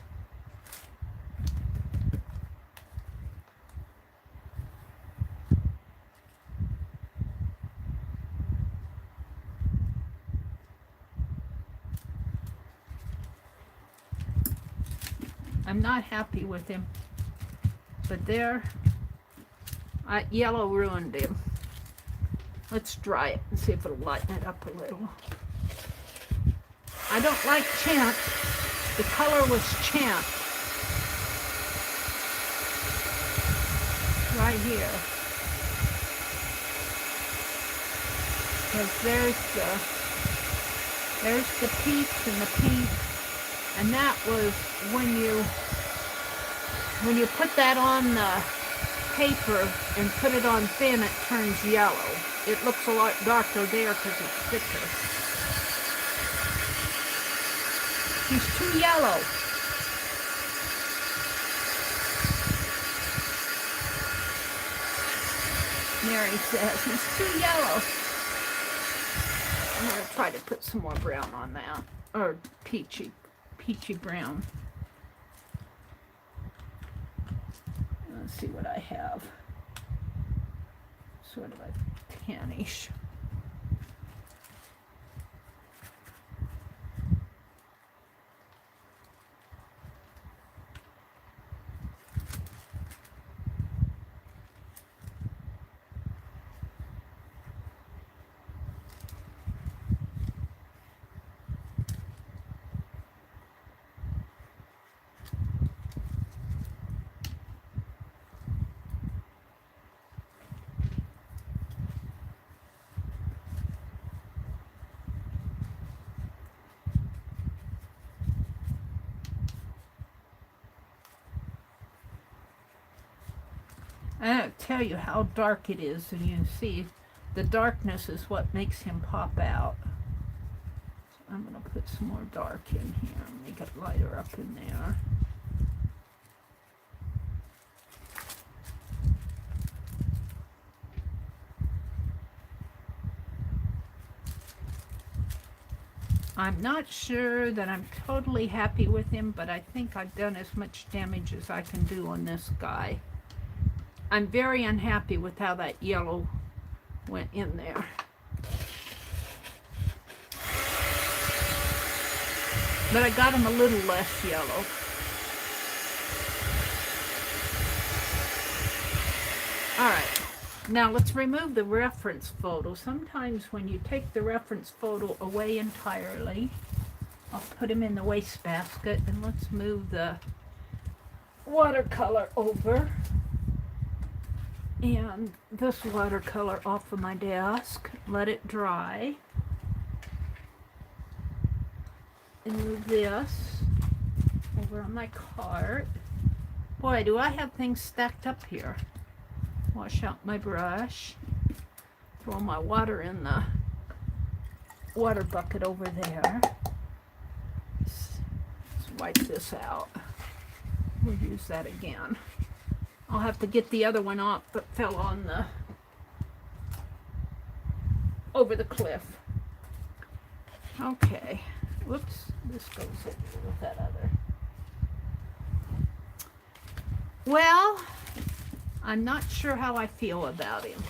I'm not happy with him, but there, yellow ruined him. Let's dry it and see if it'll lighten it up a little. I don't like chant. The color was chant. Right here. Because there's the peach and the pink. And that was when you put that on the paper and put it on thin, it turns yellow. It looks a lot darker there because it's thicker. He's too yellow. Meri says he's too yellow. I'm going to try to put some more brown on that, or peachy brown. Let's see what I have. Sort of a tannish. I don't tell you how dark it is, and you see the darkness is what makes him pop out. So I'm going to put some more dark in here and make it lighter up in there. I'm not sure that I'm totally happy with him, but I think I've done as much damage as I can do on this guy. I'm very unhappy with how that yellow went in there. But I got him a little less yellow. Alright, now let's remove the reference photo. Sometimes when you take the reference photo away entirely, I'll put him in the wastebasket, and let's move the watercolor over. And this watercolor off of my desk, let it dry. And move this over on my cart. Boy, do I have things stacked up here. Wash out my brush. Throw my water in the water bucket over there. Let's wipe this out. We'll use that again. I'll have to get the other one off that fell on the over the cliff. Okay. Whoops, this goes in with that other. Well, I'm not sure how I feel about him.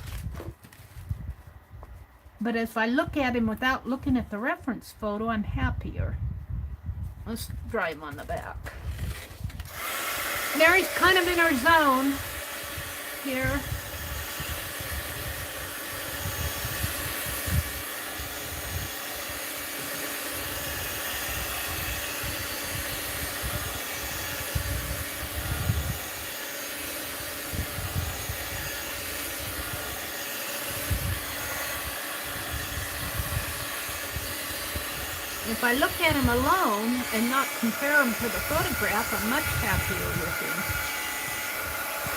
But if I look at him without looking at the reference photo, I'm happier. Let's dry him on the back. Meri's kind of in her zone here. If I look at him alone and not compare him to the photograph, I'm much happier with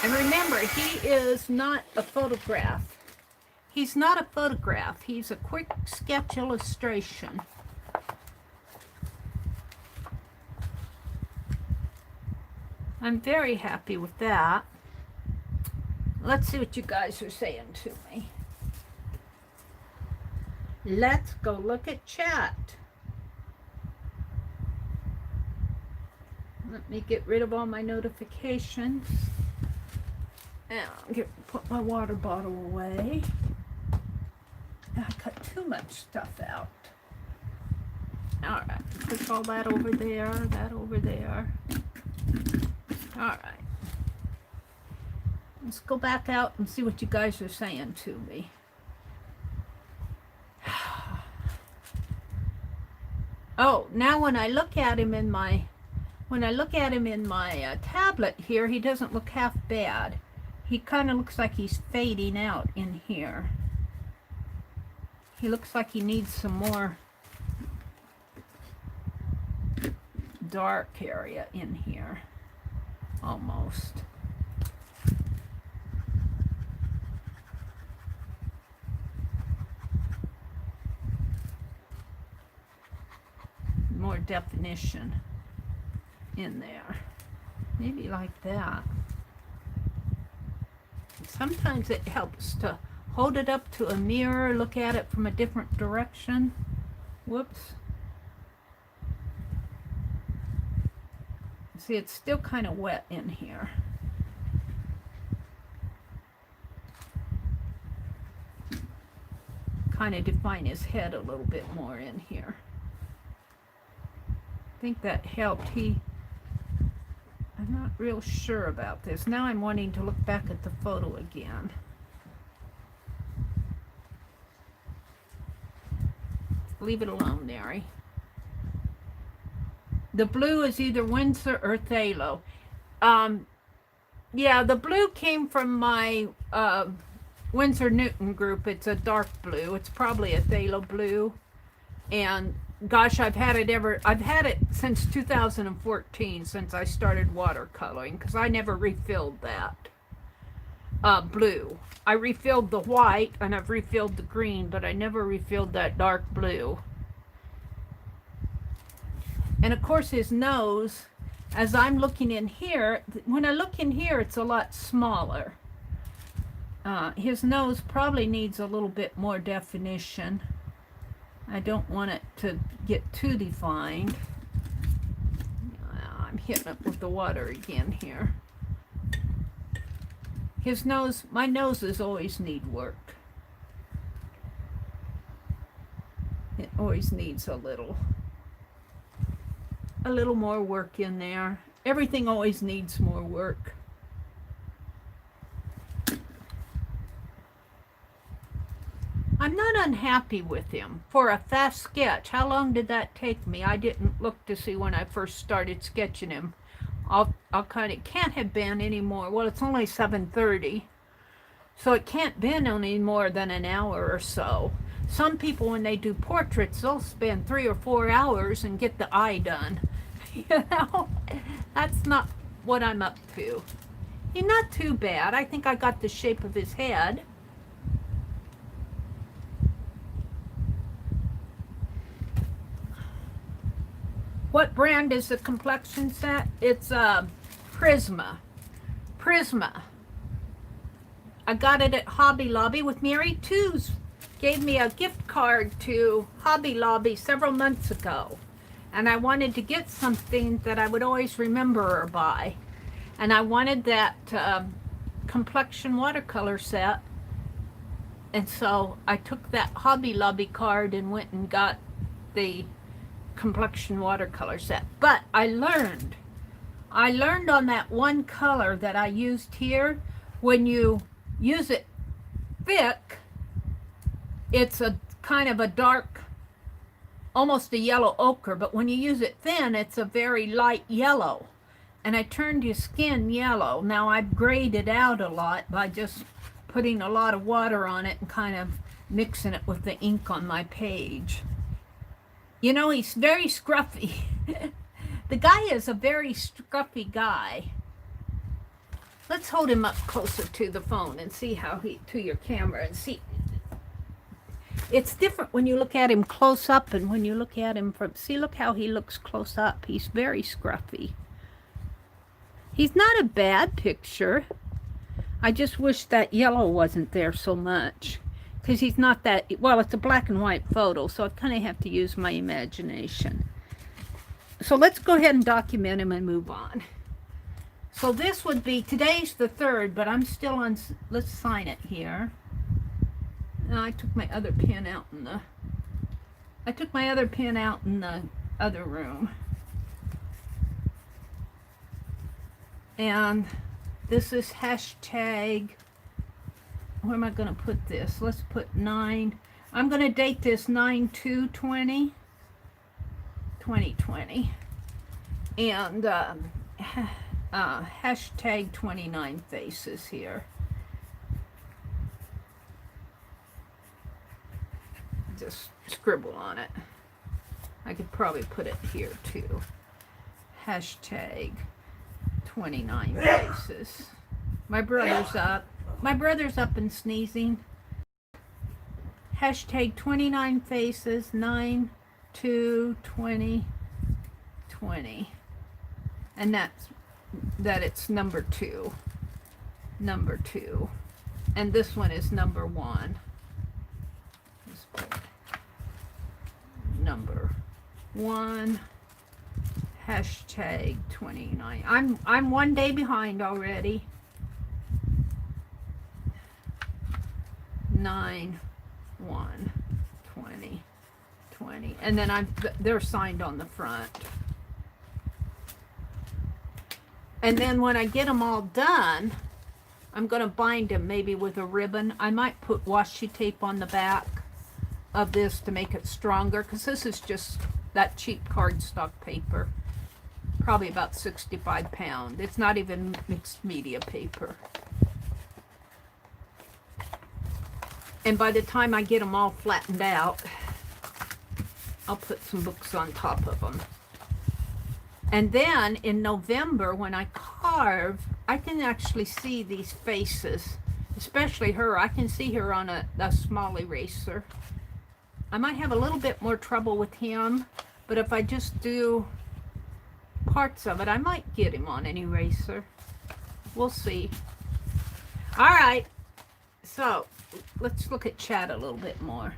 him. And remember, he is not a photograph. He's not a photograph. He's a quick sketch illustration. I'm very happy with that. Let's see what you guys are saying to me. Let's go look at chat. Let me get rid of all my notifications. And put my water bottle away. I cut too much stuff out. All right, put all that over there, that over there. All right. Let's go back out and see what you guys are saying to me. Oh, now when I look at him in my tablet here, he doesn't look half bad. He kind of looks like he's fading out in here. He looks like he needs some more dark area in here, almost. More definition in there. Maybe like that. Sometimes it helps to hold it up to a mirror, look at it from a different direction. Whoops. See, it's still kind of wet in here. Kind of define his head a little bit more in here. I think that helped. I'm not real sure about this. Now I'm wanting to look back at the photo again. Leave it alone, Meri. The blue is either Winsor or Phthalo. Yeah, the blue came from my Winsor Newton group. It's a dark blue. It's probably a phthalo blue. And gosh, I've had it since 2014, since I started watercoloring, because I never refilled that blue. I refilled the white and I've refilled the green, but I never refilled that dark blue. And of course his nose, as I'm looking in here, when I look in here, it's a lot smaller. His nose probably needs a little bit more definition. I don't want it to get too defined. I'm hitting it with the water again here. His nose, my noses always need work. It always needs a little more work in there. Everything always needs more work. I'm not unhappy with him. For a fast sketch, how long did that take me? I didn't look to see when I first started sketching him. I'll kind of, can't have been any more. Well, it's only 7:30, so it can't been any more than an hour or so. Some people, when they do portraits, they'll spend 3 or 4 hours and get the eye done. You know, that's not what I'm up to. He's not too bad. I think I got the shape of his head. What brand is the complexion set? It's Prisma. Prisma. I got it at Hobby Lobby with Meri Too's. Gave me a gift card to Hobby Lobby several months ago. And I wanted to get something that I would always remember her by. And I wanted that complexion watercolor set. And so I took that Hobby Lobby card and went and got the complexion watercolor set. But I learned on that one color that I used here, when you use it thick, it's a kind of a dark, almost a yellow ochre, but when you use it thin, it's a very light yellow. And I turned your skin yellow. Now I've grayed it out a lot by just putting a lot of water on it and kind of mixing it with the ink on my page. You know, he's very scruffy. The guy is a very scruffy guy. Let's hold him up closer to the phone and see how to your camera and see. It's different when you look at him close up and when you look at him from, see, look how he looks close up. He's very scruffy. He's not a bad picture. I just wish that yellow wasn't there so much. Because he's not that, well, it's a black and white photo, so I kind of have to use my imagination. So let's go ahead and document him and move on. So this would be, today's the 3rd, but I'm still on, let's sign it here. I took my other pen out in the, other room. And this is hashtag, where am I going to put this? Let's put 9. I'm going to date this 9/2/20. 2020. And hashtag 29 faces here. Just scribble on it. I could probably put it here too. Hashtag 29 faces. My brother's up. My brother's up and sneezing. Hashtag 29 faces, 9/2/2020. And that it's number 2. Number 2. And this one is number 1. Let's put number 1. Hashtag 29. I'm 1 day behind already. 9/1/2020. And then they're signed on the front. And then when I get them all done, I'm going to bind them maybe with a ribbon. I might put washi tape on the back of this to make it stronger, because this is just that cheap cardstock paper. Probably about 65 pounds. It's not even mixed media paper. And by the time I get them all flattened out, I'll put some books on top of them. And then in November, when I carve, I can actually see these faces, especially her. I can see her on a small eraser. I might have a little bit more trouble with him, but if I just do parts of it, I might get him on an eraser. We'll see. All right, so let's look at Chad a little bit more.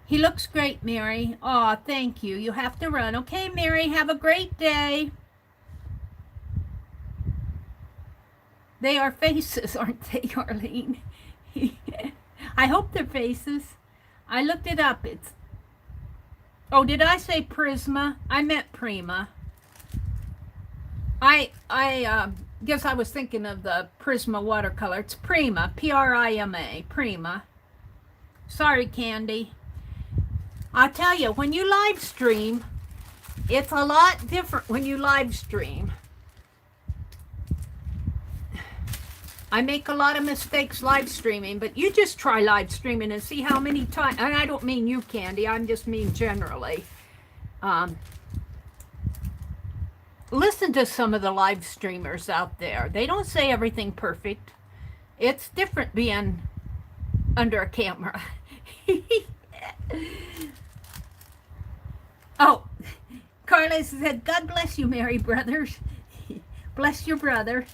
He looks great, Meri. Aw, thank you. You have to run. Okay, Meri, have a great day. They are faces, aren't they, Arlene? I hope they're faces. I looked it up. It's, oh, did I say Prisma? I meant Prima. I guess I was thinking of the Prisma watercolor. It's Prima, Prima, Prima. Sorry, Candy. I'll tell you, when you live stream, it's a lot different when you live stream. I make a lot of mistakes live streaming, but you just try live streaming and see how many times, and I don't mean you, Candy, I just mean generally. Listen to some of the live streamers out there. They don't say everything perfect. It's different being under a camera. Oh, Carla said, God bless you, Meri brothers. Bless your brother.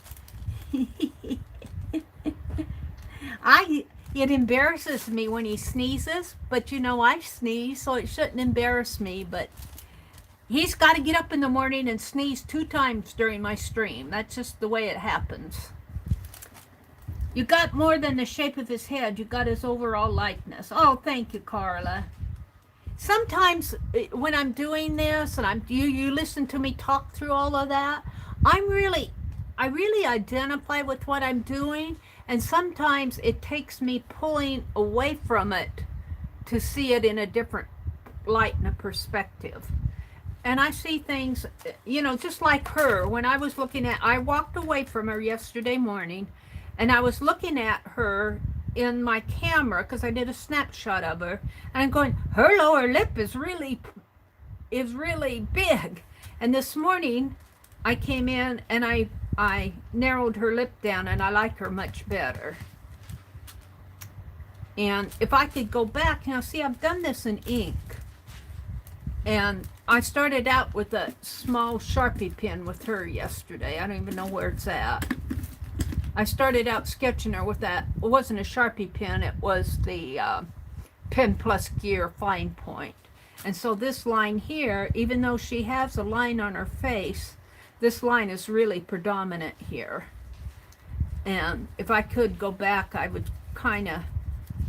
It embarrasses me when he sneezes, but you know, I sneeze, so it shouldn't embarrass me, but he's got to get up in the morning and sneeze 2 times during my stream. That's just the way it happens. You got more than the shape of his head. You got his overall likeness. Oh, thank you, Carla. Sometimes when I'm doing this and you listen to me talk through all of that, I really identify with what I'm doing, and sometimes it takes me pulling away from it to see it in a different light and a perspective. And I see things, you know, just like her. When I was looking at, I walked away from her yesterday morning, and I was looking at her in my camera because I did a snapshot of her, and I'm going, her lower lip is really big. And this morning I came in and I narrowed her lip down, and I like her much better. And if I could go back now, see, I've done this in ink, and I started out with a small Sharpie pen with her yesterday. I don't even know where it's at. I started out sketching her with that. It wasn't a Sharpie pen. It was the Pen Plus Gear Fine Point. And so this line here, even though she has a line on her face, this line is really predominant here. And if I could go back, I would kind of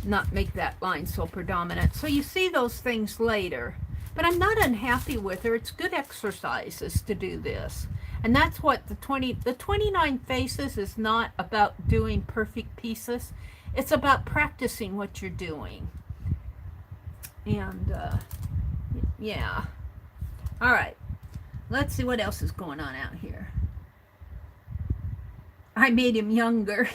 not make that line so predominant. So you see those things later. But I'm not unhappy with her. It's good exercises to do this. And that's what the 29 faces is not about doing perfect pieces. It's about practicing what you're doing. And yeah. All right. Let's see what else is going on out here. I made him younger.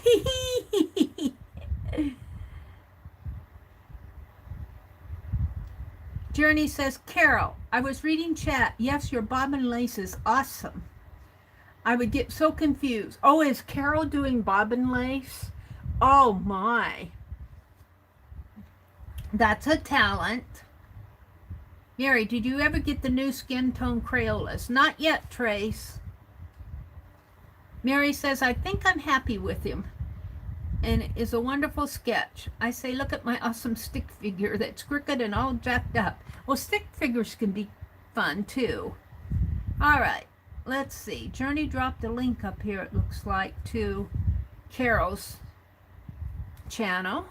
Journey says, Carol, I was reading chat. Yes, your bobbin lace is awesome. I would get so confused. Oh, is Carol doing bobbin lace? Oh my. That's a talent. Meri, did you ever get the new skin tone Crayolas? Not yet, Trace. Meri says, I think I'm happy with him. And it is a wonderful sketch. I say, look at my awesome stick figure that's crooked and all jacked up. Well, stick figures can be fun too. All right, let's see. Journey dropped a link up here, it looks like, to Carol's channel.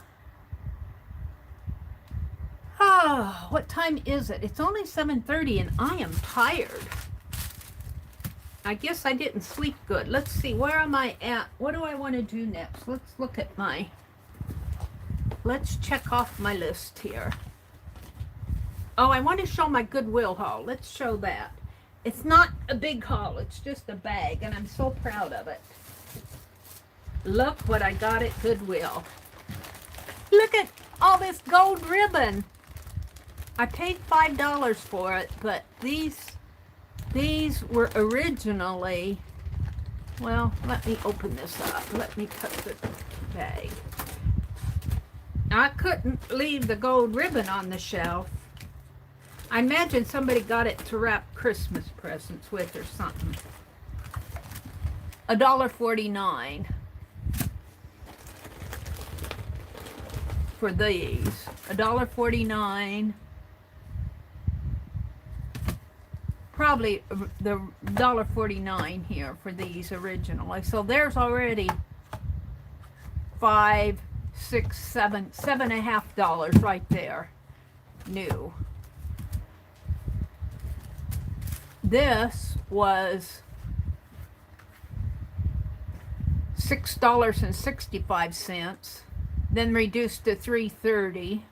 Oh, what time is it? It's only 7:30 and I am tired. I guess I didn't sleep good. Let's see, where am I at? What do I want to do next? Let's look at my, let's check off my list here. Oh, I want to show my Goodwill haul. Let's show that. It's not a big haul, it's just a bag, and I'm so proud of it. Look what I got at Goodwill. Look at all this gold ribbon. I paid $5 for it, but these were originally, well, let me open this up. Let me cut the bag. I couldn't leave the gold ribbon on the shelf. I imagine somebody got it to wrap Christmas presents with or something. $1.49 for these. $1.49. Probably the $1.49 here for these originally. So there's already $5, $6, $7, $7.50 right there. New. This was $6.65, then reduced to $3.30,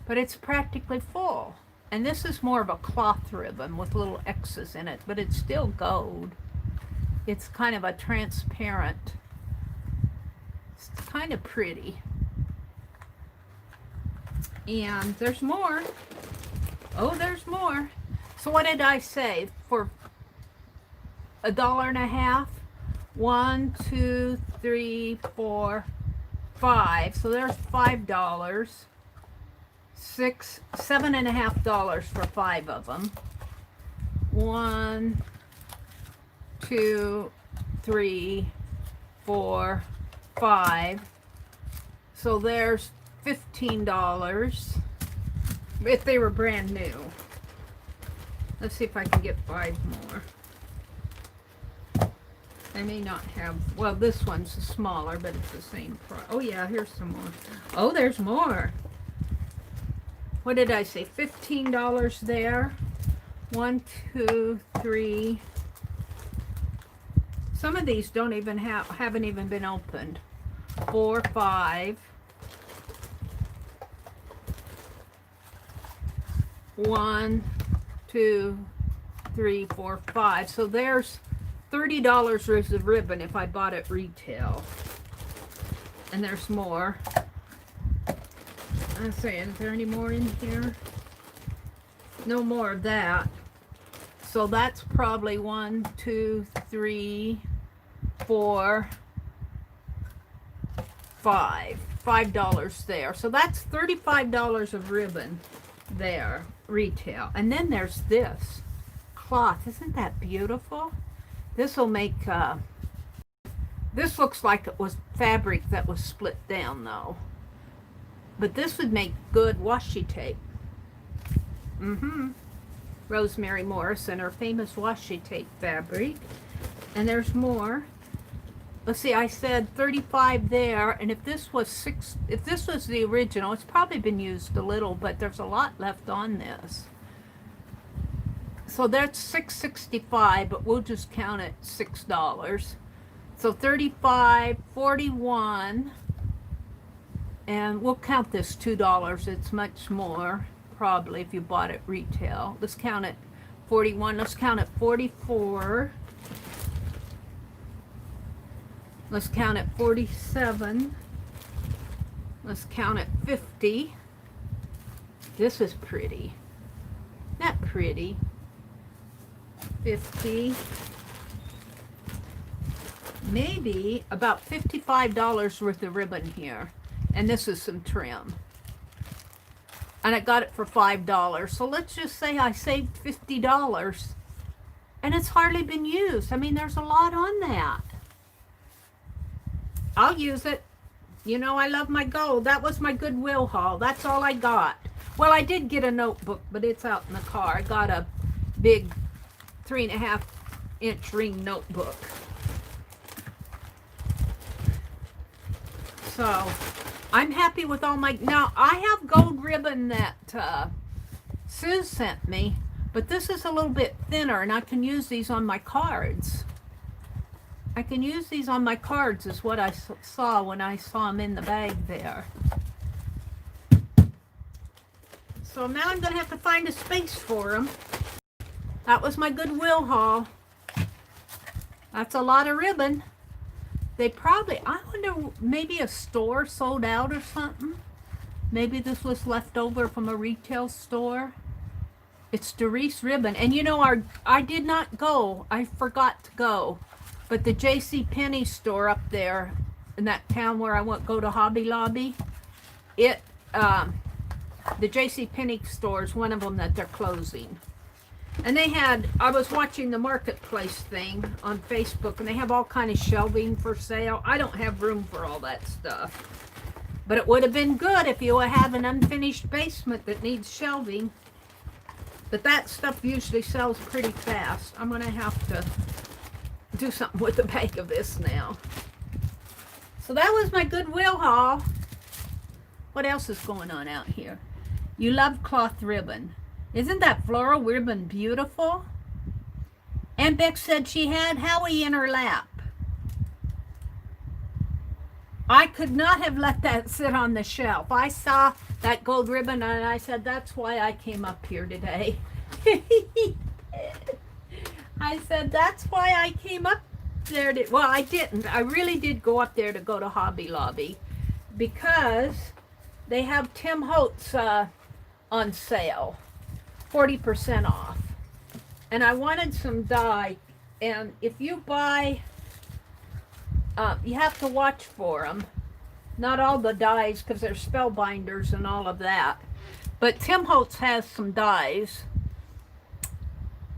but it's practically full. And this is more of a cloth ribbon with little X's in it, but it's still gold. It's kind of a transparent. It's kind of pretty. And there's more. Oh, there's more. So what did I say? For $1.50? 1, 2, 3, 4, 5. So there's $5. $7.50 for 5 of them. 1, 2, 3, 4, 5. So there's $15 if they were brand new. Let's see if I can get 5 more. I may not have, well, this one's smaller, but it's the same price. Oh yeah, here's some more. Oh, there's more. What did I say? $15 there. 1, 2, 3. Some of these don't even haven't even been opened. 4, 5. 1, 2, 3, 4, 5. So there's $30 worth of ribbon if I bought it retail. And there's more. I'm saying, is there any more in here? No more of that. So that's probably 1, 2, 3, 4, 5. $5 there. So that's $35 of ribbon there. retail. And then there's this cloth. Isn't that beautiful? This will make, this looks like it was fabric that was split down though. But this would make good washi tape. Rosemary Morris and her famous washi tape fabric. And there's more. Let's see, I said 35 there, and if this was the original, it's probably been used a little, but there's a lot left on this. So that's $6.65, but we'll just count it $6. So 35, 41, and we'll count this $2. It's much more, probably, if you bought it retail. Let's count it 41. Let's count it 44. Let's count it 47. Let's count it 50. This is pretty. Not pretty. 50. Maybe about $55 worth of ribbon here. And this is some trim. And I got it for $5. So let's just say I saved $50. And it's hardly been used. I mean, there's a lot on that. I'll use it. You know, I love my gold. That was my Goodwill haul. That's all I got. Well, I did get a notebook, but it's out in the car. I got a big 3.5-inch ring notebook. So, I'm happy with all my... Now, I have gold ribbon that Sue sent me, but this is a little bit thinner, and I can use these on my cards. I can use these on my cards is what I saw when I saw them in the bag there. So now I'm going to have to find a space for them. That was my Goodwill haul. That's a lot of ribbon. They probably, I wonder, maybe a store sold out or something. Maybe this was left over from a retail store. It's Doris ribbon. And you know, I did not go. I forgot to go. But the JCPenney store up there in that town where I go to Hobby Lobby, the JCPenney store is one of them that they're closing. And they had, I was watching the marketplace thing on Facebook, and they have all kind of shelving for sale. I don't have room for all that stuff. But it would have been good if you have an unfinished basement that needs shelving. But that stuff usually sells pretty fast. I'm going to have to do something with the bag of this now. So that was my Goodwill haul. What else is going on out here? You love cloth ribbon. Isn't that floral ribbon beautiful? Aunt Beck said she had Howie in her lap. I could not have let that sit on the shelf. I saw that gold ribbon and I said, that's why I came up here today. I said, that's why I came up there. Well, I didn't. I really did go up there to go to Hobby Lobby because they have Tim Holtz on sale, 40% off. And I wanted some dye. And if you buy, you have to watch for them. Not all the dyes because they're spellbinders and all of that. But Tim Holtz has some dyes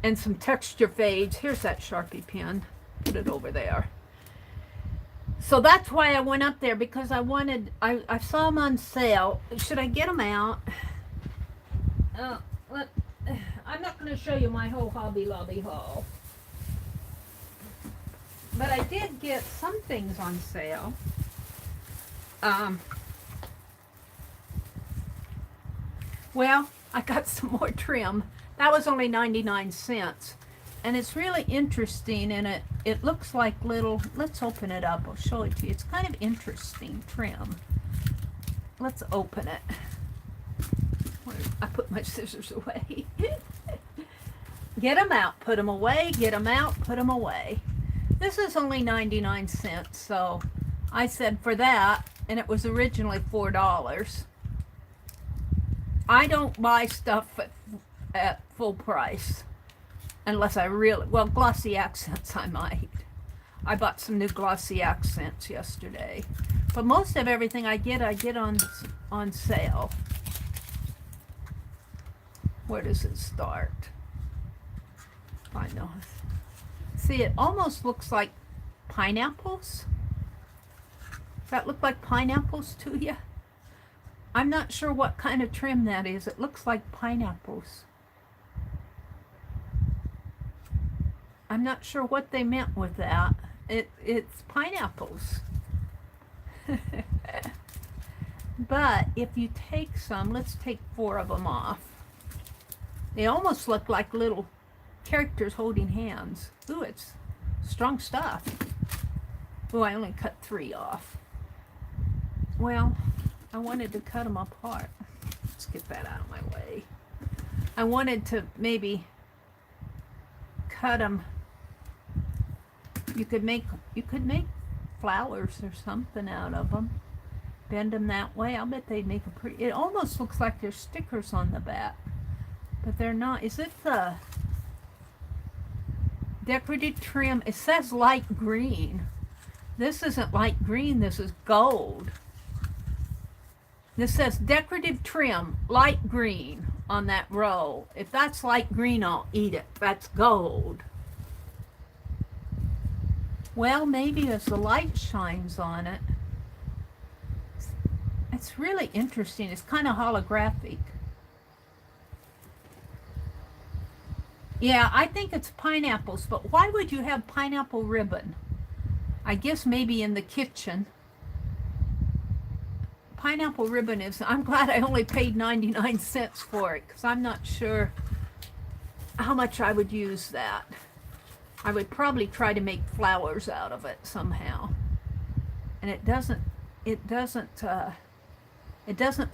and some texture fades. Here's that Sharpie pen. Put it over there. So that's why I went up there, because I wanted, I saw them on sale. Should I get them out? I'm not going to show you my whole Hobby Lobby haul. But I did get some things on sale. Well, I got some more trim. That was only 99 cents. And it's really interesting, and it looks like little, let's open it up. I'll show it to you. It's kind of interesting trim. Let's open it. I put my scissors away. Get them out, put them away, get them out, put them away. This is only 99 cents, so I said for that, and it was originally $4. I don't buy stuff at full price unless I really, well, glossy accents I might. I bought some new glossy accents yesterday. But most of everything I get on sale. Where does it start? I know. See, it almost looks like pineapples. Does that look like pineapples to you? I'm not sure what kind of trim that is. It looks like pineapples. I'm not sure what they meant with that. It's pineapples. But if you take some, let's take 4 of them off. They almost look like little characters holding hands. Ooh, it's strong stuff. Ooh, I only cut 3 off. Well, I wanted to cut them apart. Let's get that out of my way. I wanted to maybe cut them. You could make flowers or something out of them. Bend them that way. I'll bet they'd make a pretty. It almost looks like there's stickers on the back, but they're not. Is it the decorative trim? It says light green. This isn't light green. This is gold. This says decorative trim, light green on that row. If that's light green, I'll eat it. That's gold. Well, maybe as the light shines on it. It's really interesting. It's kind of holographic. Yeah, I think it's pineapples, but why would you have pineapple ribbon? I guess maybe in the kitchen. Pineapple ribbon is, I'm glad I only paid 99 cents for it, because I'm not sure how much I would use that. I would probably try to make flowers out of it somehow. And it doesn't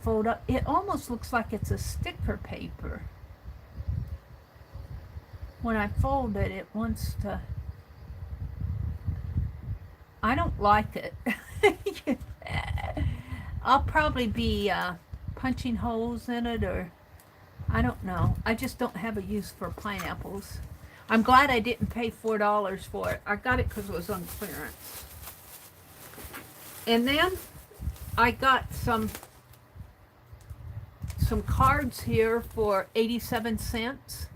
fold up. It almost looks like it's a sticker paper. When I fold it, it wants to, I don't like it. I'll probably be punching holes in it, or I don't know. I just don't have a use for pineapples. I'm glad I didn't pay $4 for it. I got it because it was on clearance. And then I got some cards here for 87 cents.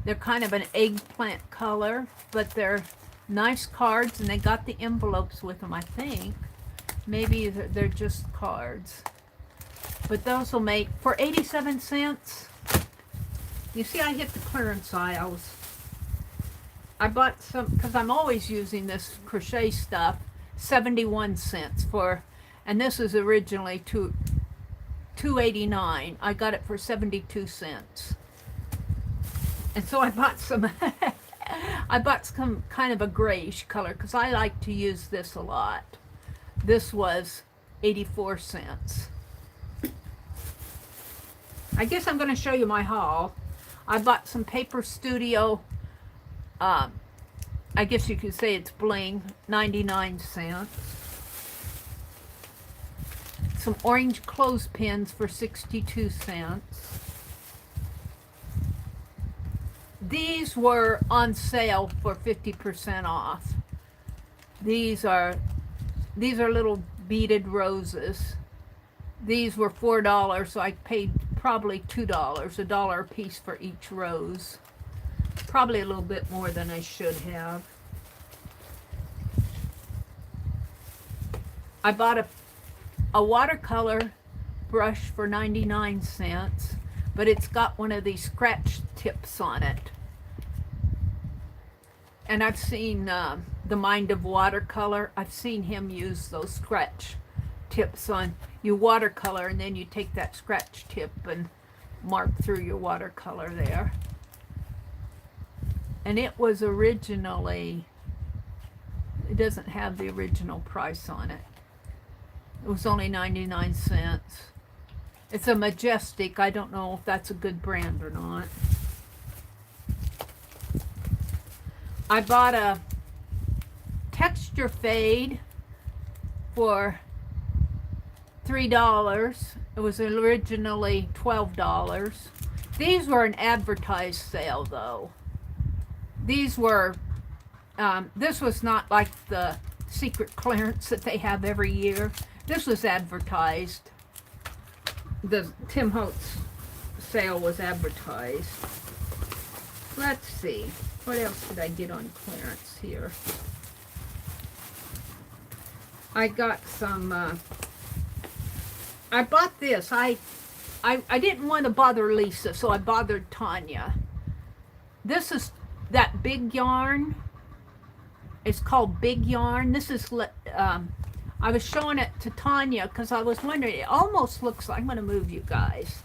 They're kind of an eggplant color, but they're nice cards, and they got the envelopes with them, I think. Maybe they're just cards. But those will make, for 87 cents, you see I hit the clearance aisles. I bought some, because I'm always using this crochet stuff, 71 cents for, and this is originally $2.89. I got it for 72 cents. And so I bought some, I bought some kind of a grayish color, because I like to use this a lot. This was 84 cents. I guess I'm going to show you my haul. I bought some Paper Studio, I guess you could say it's bling, 99 cents. Some orange clothespins for 62 cents. These were on sale for 50% off. These are little beaded roses. These were $4, so I paid probably $2, $1 a piece for each rose. Probably a little bit more than I should have. I bought a watercolor brush for 99 cents, but it's got one of these scratch tips on it. And I've seen The Mind of Watercolor. I've seen him use those scratch tips on. You watercolor, and then you take that scratch tip and mark through your watercolor there. And it was originally, it doesn't have the original price on it. It was only 99 cents. It's a Majestic. I don't know if that's a good brand or not. I bought a texture fade for $3. It was originally $12. These were an advertised sale, though. These were, this was not like the secret clearance that they have every year. This was advertised. the Tim Holtz sale was advertised. Let's see. What else did I get on clearance here? I got some, I bought this. I didn't want to bother Lisa, so I bothered Tanya. This is that big yarn. It's called Big Yarn. This is, I was showing it to Tanya because I was wondering, it almost looks like, I'm going to move you guys.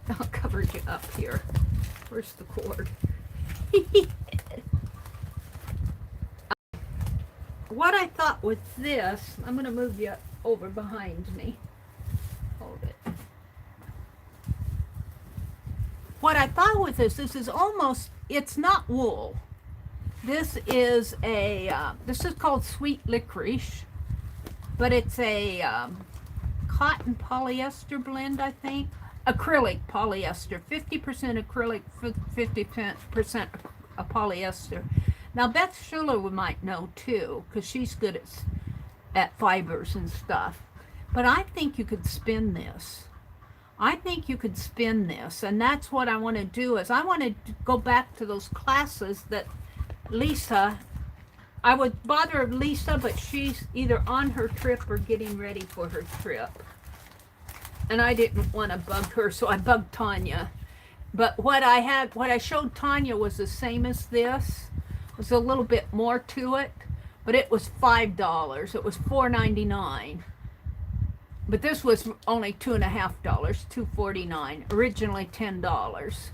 I'll cover you up here. Where's the cord? What I thought with this, I'm going to move you over behind me. Hold it. What I thought with this is almost, it's not wool. This is this is called Sweet Licorice, but it's a cotton polyester blend, I think. Acrylic polyester, 50% acrylic, 50% polyester. Now Beth Schuler might know too, because she's good at fibers and stuff. But I think you could spin this. I think you could spin this, and that's what I want to do. Is I want to go back to those classes that Lisa, I would bother Lisa, but she's either on her trip or getting ready for her trip. And I didn't want to bug her, so I bugged Tanya. But what I showed Tanya was the same as this. It was a little bit more to it, but it was $5. It was $4.99. But this was only $2.50, $2.49. Originally $10.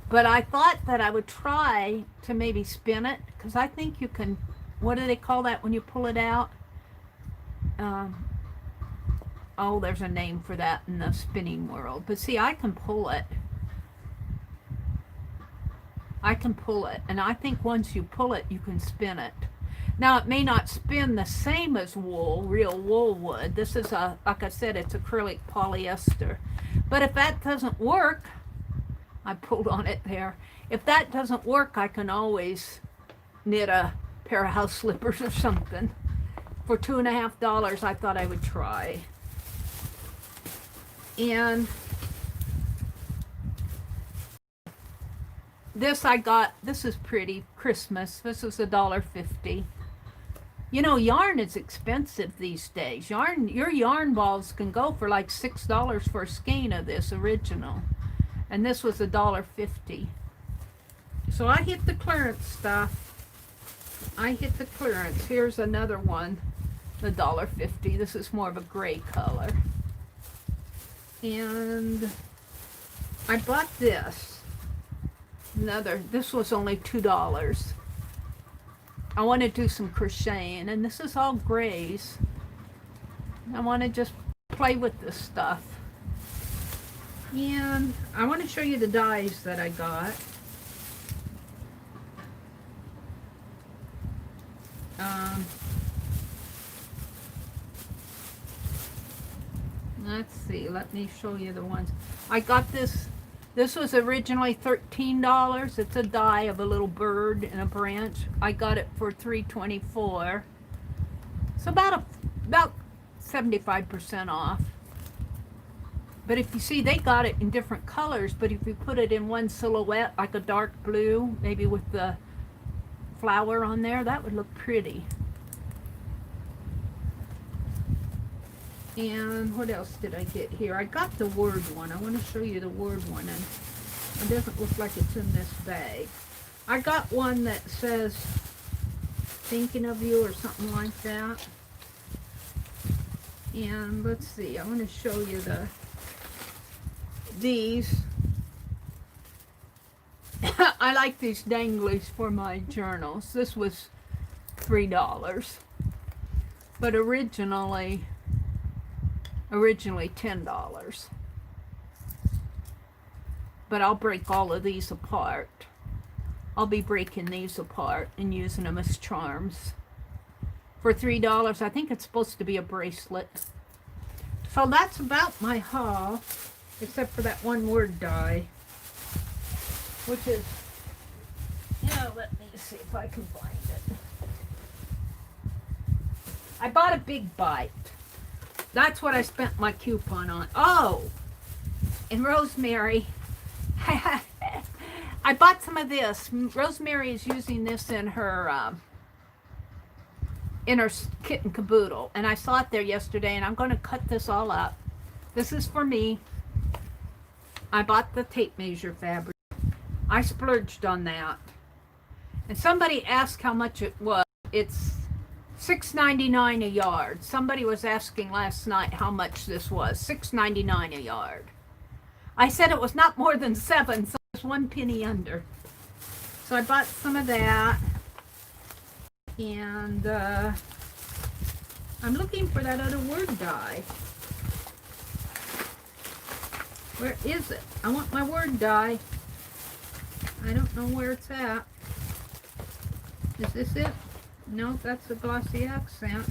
But I thought that I would try to maybe spin it, because I think you can, what do they call that when you pull it out? Oh, there's a name for that in the spinning world. But see, I can pull it. I can pull it. And I think once you pull it, you can spin it. Now, it may not spin the same as wool, real wool would. This is, like I said, it's acrylic polyester. But if that doesn't work, I pulled on it there. If that doesn't work, I can always knit a pair of house slippers or something. For $2.50, I thought I would try. And this I got, this is pretty, Christmas. This is $1.50. You know, yarn is expensive these days. Your yarn balls can go for like $6 for a skein of this original. And this was $1.50. So I hit the clearance stuff. I hit the clearance. Here's another one, $1.50. This is more of a gray color. And I bought this. This was only $2. I want to do some crocheting, and this is all grays. I want to just play with this stuff. And I want to show you the dies that I got. Let's see, let me show you the ones. I got this. This was originally $13. It's a die of a little bird and a branch. I got it for $3.24. So about 75% off. But if you see, they got it in different colors, but if you put it in one silhouette, like a dark blue, maybe with the flower on there, that would look pretty. And what else did I get here? I got the word one. I want to show you the word one, and it doesn't look like it's in this bag. I got one that says thinking of you or something like that. And let's see, I want to show you these. I like these danglies for my journals. This was $3, but originally $10. But I'll break all of these apart. I'll be breaking these apart and using them as charms. For $3, I think it's supposed to be a bracelet. So that's about my haul, except for that one word die, which is, let me see if I can find it. I bought a big bite. That's what I spent my coupon on. Oh, and Rosemary. I bought some of this. Rosemary is using this in her kit and caboodle. And I saw it there yesterday, and I'm going to cut this all up. This is for me. I bought the tape measure fabric. I splurged on that. And somebody asked how much it was. It's $6.99 a yard. Somebody was asking last night how much this was. $6.99 a yard. I said it was not more than 7, so it's 1 penny under. So I bought some of that. And I'm looking for that other word die. Where is it? I want my word die. I don't know where it's at. Is this it? No, that's a glossy accent.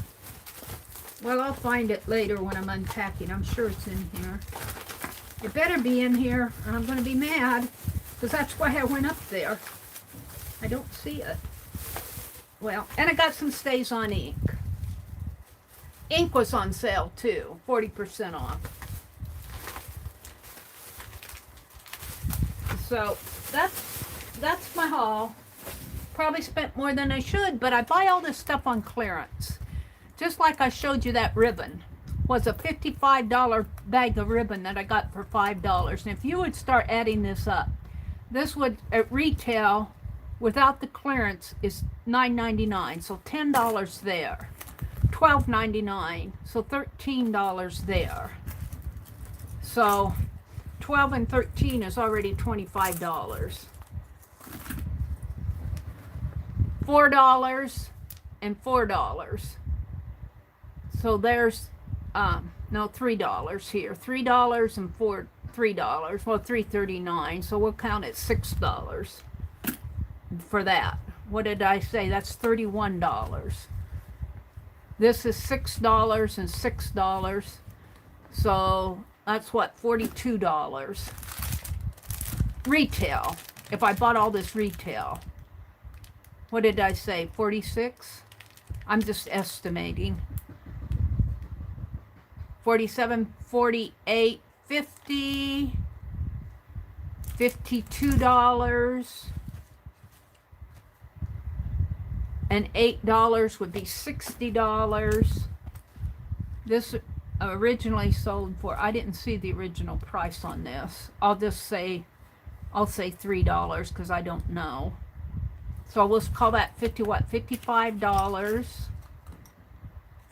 Well, I'll find it later when I'm unpacking. I'm sure it's in here. It better be in here, or I'm going to be mad, because that's why I went up there. I don't see it. Well, and I got some Stays on ink. Ink was on sale, too. 40% off. So, that's my haul. Probably spent more than I should, but I buy all this stuff on clearance. Just like I showed you that ribbon. Was a $55 bag of ribbon that I got for $5. And if you would start adding this up, this would, at retail, without the clearance, is $9.99. So $10 there. $12.99. So $13 there. So 12 and 13 is already $25. $4 and $4. So there's no, $3 here. $3 and $3. Well, $3.39. So we'll count it $6 for that. What did I say? That's $31. This is $6 and $6. So that's what, $42 retail. If I bought all this retail. What did I say? 46? I'm just estimating. 47, 48, 50, $52, and $8 would be $60. This originally sold for, I didn't see the original price on this. I'll say $3 because I don't know. So we'll call that 50 what? $55.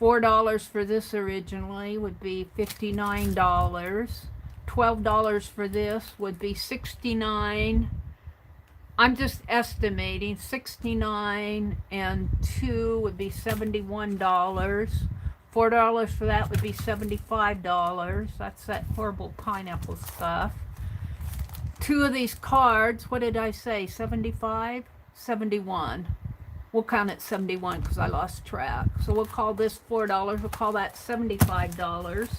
$4 for this originally would be $59. $12 for this would be $69. I'm just estimating. 69 and 2 would be $71. $4 for that would be $75. That's that horrible pineapple stuff. 2 of these cards, what did I say? 75? 71. We'll count it 71 because I lost track. So we'll call this $4. We'll call that $75.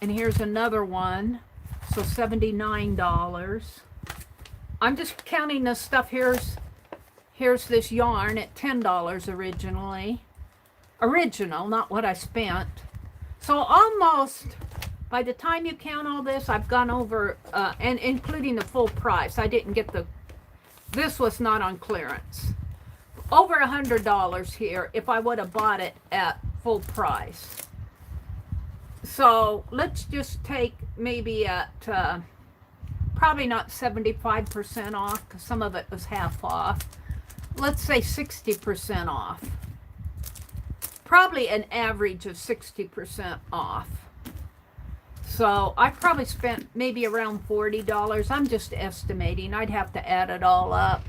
And here's another one. So $79. I'm just counting this stuff. Here's this yarn at $10 originally. Original, not what I spent. So almost, by the time you count all this, I've gone over, and including the full price. I didn't get this was not on clearance. Over $100 here if I would have bought it at full price. So let's just take maybe at probably not 75% off because some of it was half off. Let's say 60% off. Probably an average of 60% off. So I probably spent maybe around $40. I'm just estimating. I'd have to add it all up.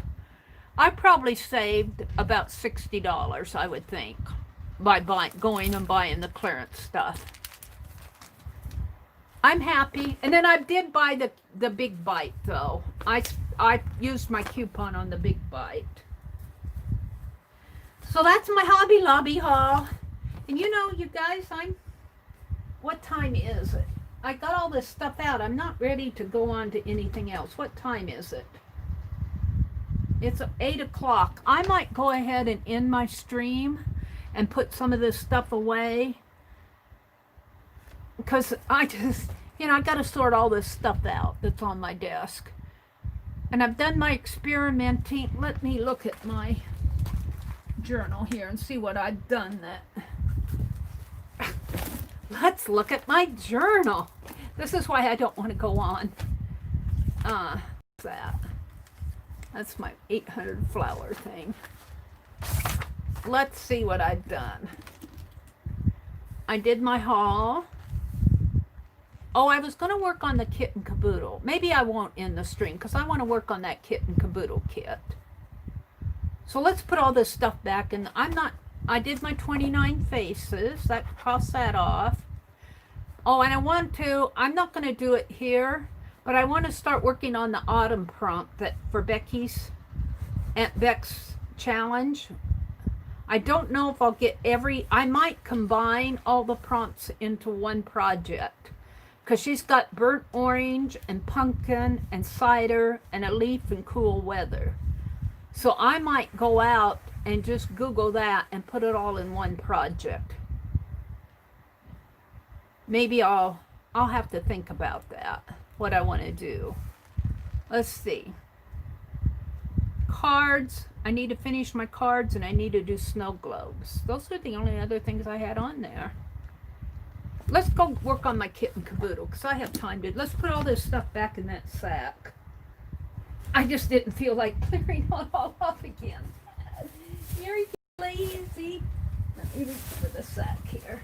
I probably saved about $60, I would think, by going and buying the clearance stuff. I'm happy. And then I did buy the big bite, though. I used my coupon on the big bite. So that's my Hobby Lobby haul. And you know, you guys, what time is it? I got all this stuff out. I'm not ready to go on to anything else. What time is it? It's 8 o'clock. I might go ahead and end my stream and put some of this stuff away because I just, I got to sort all this stuff out that's on my desk. And I've done my experimenting. Let me look at my journal here and see what I've done that. Let's look at my journal. This is why I don't want to go on. That's my 800 flower thing. Let's see what I've done. I did my haul. Oh, I was going to work on the kit and caboodle. Maybe I won't in the stream because I want to work on that kit and caboodle kit. So let's put all this stuff back. And I did my 29 faces. That cross that off. Oh, and I'm not going to do it here, but I want to start working on the autumn prompt for Aunt Beck's challenge. I don't know if I'll get I might combine all the prompts into one project because she's got burnt orange and pumpkin and cider and a leaf and cool weather. So I might go out and just Google that and put it all in one project. Maybe I'll have to think about that, what I want to do. Let's see. Cards. I need to finish my cards and I need to do snow globes. Those are the only other things I had on there. Let's go work on my kit and caboodle because I have time to. Let's put all this stuff back in that sack. I just didn't feel like clearing it all off again. Meri, lazy. Let me reach for the sack here.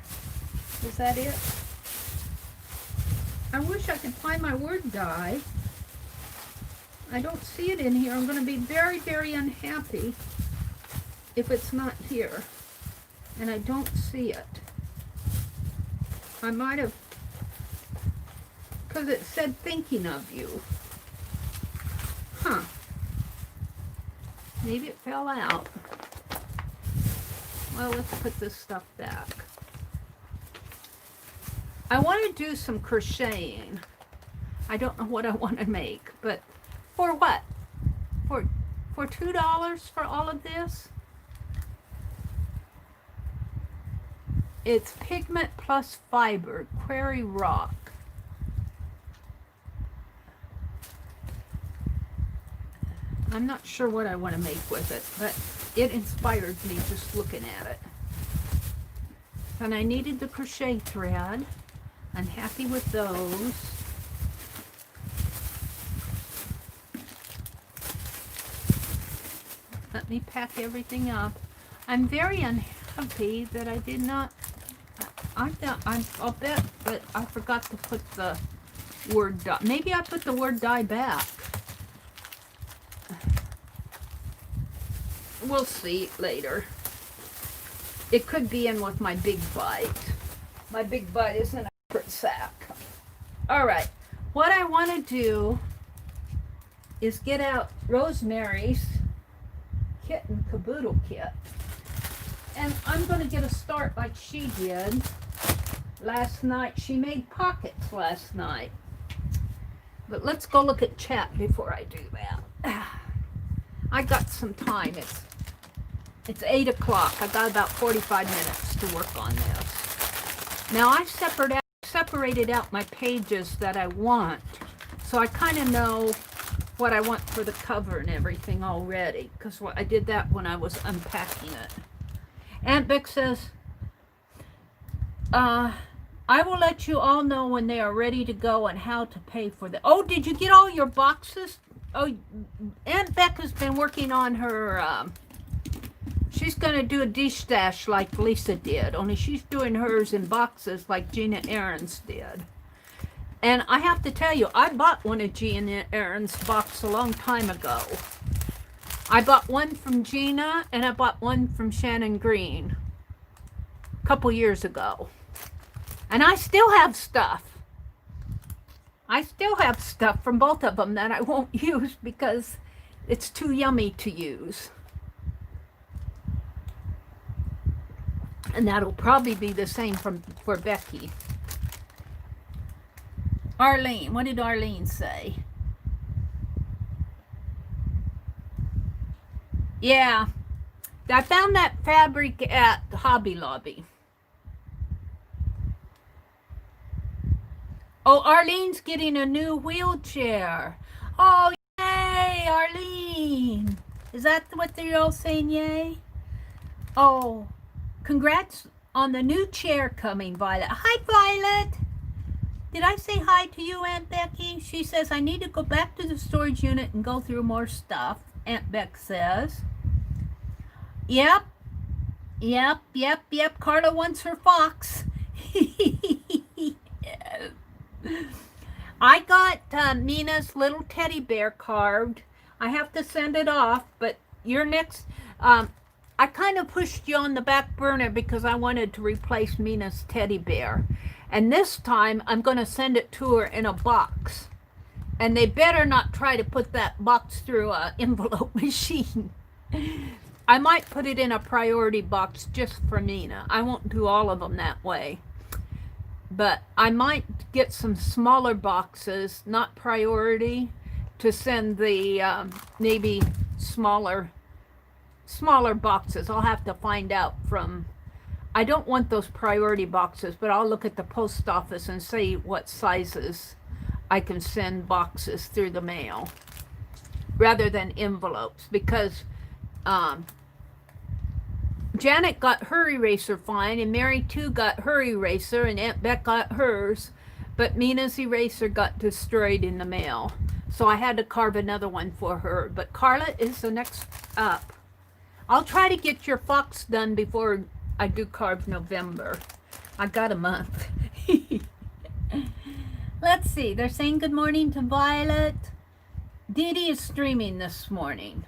Is that it? I wish I could find my word die. I don't see it in here. I'm going to be very, very unhappy if it's not here. And I don't see it. I might have, because it said thinking of you. Huh. Maybe it fell out. Well, let's put this stuff back. I want to do some crocheting. I don't know what I want to make, but for what? For $2 for all of this? It's pigment plus fiber, quarry rock. I'm not sure what I want to make with it, but it inspired me just looking at it. And I needed the crochet thread. I'm happy with those. Let me pack everything up. I'm very unhappy that I did not. I'll bet that I forgot to put the word die. Maybe I put the word die back. We'll see later. It could be in with my big bite. My big bite is in a separate sack. All right. What I want to do is get out Rosemary's kit and caboodle kit. And I'm going to get a start like she did last night. She made pockets last night. But let's go look at chat before I do that. I got some time. It's 8 o'clock. I got about 45 minutes to work on this. Now I separated out my pages that I want. So I kind of know what I want for the cover and everything already. Because I did that when I was unpacking it. Aunt Beck says, I will let you all know when they are ready to go and how to pay for them. Oh, did you get all your boxes? Oh, Aunt Beck has been working on her, she's going to do a dish stash like Lisa did, only she's doing hers in boxes like Gina Aaron's did. And I have to tell you, I bought one of Gina Aaron's box a long time ago. I bought one from Gina and I bought one from Shannon Green a couple years ago. And I still have stuff. I still have stuff from both of them that I won't use because it's too yummy to use. And that'll probably be the same for Becky. Arlene, what did Arlene say? Yeah, I found that fabric at Hobby Lobby. Oh, Arlene's getting a new wheelchair. Oh, yay, Arlene. Is that what they're all saying, yay? Oh, congrats on the new chair coming, Violet. Hi, Violet. Did I say hi to you, Aunt Becky? She says, I need to go back to the storage unit and go through more stuff, Aunt Beck says. Yep. Carla wants her fox. I got Mina's little teddy bear carved. I have to send it off, but you're next. I kind of pushed you on the back burner because I wanted to replace Mina's teddy bear. And this time I'm going to send it to her in a box. And they better not try to put that box through an envelope machine. I might put it in a priority box just for Mina. I won't do all of them that way. But I might get some smaller boxes, not priority, to send the maybe smaller boxes. I'll have to find out from, I don't want those priority boxes, but I'll look at the post office and see what sizes I can send boxes through the mail rather than envelopes, because Janet got her eraser fine, and Meri too got her eraser, and Aunt Beck got hers, but Mina's eraser got destroyed in the mail, so I had to carve another one for her. But Carla is the next up. I'll try to get your fox done before I do Carve November. I got a month. Let's see, they're saying good morning to Violet. Dee Dee is streaming this morning.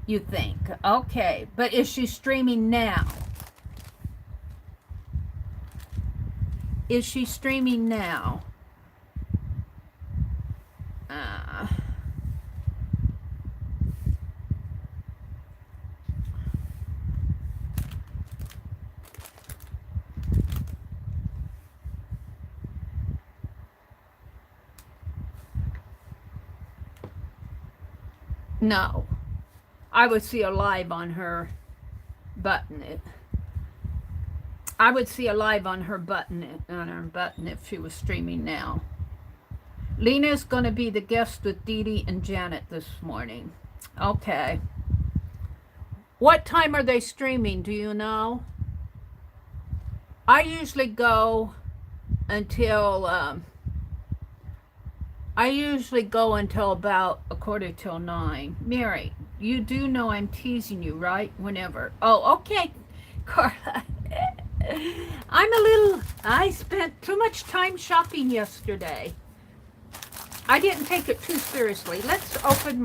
You think? Okay, but is she streaming now? Is she streaming now? No. I would see a live on her button it. I would see a live on her button if she was streaming now. Lena's going to be the guest with Dee Dee and Janet this morning. Okay. What time are they streaming? Do you know? I usually go until about 9:15. Meri, you do know I'm teasing you, right? Whenever. Oh, okay, Carla. I spent too much time shopping yesterday. I didn't take it too seriously. Let's open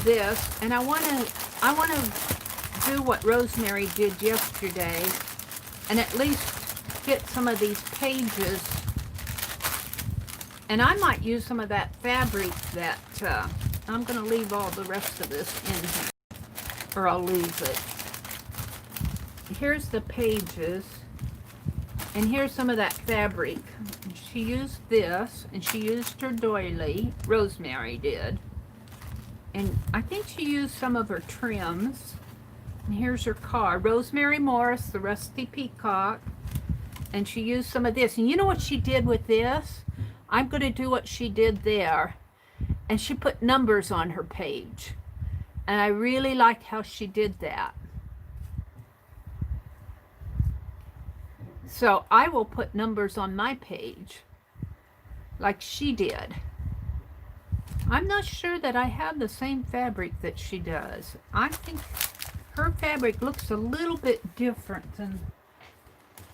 this, and I want to do what Rosemary did yesterday, and at least get some of these pages. And I might use some of that fabric that, I'm going to leave all the rest of this in here, or I'll lose it. Here's the pages, and here's some of that fabric. She used this, and she used her doily, Rosemary did. And I think she used some of her trims. And here's her card, Rosemary Morris, the Rusty Peacock. And she used some of this. And you know what she did with this? I'm going to do what she did there. And she put numbers on her page. And I really liked how she did that. So I will put numbers on my page like she did. I'm not sure that I have the same fabric that she does. I think her fabric looks a little bit different than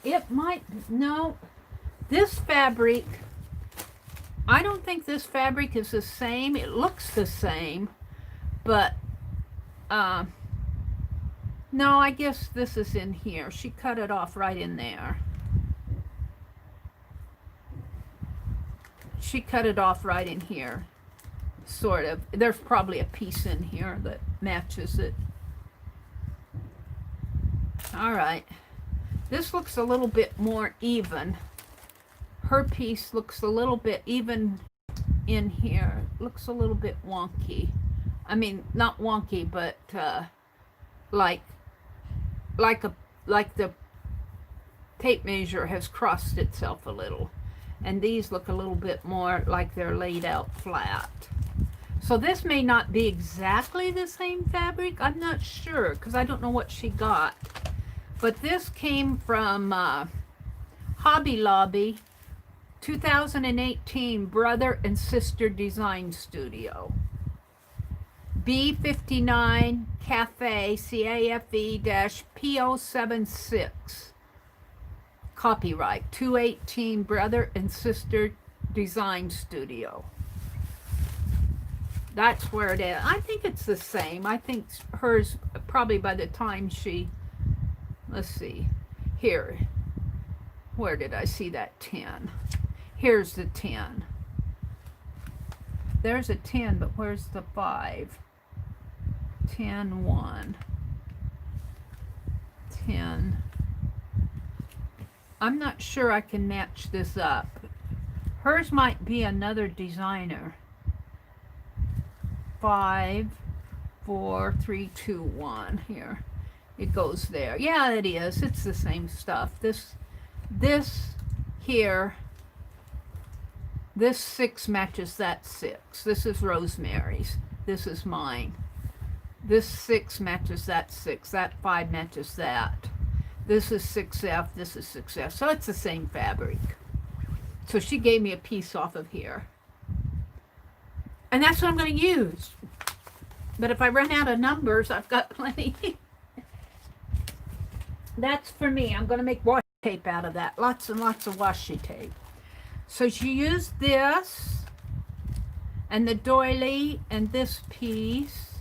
it might. No, this fabric, I don't think this fabric is the same. It looks the same, but no, I guess this is in here. She cut it off right in there. She cut it off right in here, sort of. There's probably a piece in here that matches it. All right. This looks a little bit more even. Her piece looks a little bit even in here. Looks a little bit wonky. I mean, not wonky, but like the tape measure has crossed itself a little. And these look a little bit more like they're laid out flat. So this may not be exactly the same fabric. I'm not sure because I don't know what she got. But this came from Hobby Lobby, 2018 Brother and Sister Design Studio. B59 Cafe CAFE-P076. Copyright 218 Brother and Sister Design Studio. That's where it is. I think it's the same. I think hers probably by the time she, let's see, here. Where did I see that 10? Here's the 10. There's a 10, but where's the 5? 10, 1. 10. I'm not sure I can match this up. Hers might be another designer. 5, 4, 3, 2, 1. Here. It goes there. Yeah, it is. It's the same stuff. This here, this 6 matches that 6. This is Rosemary's. This is mine. This 6 matches that 6. That 5 matches that. This is 6F. This is 6F. So it's the same fabric. So she gave me a piece off of here. And that's what I'm going to use. But if I run out of numbers, I've got plenty. That's for me. I'm going to make washi tape out of that. Lots and lots of washi tape. So she used this and the doily and this piece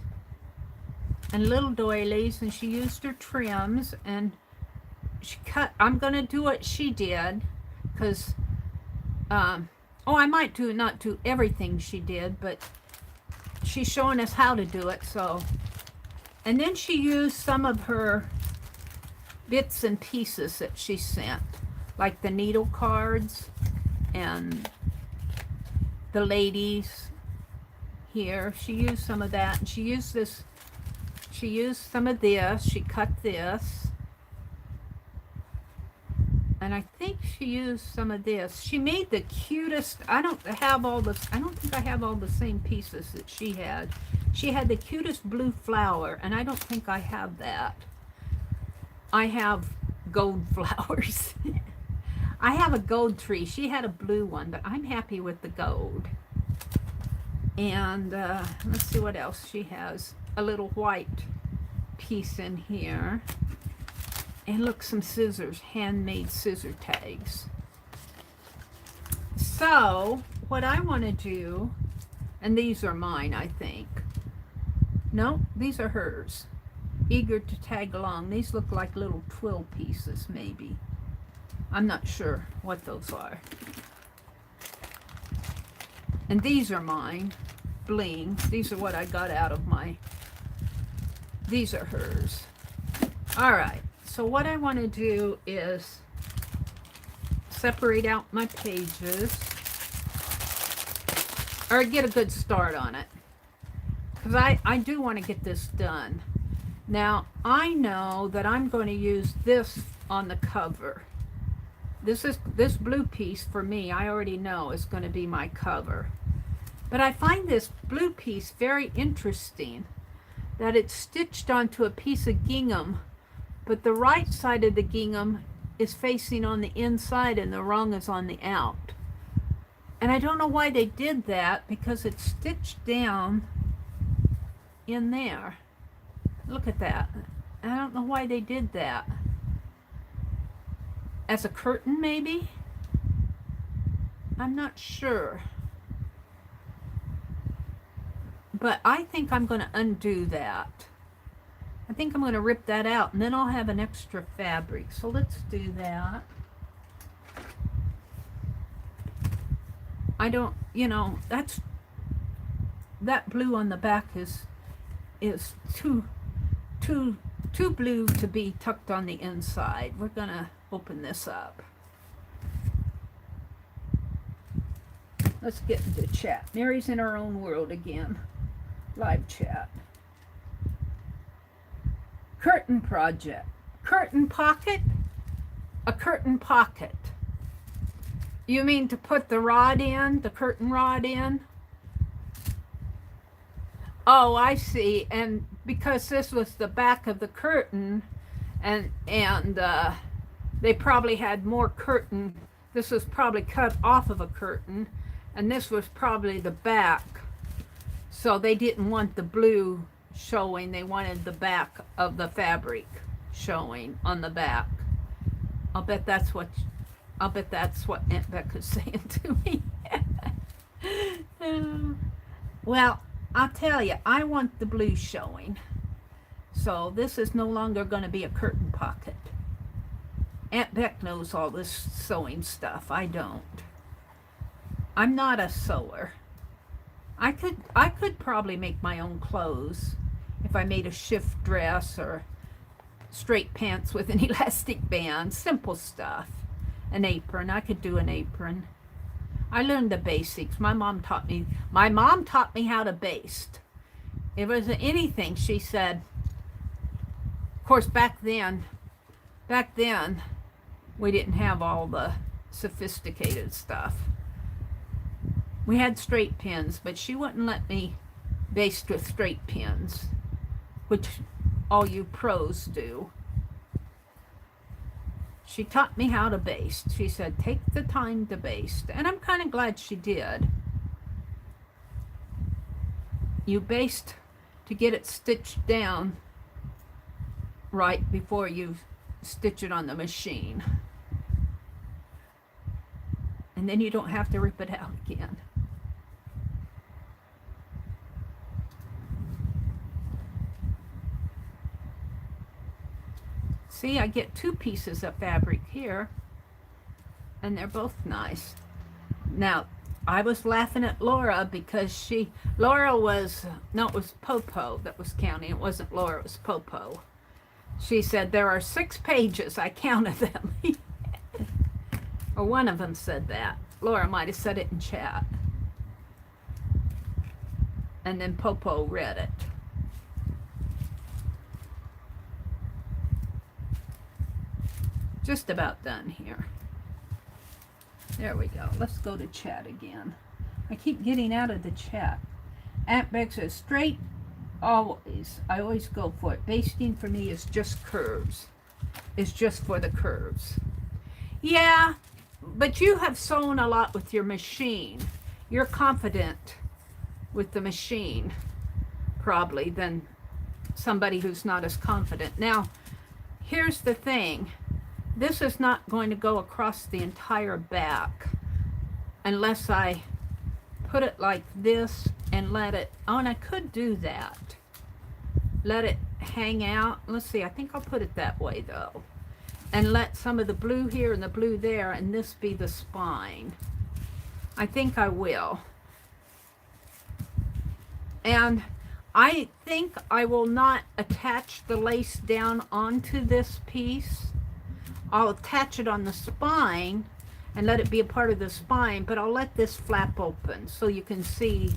and little doilies, and she used her trims and she cut. I'm going to do what she did because I might not do everything she did, but she's showing us how to do it. So, and then she used some of her bits and pieces that she sent, like the needle cards and the ladies here. She used some of that, and she used this. She used some of this. She cut this. And I think she used some of this. She made the cutest, I don't think I have all the same pieces that she had. She had the cutest blue flower, and I don't think I have that. I have gold flowers. I have a gold tree. She had a blue one, but I'm happy with the gold. And let's see what else she has. A little white piece in here. And look, some scissors, handmade scissor tags. So, what I want to do, and these are mine, I think. No, these are hers. Eager to tag along. These look like little twill pieces, maybe. I'm not sure what those are. And these are mine. Bling. These are what I got out of my... These are hers. All right. So what I want to do is separate out my pages, or get a good start on it, because I do want to get this done. Now I know that I'm going to use this on the cover. This blue piece for me, I already know is going to be my cover. But I find this blue piece very interesting, that it's stitched onto a piece of gingham, but the right side of the gingham is facing on the inside and the wrong is on the out. And I don't know why they did that, because it's stitched down in there. Look at that. I don't know why they did that. As a curtain, maybe? I'm not sure. But I think I'm going to undo that. I think I'm going to rip that out, and then I'll have an extra fabric. So let's do that. I don't, you know, that blue on the back is too blue to be tucked on the inside. We're going to open this up. Let's get into chat. Mary's in her own world again. Live chat. Curtain project. Curtain pocket. A curtain pocket. You mean to put the rod in, the curtain rod in? Oh, I see. And because this was the back of the curtain, and they probably had more curtain. This was probably cut off of a curtain, and this was probably the back. So they didn't want the blue showing. They wanted the back of the fabric showing on the back. I'll bet that's what Aunt Becca's saying to me. Well, I'll tell you, I want the blue showing. So this is no longer going to be a curtain pocket. Aunt Beck knows all this sewing stuff. I don't. I'm not a sewer. I could probably make my own clothes if I made a shift dress or straight pants with an elastic band. Simple stuff. An apron. I could do an apron. I learned the basics. My mom taught me how to baste. If it was anything, she said, of course back then we didn't have all the sophisticated stuff. We had straight pins, but she wouldn't let me baste with straight pins, which all you pros do. She taught me how to baste. She said, take the time to baste. And I'm kind of glad she did. You baste to get it stitched down right before you stitch it on the machine. And then you don't have to rip it out again. See, I get two pieces of fabric here, and they're both nice. Now, I was laughing at Laura because it was Popo that was counting. It wasn't Laura, it was Popo. She said, there are 6 pages. I counted them. Or one of them said that. Laura might have said it in chat. And then Popo read it. Just about done here. There we go. Let's go to chat again. I keep getting out of the chat. Aunt Beck says, straight always. I always go for it. Basting for me is just curves. It's just for the curves. Yeah, but you have sewn a lot with your machine. You're confident with the machine, probably, than somebody who's not as confident. Now, here's the thing. This is not going to go across the entire back unless I put it like this and let it, oh, and I could do that. Let it hang out. Let's see, I think I'll put it that way though. And let some of the blue here and the blue there, and this be the spine. I think I will. And I think I will not attach the lace down onto this piece. I'll attach it on the spine and let it be a part of the spine, but I'll let this flap open so you can see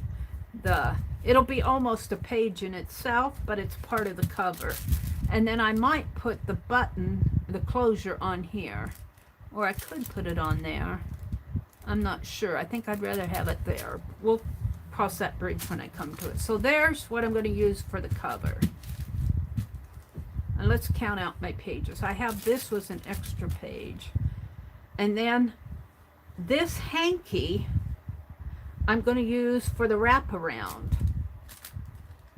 it'll be almost a page in itself, but it's part of the cover. And then I might put the button, the closure on here, or I could put it on there. I'm not sure. I think I'd rather have it there. We'll cross that bridge when I come to it. So there's what I'm going to use for the cover. And let's count out my pages. I have, this was an extra page. And then this hanky I'm going to use for the wraparound.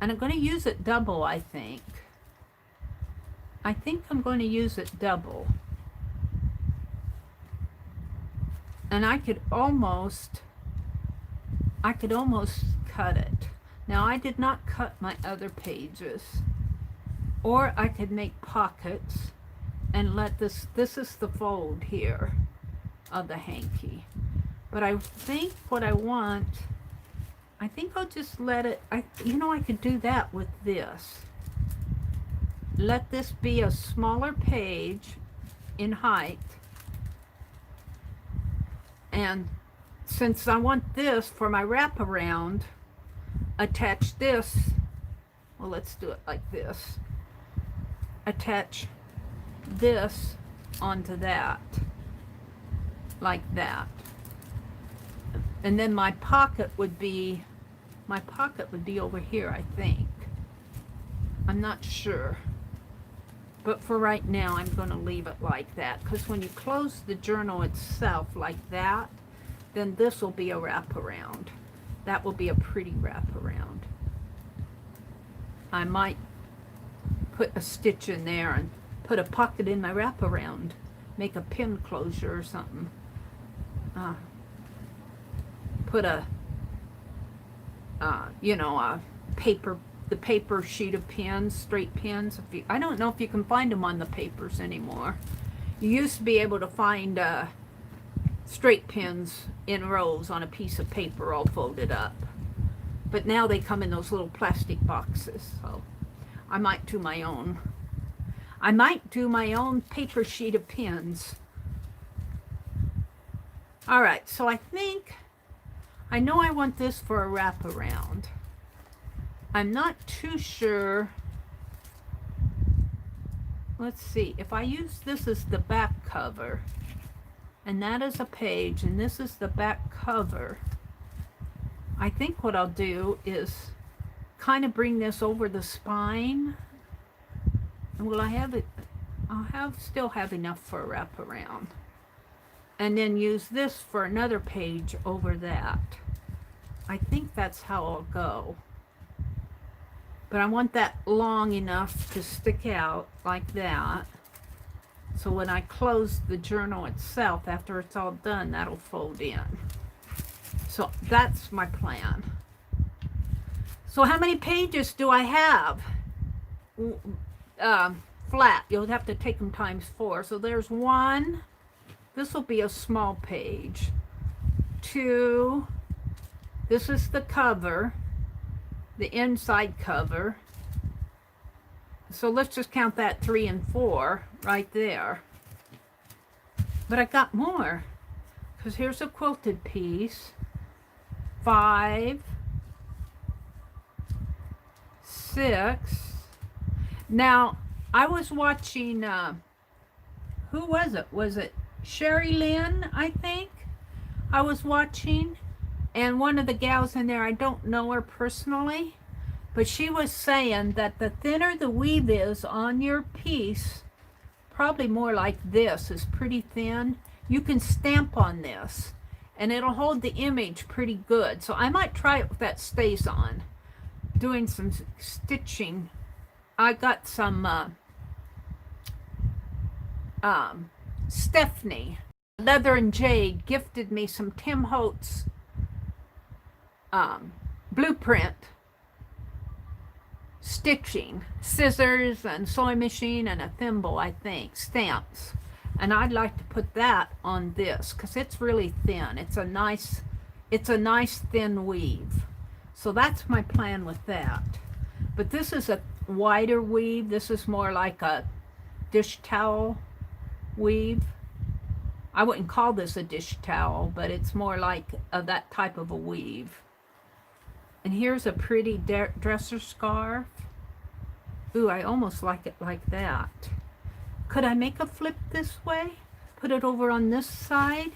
And I'm going to use it double, I think. I think I'm going to use it double. And I could almost cut it. Now, I did not cut my other pages. Or I could make pockets and let this is the fold here of the hanky. But I think what I want, I think I'll just let it, I could do that with this. Let this be a smaller page in height. And since I want this for my wraparound, attach this, well, let's do it like this. Attach this onto that, like that. And then my pocket would be over here, I think. I'm not sure. But for right now, I'm going to leave it like that, because when you close the journal itself like that, then this will be a wraparound. That will be a pretty wraparound. I might put a stitch in there and put a pocket in my wraparound. Make a pin closure or something. Put a, you know, a paper, the paper sheet of pins, straight pins. I don't know if you can find them on the papers anymore. You used to be able to find straight pins in rows on a piece of paper all folded up. But now they come in those little plastic boxes. So I might do my own. I might do my own paper sheet of pins. All right, so I think, I know I want this for a wraparound. I'm not too sure. Let's see, if I use this as the back cover, and that is a page, and this is the back cover, I think what I'll do is kind of bring this over the spine. And will I have it? I'll still have enough for a wraparound. And then use this for another page over that. I think that's how I'll go. But I want that long enough to stick out like that. So when I close the journal itself, after it's all done, that'll fold in. So that's my plan. So how many pages do I have? Flat. You'll have to take them times 4. So there's 1. This will be a small page. 2. This is the cover, the inside cover. So let's just count that 3 and 4 right there. But I got more, because here's a quilted piece. 5, 6. Now, I was watching, who was it? Was it Sherry Lynn, I think? I was watching, and one of the gals in there, I don't know her personally, but she was saying that the thinner the weave is on your piece, probably more like this, is pretty thin, you can stamp on this, and it'll hold the image pretty good. So I might try it if that stays on, doing some stitching. I got some Stephanie Leather and Jade gifted me some Tim Holtz blueprint stitching, scissors and sewing machine and a thimble, I think, stamps, and I'd like to put that on this because it's really thin. It's a nice thin weave. So that's my plan with that. But this is a wider weave. This is more like a dish towel weave. I wouldn't call this a dish towel, but it's more like that type of a weave. And here's a pretty dresser scarf. Ooh, I almost like it like that. Could I make a flip this way? Put it over on this side?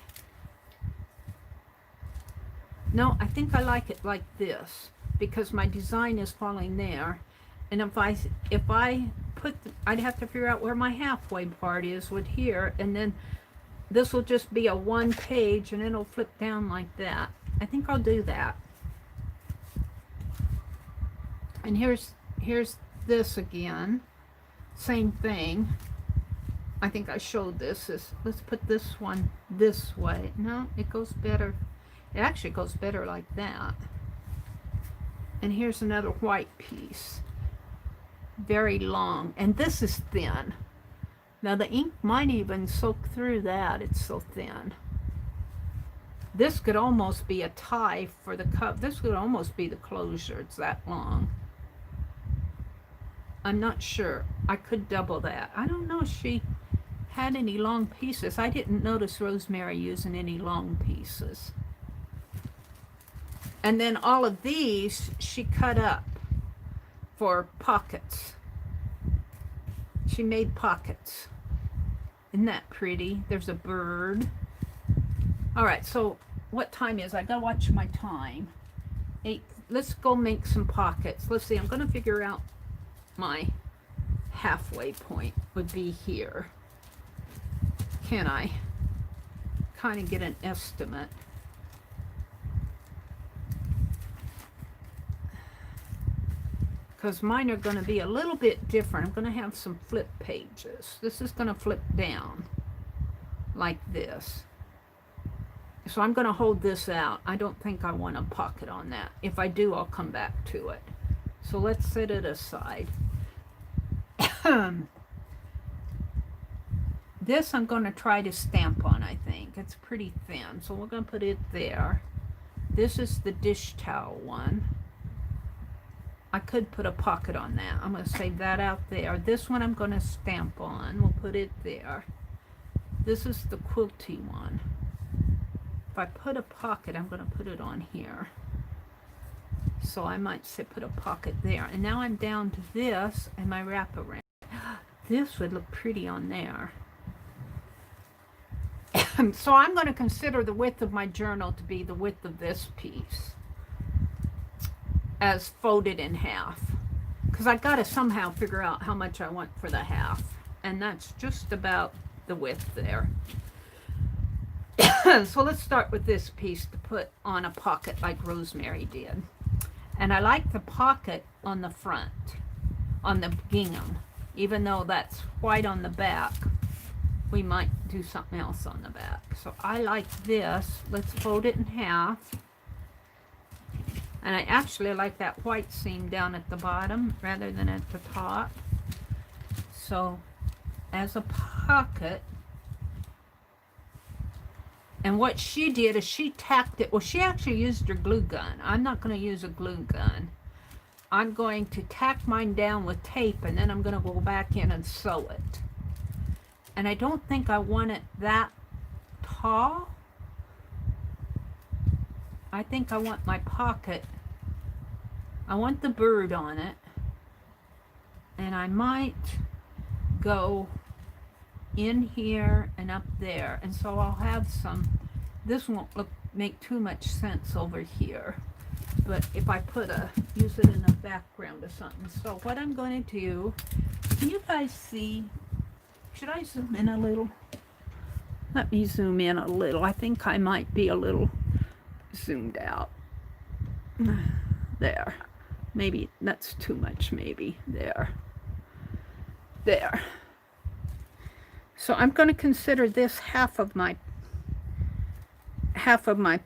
No, I think I like it like this because my design is falling there. And if I put, I'd have to figure out where my halfway part is with here, and then this will just be a 1 page and it'll flip down like that. I think I'll do that. And here's this again, same thing. I think I showed this. Let's put this one this way. No, it goes better. It actually goes better like that. And here's another white piece, very long, and this is thin. Now the ink might even soak through that, it's so thin. This could almost be a tie for the cup. This would almost be the closure, it's that long. I'm not sure. I could double that. I don't know if she had any long pieces. I didn't notice Rosemary using any long pieces. And then all of these she cut up for pockets. She made pockets. Isn't that pretty? There's a bird. All right, so what time is? I gotta watch my time. 8. Let's go make some pockets. Let's see, I'm gonna figure out my halfway point would be here. Can I kind of get an estimate? Because mine are going to be a little bit different. I'm going to have some flip pages. This is going to flip down like this. So I'm going to hold this out. I don't think I want a pocket on that. If I do, I'll come back to it. So let's set it aside. This I'm going to try to stamp on, I think. It's pretty thin, so we're going to put it there. This is the dish towel one. I could put a pocket on that. I'm going to save that out there. This one I'm going to stamp on. We'll put it there. This is the quilty one. If I put a pocket, I'm going to put it on here. So I might say put a pocket there. And now I'm down to this and my wraparound. This would look pretty on there. So I'm going to consider the width of my journal to be the width of this piece as folded in half, because I got to somehow figure out how much I want for the half, and that's just about the width there. So let's start with this piece to put on a pocket like Rosemary did. And I like the pocket on the front, on the gingham, even though that's white on the back. We might do something else on the back. So I like this. Let's fold it in half. And I actually like that white seam down at the bottom rather than at the top. So as a pocket, and what she did is she tacked it. Well, she actually used her glue gun. I'm not going to use a glue gun. I'm going to tack mine down with tape, and then I'm going to go back in and sew it. And I don't think I want it that tall. I think I want my pocket, I want the bird on it, and I might go in here and up there, and so I'll have some, this won't make too much sense over here, but if I use it in a background or something. So what I'm going to do, can you guys see? Should I zoom in a little? Let me zoom in a little. I think I might be a little zoomed out. There. Maybe that's too much, maybe. There. There. So I'm going to consider this half of my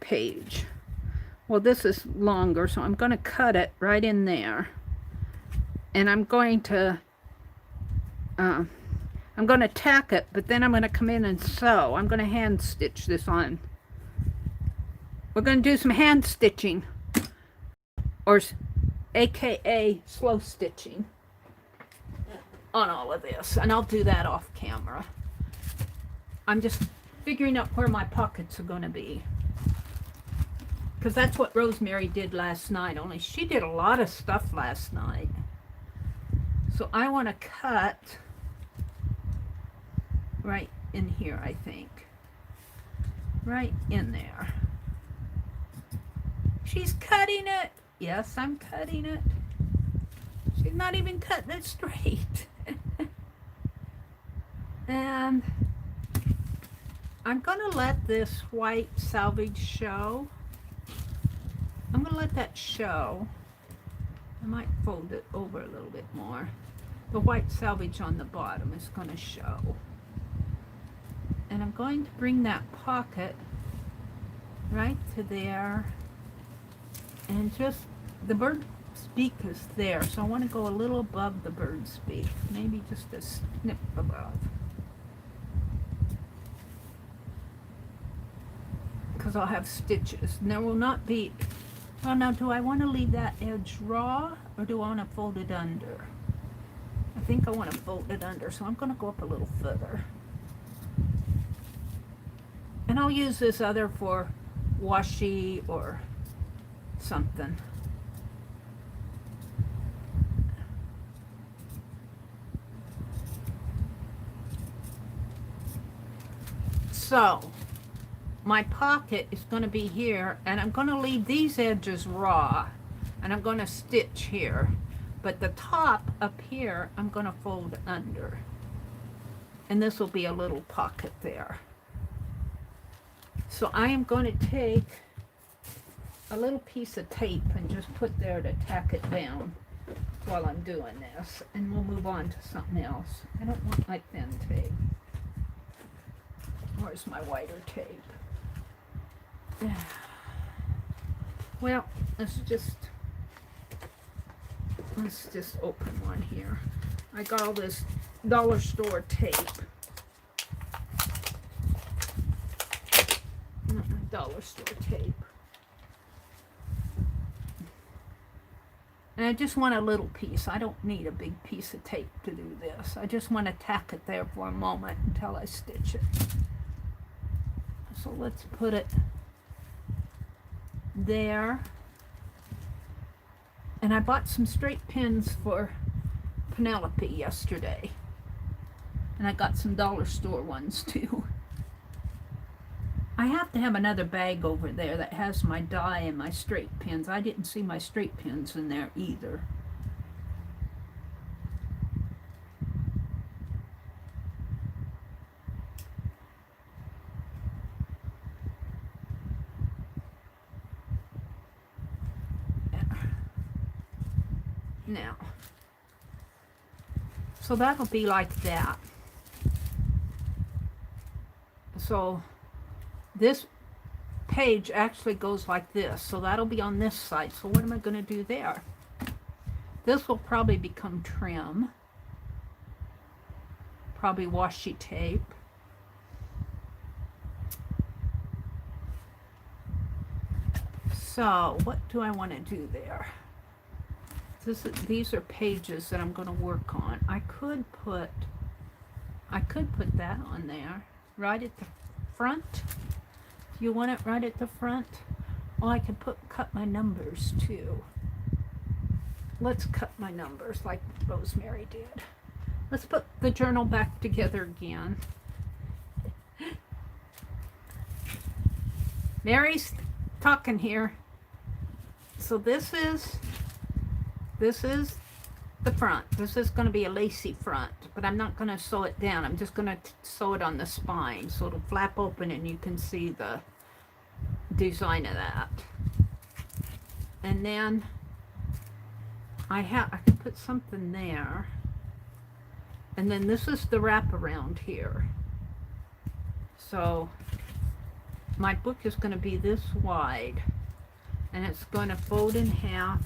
page. Well, this is longer, so I'm going to cut it right in there. And I'm going to tack it, but then I'm going to come in and sew. I'm going to hand stitch this on. We're going to do some hand stitching, or AKA slow stitching, on all of this. And I'll do that off camera. I'm just figuring out where my pockets are going to be, because that's what Rosemary did last night, only she did a lot of stuff last night. So I want to cut right in here, I think. Right in there. She's cutting it. Yes, I'm cutting it. She's not even cutting it straight. And I'm going to let this white salvage show. I'm going to let that show. I might fold it over a little bit more. The white salvage on the bottom is going to show. And I'm going to bring that pocket right to there, and just, the bird's beak is there, so I want to go a little above the bird's beak, maybe just a snip above, because I'll have stitches, and there will not be, well, now do I want to leave that edge raw, or do I want to fold it under? I think I want to fold it under, so I'm going to go up a little further. And I'll use this other for washi or something. So my pocket is going to be here, and I'm going to leave these edges raw, and I'm going to stitch here, but the top up here I'm going to fold under, and this will be a little pocket there. So I am going to take a little piece of tape and just put there to tack it down while I'm doing this, and we'll move on to something else. I don't want my thin tape. Where's my whiter tape? Well, let's just open one here. I got all this dollar store tape. Not my dollar store tape. And I just want a little piece. I don't need a big piece of tape to do this. I just want to tack it there for a moment until I stitch it. So let's put it there. And I bought some straight pins for Penelope yesterday. And I got some dollar store ones too. I have to have another bag over there that has my die and my straight pins. I didn't see my straight pins in there either. Now, so that'll be like that. So this page actually goes like this, so that'll be on this side. So what am I going to do there? This will probably become trim, probably washi tape. So what do I want to do there? These are pages that I'm going to work on. I could put that on there right at the front. Do you want it right at the front? Well, I could cut my numbers too. Let's cut my numbers like Rosemary did. Let's put the journal back together again. Mary's talking here. So this is the front. This is going to be a lacy front, but I'm not going to sew it down. I'm just going to sew it on the spine so it'll flap open and you can see the design of that. And then I can put something there. And then this is the wraparound here. So my book is going to be this wide, and it's going to fold in half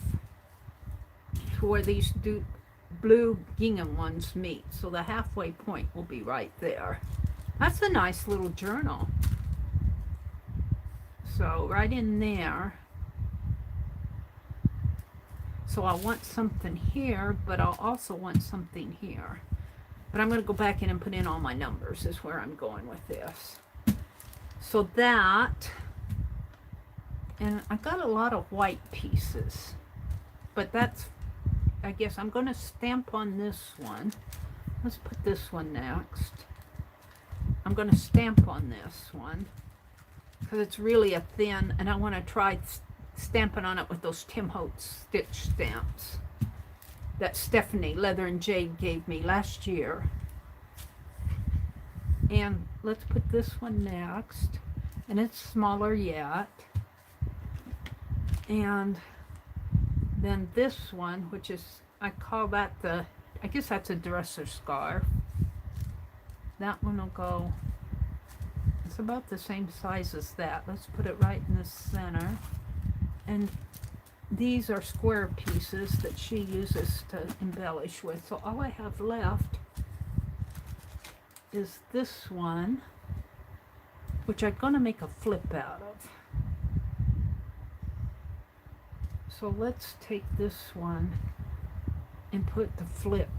to where these blue gingham ones meet. So the halfway point will be right there. That's a nice little journal. So right in there. So I want something here, but I'll also want something here. But I'm going to go back in and put in all my numbers is where I'm going with this. So that, and I got a lot of white pieces, but that's, I guess I'm going to stamp on this one. Let's put this one next. I'm going to stamp on this one because it's really a thin, and I want to try stamping on it with those Tim Holtz stitch stamps that Stephanie Leather and Jade gave me last year. And let's put this one next, and it's smaller yet. And then this one, which is, I call that I guess that's a dresser scarf. That one will go, it's about the same size as that. Let's put it right in the center. And these are square pieces that she uses to embellish with. So all I have left is this one, which I'm going to make a flip out of. So let's take this one and put the flip.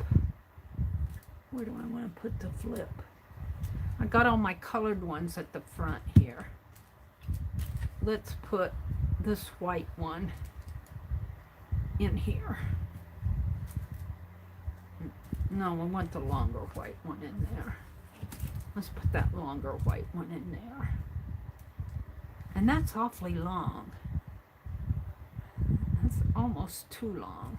Where do I want to put the flip? I got all my colored ones at the front here. Let's put this white one in here. No, I want the longer white one in there. Let's put that longer white one in there. And that's awfully long. That's almost too long.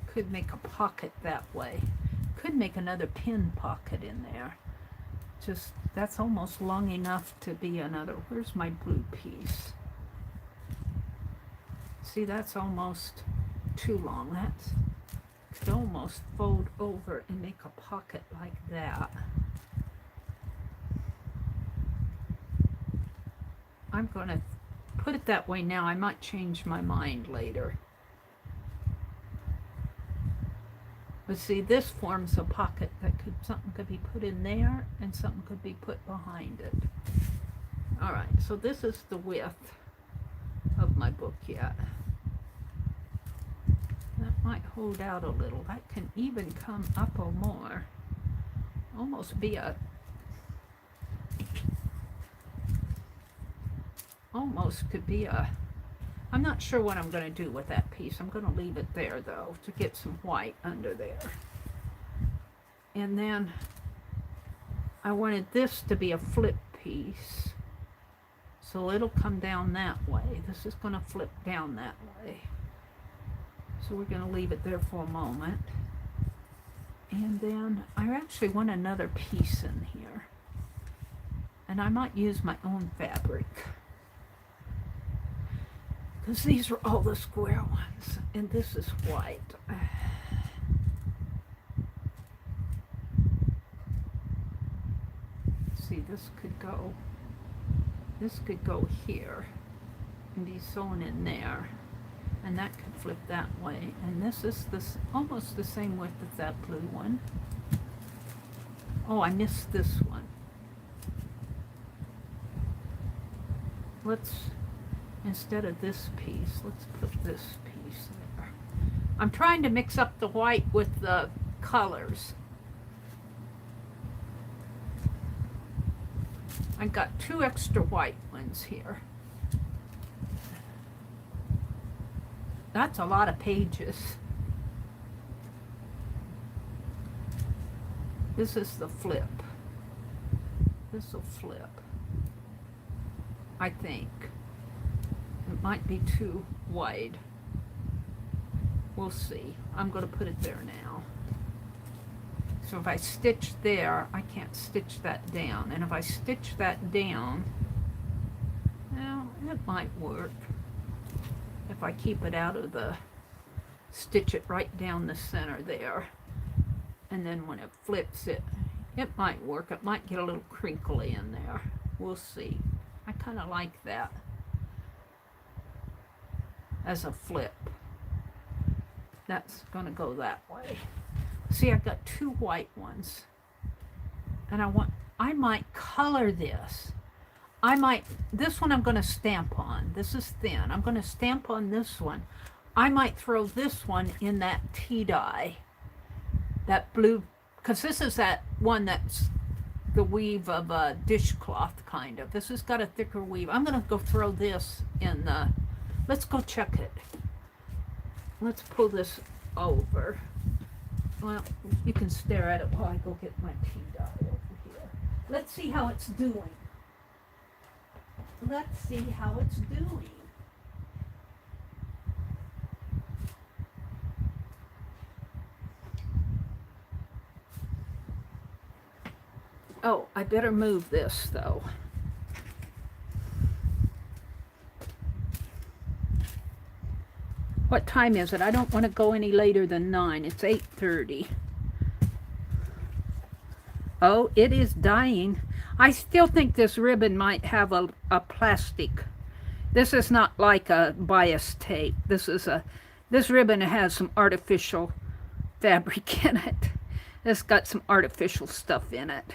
Could make a pocket that way. Could make another pin pocket in there. Just, that's almost long enough to be another. Where's my blue piece? See, that's almost too long. That's could almost fold over and make a pocket like that. I'm going to put it that way now. I might change my mind later. But see, this forms a pocket that could, something could be put in there and something could be put behind it. All right, so this is the width of my book yet. That might hold out a little. That can even come up or more. Almost be a, almost could be a, I'm not sure what I'm going to do with that piece. I'm going to leave it there though to get some white under there. And then I wanted this to be a flip piece. So it'll come down that way. This is going to flip down that way. So we're going to leave it there for a moment. And then I actually want another piece in here. And I might use my own fabric. Because these are all the square ones. And this is white. See, this could go here and be sewn in there. And that could flip that way. And this is this almost the same width as that blue one. Oh, I missed this one. Let's, instead of this piece, let's put this piece there. I'm trying to mix up the white with the colors. I got 2 extra white ones here. That's a lot of pages. This is the flip. This will flip. I think. It might be too wide. We'll see. I'm going to put it there now. So if I stitch there, I can't stitch that down. And if I stitch that down, well, it might work. If I keep it out of the, stitch it right down the center there. And then when it flips it, it might work. It might get a little crinkly in there. We'll see. I kind of like that as a flip. That's going to go that way. See, I've got 2 white ones. And I might color this. This one I'm going to stamp on. This is thin. I'm going to stamp on this one. I might throw this one in that tea dye. That blue, because this is that one that's the weave of a dishcloth kind of. This has got a thicker weave. I'm going to go throw this in the, let's go check it. Let's pull this over. Well, you can stare at it while I go get my tea dye over here. Let's see how it's doing. Let's see how it's doing. Oh, I better move this though. What time is it? I don't want to go any later than 9. It's 8:30. Oh, it is dying. I still think this ribbon might have a plastic. This is not like a bias tape. This ribbon has some artificial fabric in it. It's got some artificial stuff in it.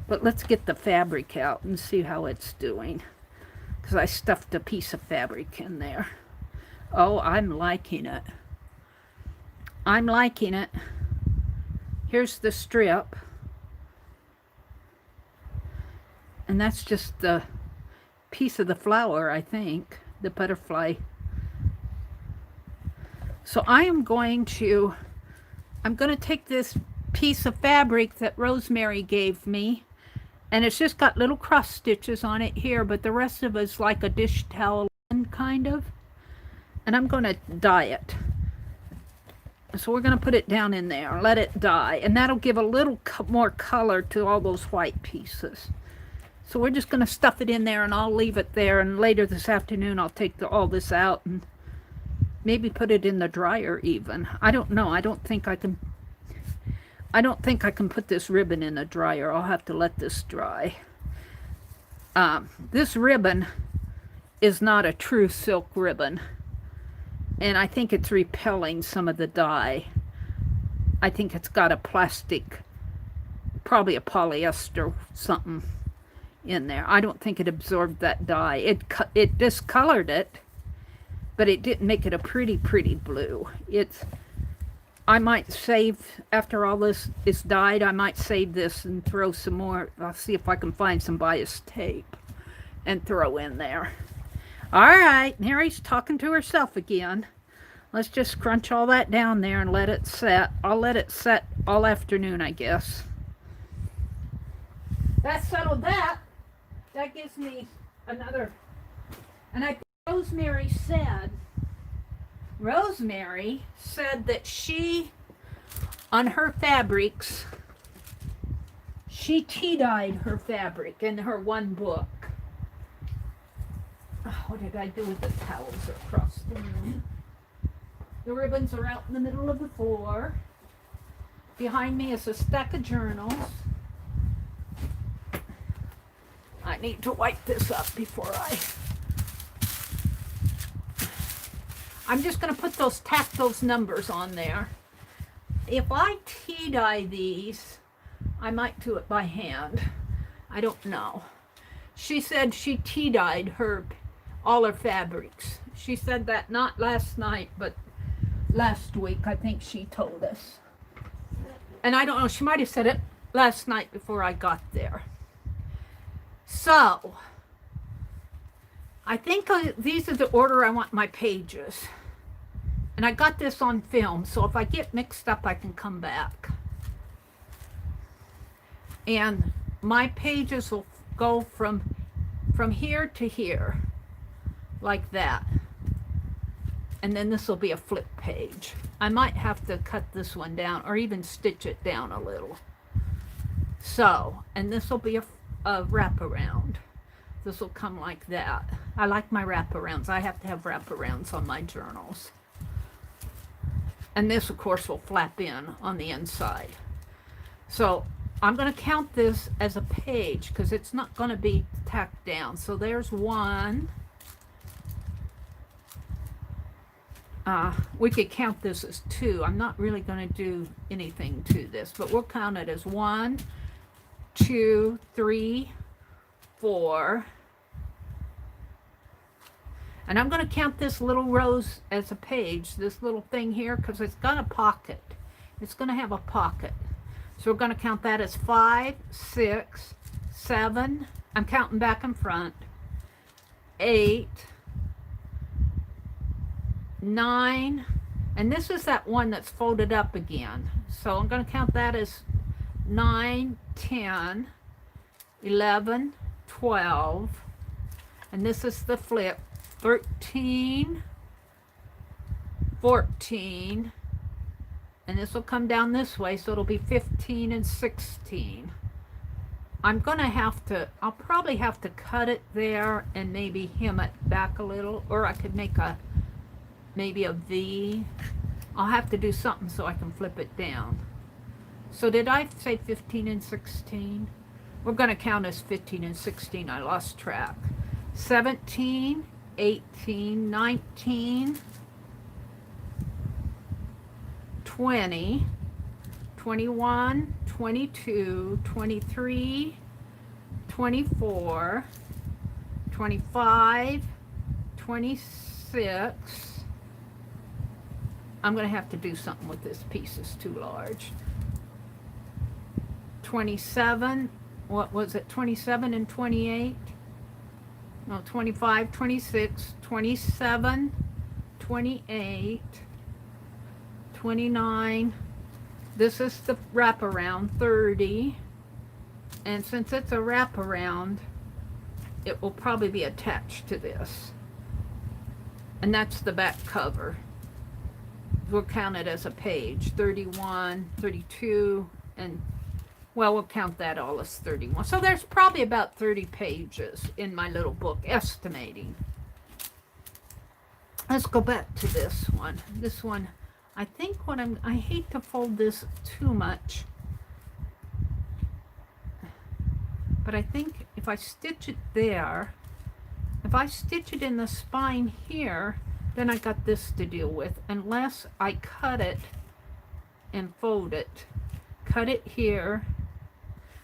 But let's get the fabric out and see how it's doing. Because I stuffed a piece of fabric in there. Oh, I'm liking it. I'm liking it. Here's the strip. And that's just the piece of the flower, I think. The butterfly. So I'm going to take this piece of fabric that Rosemary gave me, and it's just got little cross stitches on it here, but the rest of it's like a dish towel kind of. And I'm going to dye it. So we're going to put it down in there and let it dye, and that'll give a little more color to all those white pieces. So we're just going to stuff it in there, and I'll leave it there, and later this afternoon I'll take all this out and maybe put it in the dryer even. I don't know. I don't think I can put this ribbon in the dryer. I'll have to let this dry. This ribbon is not a true silk ribbon, and I think it's repelling some of the dye. I think it's got a plastic, probably a polyester something in there. I don't think it absorbed that dye. It discolored it, but it didn't make it a pretty blue. I might save, after all this is dyed, I might save this and throw some more. I'll see if I can find some bias tape and throw in there. All right, Mary's talking to herself again. Let's just crunch all that down there and let it set. I'll let it set all afternoon, I guess. That settled that. That gives me another. And I think Rosemary said that she, on her fabrics, she tea dyed her fabric in her one book. Oh, what did I do with the towels across the room? The ribbons are out in the middle of the floor. Behind me is a stack of journals. I need to wipe this up before I'm just going to put tack those numbers on there. If I tea dye these, I might do it by hand. I don't know. She said she tea dyed all her fabrics. She said that not last night, but last week, I think she told us. And I don't know, she might have said it last night before I got there. So, I think these are the order I want my pages. And I got this on film, so if I get mixed up, I can come back. And my pages will go from here to here, like that. And then this will be a flip page. I might have to cut this one down or even stitch it down a little. So, and this will be a wraparound. This will come like that. I like my wraparounds. I have to have wraparounds on my journals. And this, of course, will flap in on the inside. So I'm going to count this as a page because it's not going to be tacked down. So there's one. We could count this as 2. I'm not really going to do anything to this, but we'll count it as 1, 2, 3, 4. And I'm going to count this little rose as a page, this little thing here, because it's got a pocket. It's going to have a pocket. So we're going to count that as 5, 6, 7. I'm counting back and front. 8, 9, and this is that one that's folded up again. So I'm going to count that as 9, 10, 11, 12, and this is the flip. 13, 14, and this will come down this way, so it'll be 15 and 16. I'm going to I'll probably have to cut it there and maybe hem it back a little, or I could make maybe a V. I'll have to do something so I can flip it down. So did I say 15 and 16? We're going to count as 15 and 16. I lost track. 17, 18, 19, 20, 21, 22, 23, 24, 25, 26. I'm going to have to do something with this piece. It's too large. 27, what was it, 27 and 28? No, 25, 26, 27, 28, 29, This is the wraparound 30, and since it's a wraparound, it will probably be attached to this. And that's the back cover. We'll count it as a page, 31, 32, and well, we'll count that all as 31. So there's probably about 30 pages in my little book, estimating. Let's go back to this one. This one, I think I hate to fold this too much, but I think if I stitch it there, if I stitch it in the spine here, then I got this to deal with, unless I cut it and fold it. Cut it here,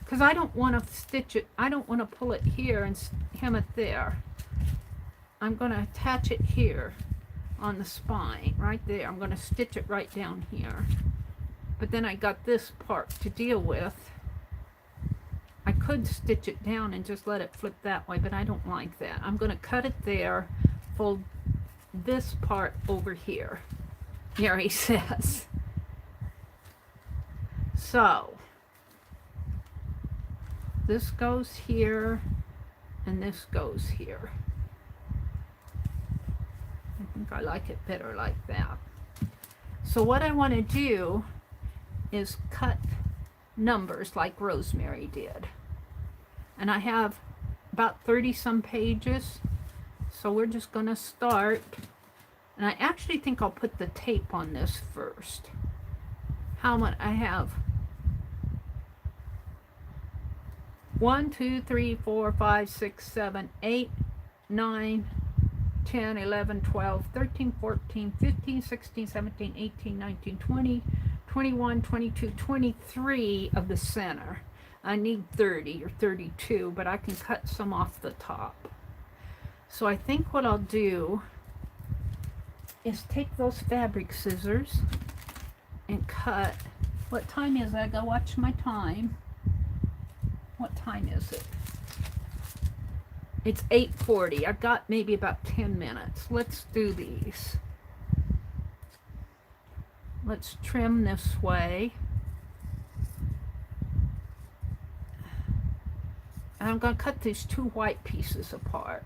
because I don't want to stitch it, I don't want to pull it here and hem it there. I'm going to attach it here on the spine, right there. I'm going to stitch it right down here. But then I got this part to deal with. I could stitch it down and just let it flip that way, but I don't like that. I'm going to cut it there, fold this part over here. Meri says. So, this goes here, and this goes here. I think I like it better like that. So what I want to do is cut numbers like Rosemary did. And I have about 30 some pages, so we're just going to start. And I actually think I'll put the tape on this first. How much I have? 1, 2, 3, 4, 5, 6, 7, 8, 9, 10, 11, 12, 13, 14, 15, 16, 17, 18, 19, 20, 21, 22, 23 of the center. I need 30 or 32, but I can cut some off the top. So I think what I'll do is take those fabric scissors and cut. What time is it? I gotta watch my time. What time is it? It's 8:40. I've got maybe about 10 minutes. Let's do these. Let's trim this way. And I'm going to cut these two white pieces apart.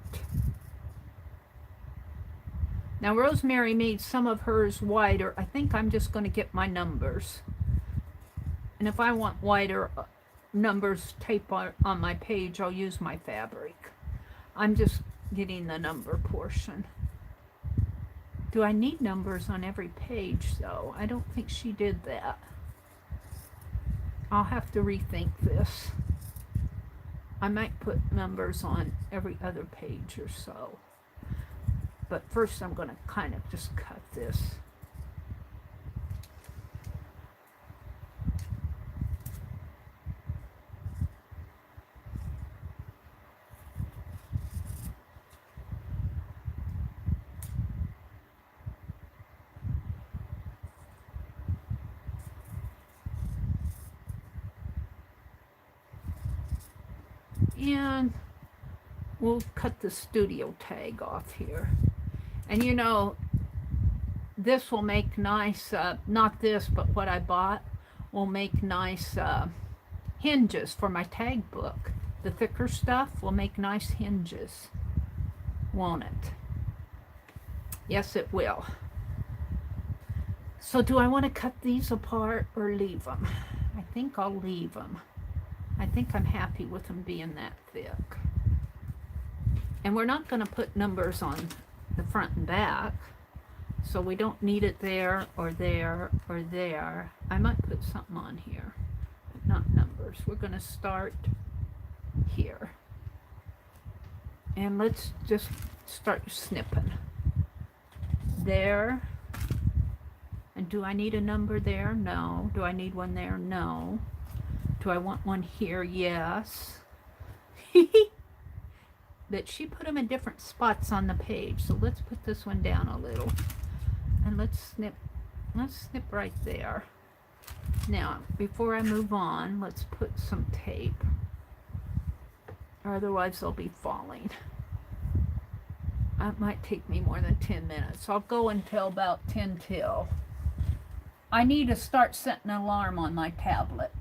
Now Rosemary made some of hers wider. I think I'm just going to get my numbers. And if I want wider numbers tape on my page, I'll use my fabric. I'm just getting the number portion. Do I need numbers on every page though? I don't think she did that. I'll have to rethink this. I might put numbers on every other page or so. But first I'm going to kind of just cut this. And we'll cut the studio tag off here. And you know, this will make nice, not this, but what I bought will make nice hinges for my tag book. The thicker stuff will make nice hinges, won't it? Yes, it will. So do I want to cut these apart or leave them? I think I'll leave them. I think I'm happy with them being that thick. And we're not going to put numbers on the front and back, so we don't need it there or there or there. I might put something on here, but not numbers. We're going to start here. And let's just start snipping. There. And do I need a number there? No. Do I need one there? No. Do I want one here? Yes. But she put them in different spots on the page. So let's put this one down a little. And let's snip right there. Now, before I move on, let's put some tape. Or otherwise they'll be falling. That might take me more than 10 minutes. I'll go until about 10 till. I need to start setting an alarm on my tablet.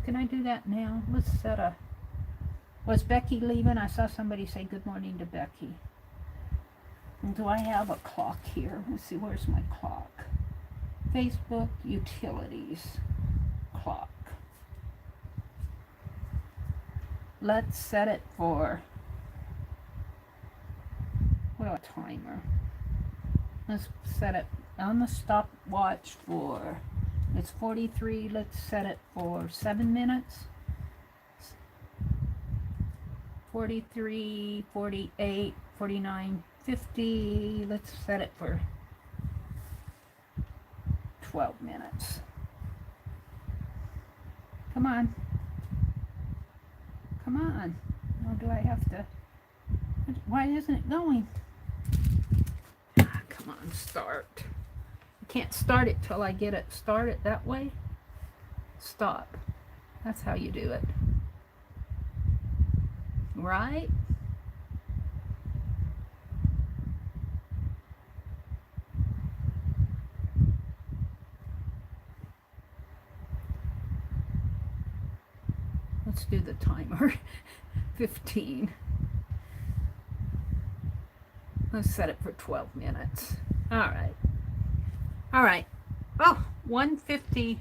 Can I do that now? Let's set a... Was Becky leaving? I saw somebody say good morning to Becky. And do I have a clock here? Let's see, where's my clock? Facebook, utilities, clock. Let's set it for... What a timer. Let's set it on the stopwatch for... It's 43. Let's set it for 7 minutes. 43, 48, 49, 50. Let's set it for 12 minutes. Come on. Come on. Or do I have to... Why isn't it going? Come on, start. I can't start it till I get it started that way. Stop. That's how you do it. Right? Let's do the timer. 15. Let's set it for 12 minutes. All right. All right. Oh, 150.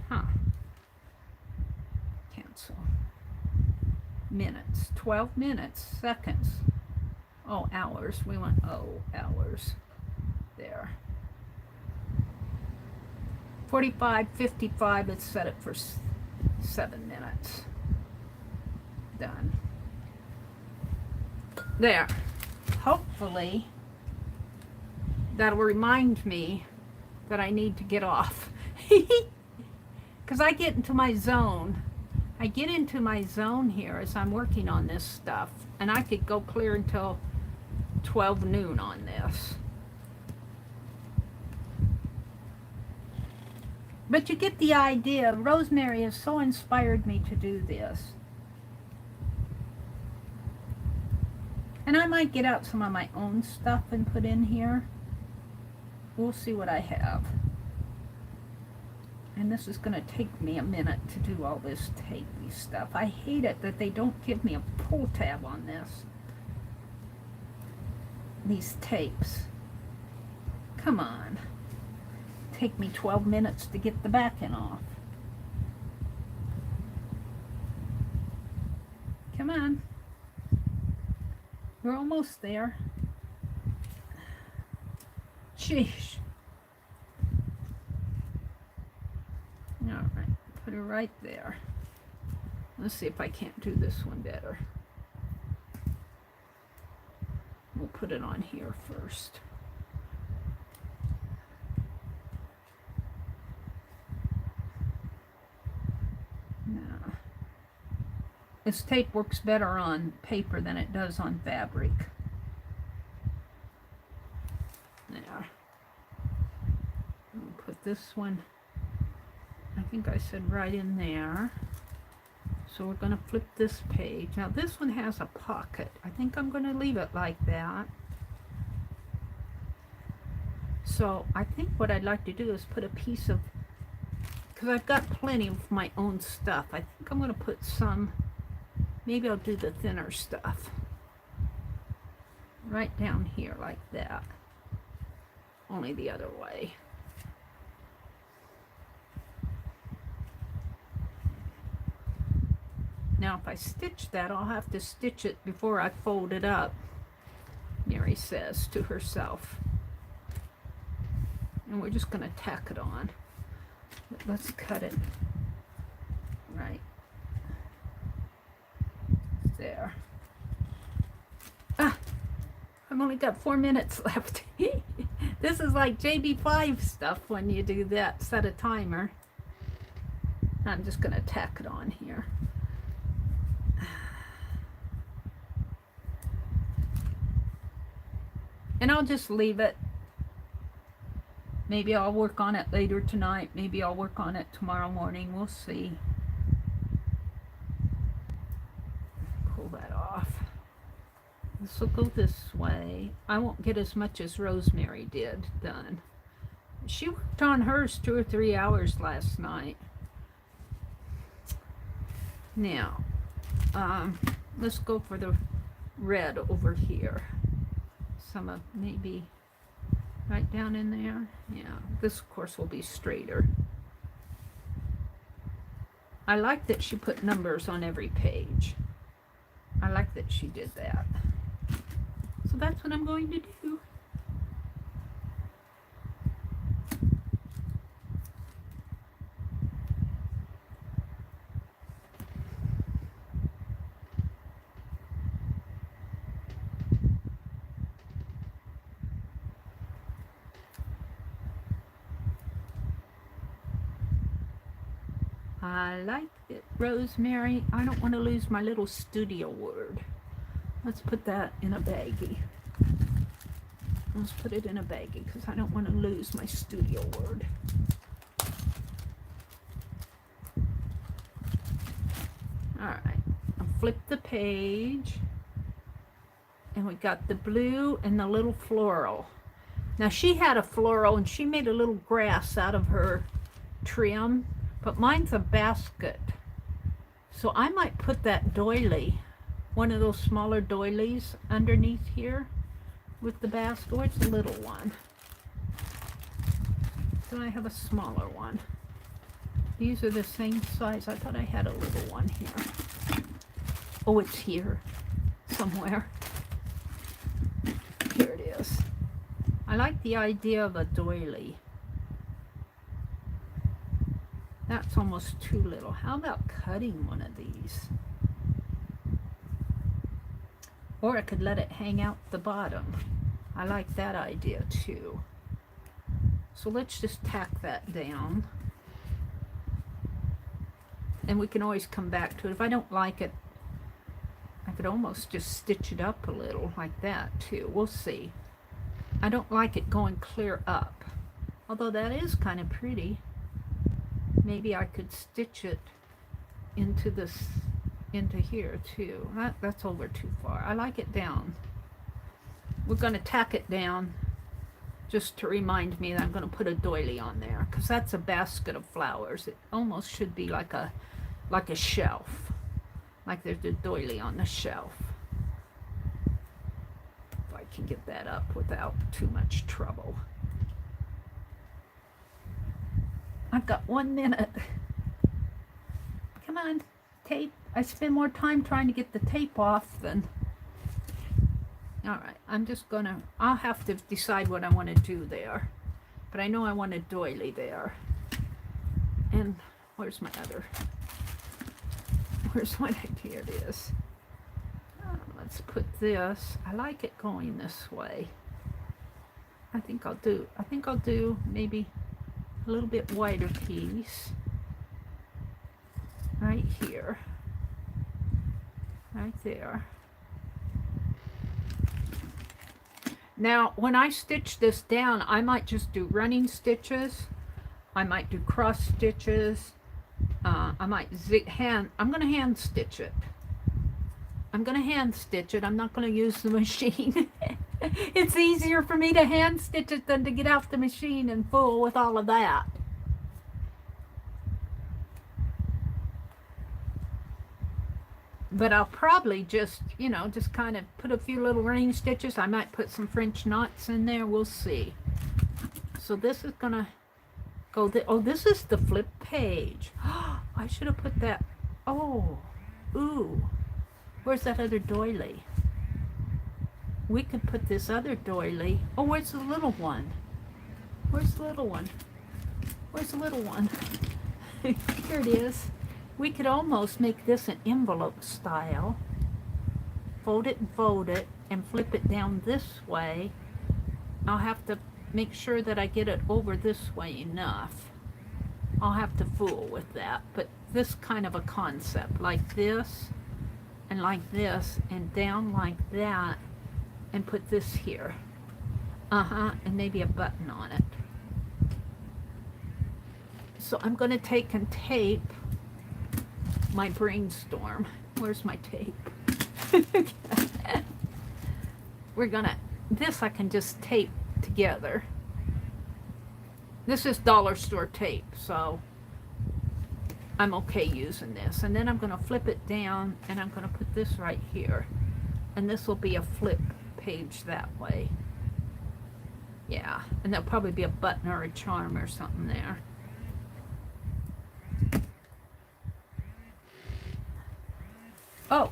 Huh. Cancel. Minutes. 12 minutes. Seconds. Oh, hours. We want, hours. There. 45, 55. Let's set it for 7 minutes. Done. There. Hopefully that'll remind me that I need to get off. Because I get into my zone. I get into my zone here as I'm working on this stuff. And I could go clear until 12 noon on this. But you get the idea. Rosemary has so inspired me to do this. And I might get out some of my own stuff and put in here. We'll see what I have. And this is going to take me a minute to do all this tapey stuff. I hate it that they don't give me a pull tab on this. These tapes. Come on. Take me 12 minutes to get the backing off. Come on. We're almost there. Sheesh. All right, put it right there. Let's see if I can't do this one better. We'll put it on here first. Now, this tape works better on paper than it does on fabric. There. We'll put this one, I think I said right in there. So we're going to flip this page. Now this one has a pocket. I think I'm going to leave it like that. So I think what I'd like to do is put a piece of, because I've got plenty of my own stuff. I think I'm going to put some, maybe I'll do the thinner stuff. Right down here like that. Only the other way. Now if I stitch that, I'll have to stitch it before I fold it up, Meri says to herself. And we're just going to tack it on. But let's cut it right there. Ah, I've only got 4 minutes left. This is like JB5 stuff when you do that, set a timer. I'm just going to tack it on here. And I'll just leave it. Maybe I'll work on it later tonight. Maybe I'll work on it tomorrow morning. We'll see. Pull that off. This will go this way. I won't get as much as Rosemary did done. She worked on hers 2 or 3 hours last night. Now, let's go for the red over here. Some of maybe right down in there. Yeah, this of course will be straighter. I like that she put numbers on every page. I like that she did that. So that's what I'm going to do. I like it, Rosemary. I don't want to lose my little studio word. Let's put that in a baggie. Let's put it in a baggie because I don't want to lose my studio word. Alright, I'll flip the page. And we got the blue and the little floral. Now she had a floral and she made a little grass out of her trim. But mine's a basket. So I might put that doily, one of those smaller doilies underneath here with the basket. Where's the little one? Do I have a smaller one? These are the same size. I thought I had a little one here. Oh, it's here somewhere. Here it is. I like the idea of a doily. That's almost too little. How about cutting one of these? Or I could let it hang out the bottom. I like that idea too. So let's just tack that down. And we can always come back to it. If I don't like it, I could almost just stitch it up a little like that too. We'll see. I don't like it going clear up. Although that is kind of pretty. Maybe I could stitch it into this, into here too. That's over too far. I like it down. We're going to tack it down just to remind me that I'm going to put a doily on there because that's a basket of flowers. It almost should be like a shelf, like there's a doily on the shelf. If I can get that up without too much trouble. I've got 1 minute. Come on, tape. I spend more time trying to get the tape off than... Alright, I'm just gonna... I'll have to decide what I want to do there. But I know I want a doily there. And where's my other... Where's my... Here it is. Let's put this... I like it going this way. I think I'll do maybe... a little bit wider piece right here, right there. Now when I stitch this down, I might just do running stitches, I might do cross stitches, I might I'm going to hand stitch it. I'm not going to use the machine. It's easier for me to hand stitch it than to get out the machine and fool with all of that. But I'll probably just, you know, just kind of put a few little running stitches. I might put some French knots in there. We'll see. So this is going to go... Oh, this is the flip page. I should have put that... Oh, ooh. Where's that other doily? We could put this other doily. Oh, where's the little one? Where's the little one? Where's the little one? Here it is. We could almost make this an envelope style. Fold it and flip it down this way. I'll have to make sure that I get it over this way enough. I'll have to fool with that. But this kind of a concept, like this and like this and down like that. And put this here. And maybe a button on it. So I'm going to take and tape my brainstorm. Where's my tape? this I can just tape together. This is dollar store tape, so I'm okay using this. And then I'm going to flip it down, and I'm going to put this right here. And this will be a flip page that way. Yeah, and there'll probably be a button or a charm or something there. Oh,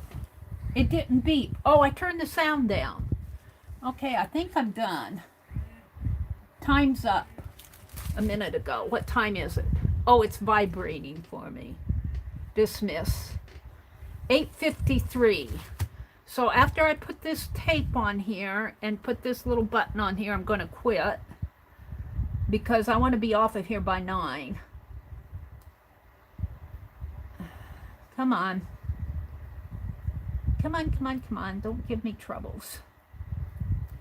it didn't beep. Oh, I turned the sound down. Okay, I think I'm done. Time's up a minute ago. What time is it? Oh, it's vibrating for me. Dismiss. 8:53. So after I put this tape on here and put this little button on here, I'm going to quit because I want to be off of here by 9. Come on. Come on, come on, come on. Don't give me troubles.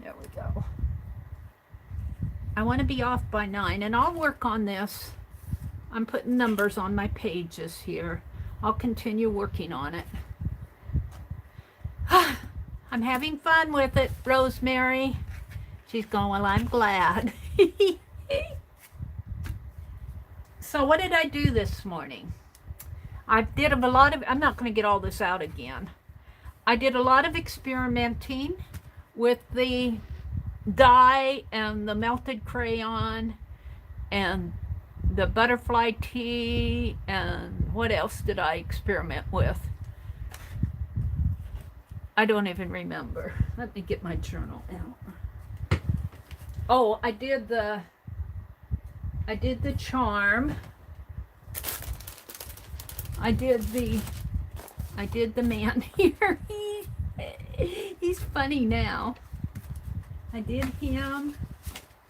There we go. I want to be off by 9, and I'll work on this. I'm putting numbers on my pages here. I'll continue working on it. I'm having fun with it, Rosemary. She's going, well, I'm glad. So what did I do this morning? I did a lot of, I'm not going to get all this out again. I did a lot of experimenting with the dye and the melted crayon and the butterfly tea, and what else did I experiment with? I don't even remember. Let me get my journal out. Oh, I did the charm. I did the man here. He's funny now. I did him.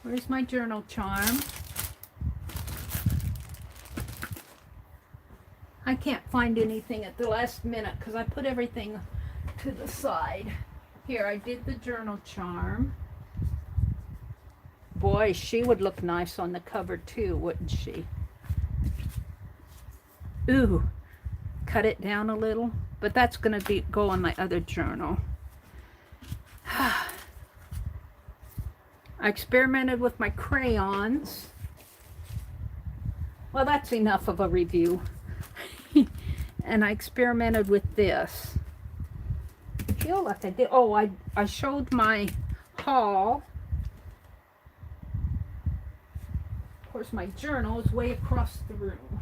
Where's my journal charm? I can't find anything at the last minute because I put everything to the side. Here, I did the journal charm. Boy, she would look nice on the cover too, wouldn't she? Ooh, cut it down a little, but that's going to go on my other journal. I experimented with my crayons. Well, that's enough of a review. And I experimented with this. I feel like I did. Oh, I showed my haul. Of course, my journal is way across the room.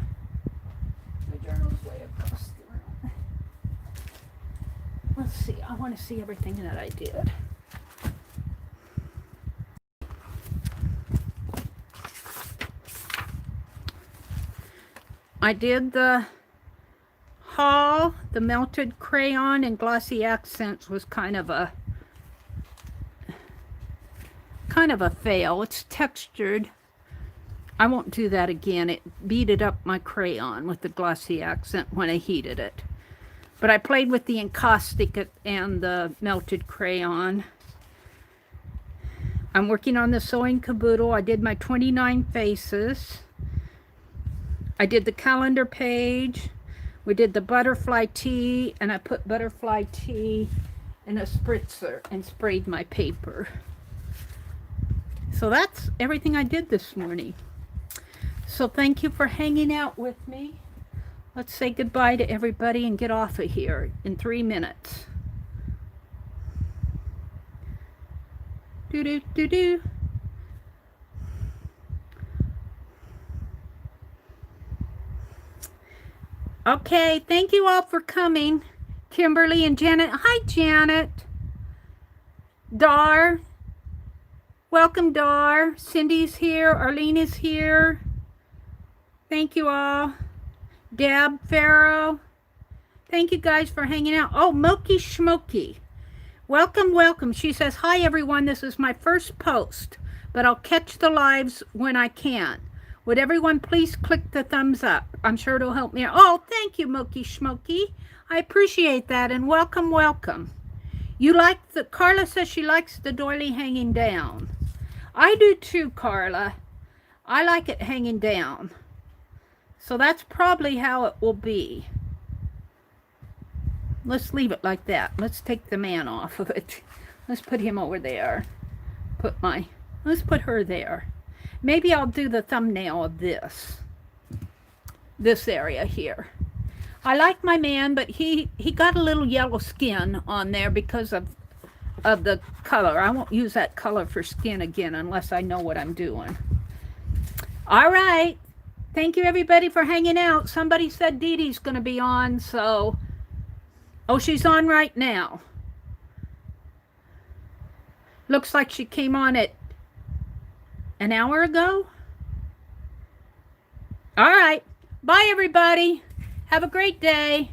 My journal is way across the room. Let's see. I want to see everything that I did. I did the haul. The melted crayon and glossy accents was kind of a fail. It's textured. I won't do that again. It beaded up my crayon with the glossy accent when I heated it. But I played with the encaustic and the melted crayon. I'm working on the sewing caboodle. I did my 29 faces. I did the calendar page. We did the butterfly tea, and I put butterfly tea in a spritzer and sprayed my paper. So that's everything I did this morning. So thank you for hanging out with me. Let's say goodbye to everybody and get off of here in 3 minutes. Do-do-do-do. Okay, thank you all for coming. Kimberly and Janet. Hi, Janet. Dar. Welcome, Dar. Cindy's here. Arlene is here. Thank you all. Deb, Farrow. Thank you guys for hanging out. Oh, Milky Schmoky. Welcome, welcome. She says, hi, everyone. This is my first post, but I'll catch the lives when I can. Would everyone please click the thumbs up? I'm sure it'll help me. Oh, thank you, Milky Schmoky. I appreciate that, and welcome, welcome. You like the, Carla says she likes the doily hanging down. I do too, Carla. I like it hanging down. So that's probably how it will be. Let's leave it like that. Let's take the man off of it. Let's put him over there. Let's put her there. Maybe I'll do the thumbnail of this area here. I like my man, but he got a little yellow skin on there because of the color. I won't use that color for skin again unless I know what I'm doing. All right. Thank you, everybody, for hanging out. Somebody said Dee Dee's going to be on, so... Oh, she's on right now. Looks like she came on it an hour ago. All right. Bye, everybody. Have a great day.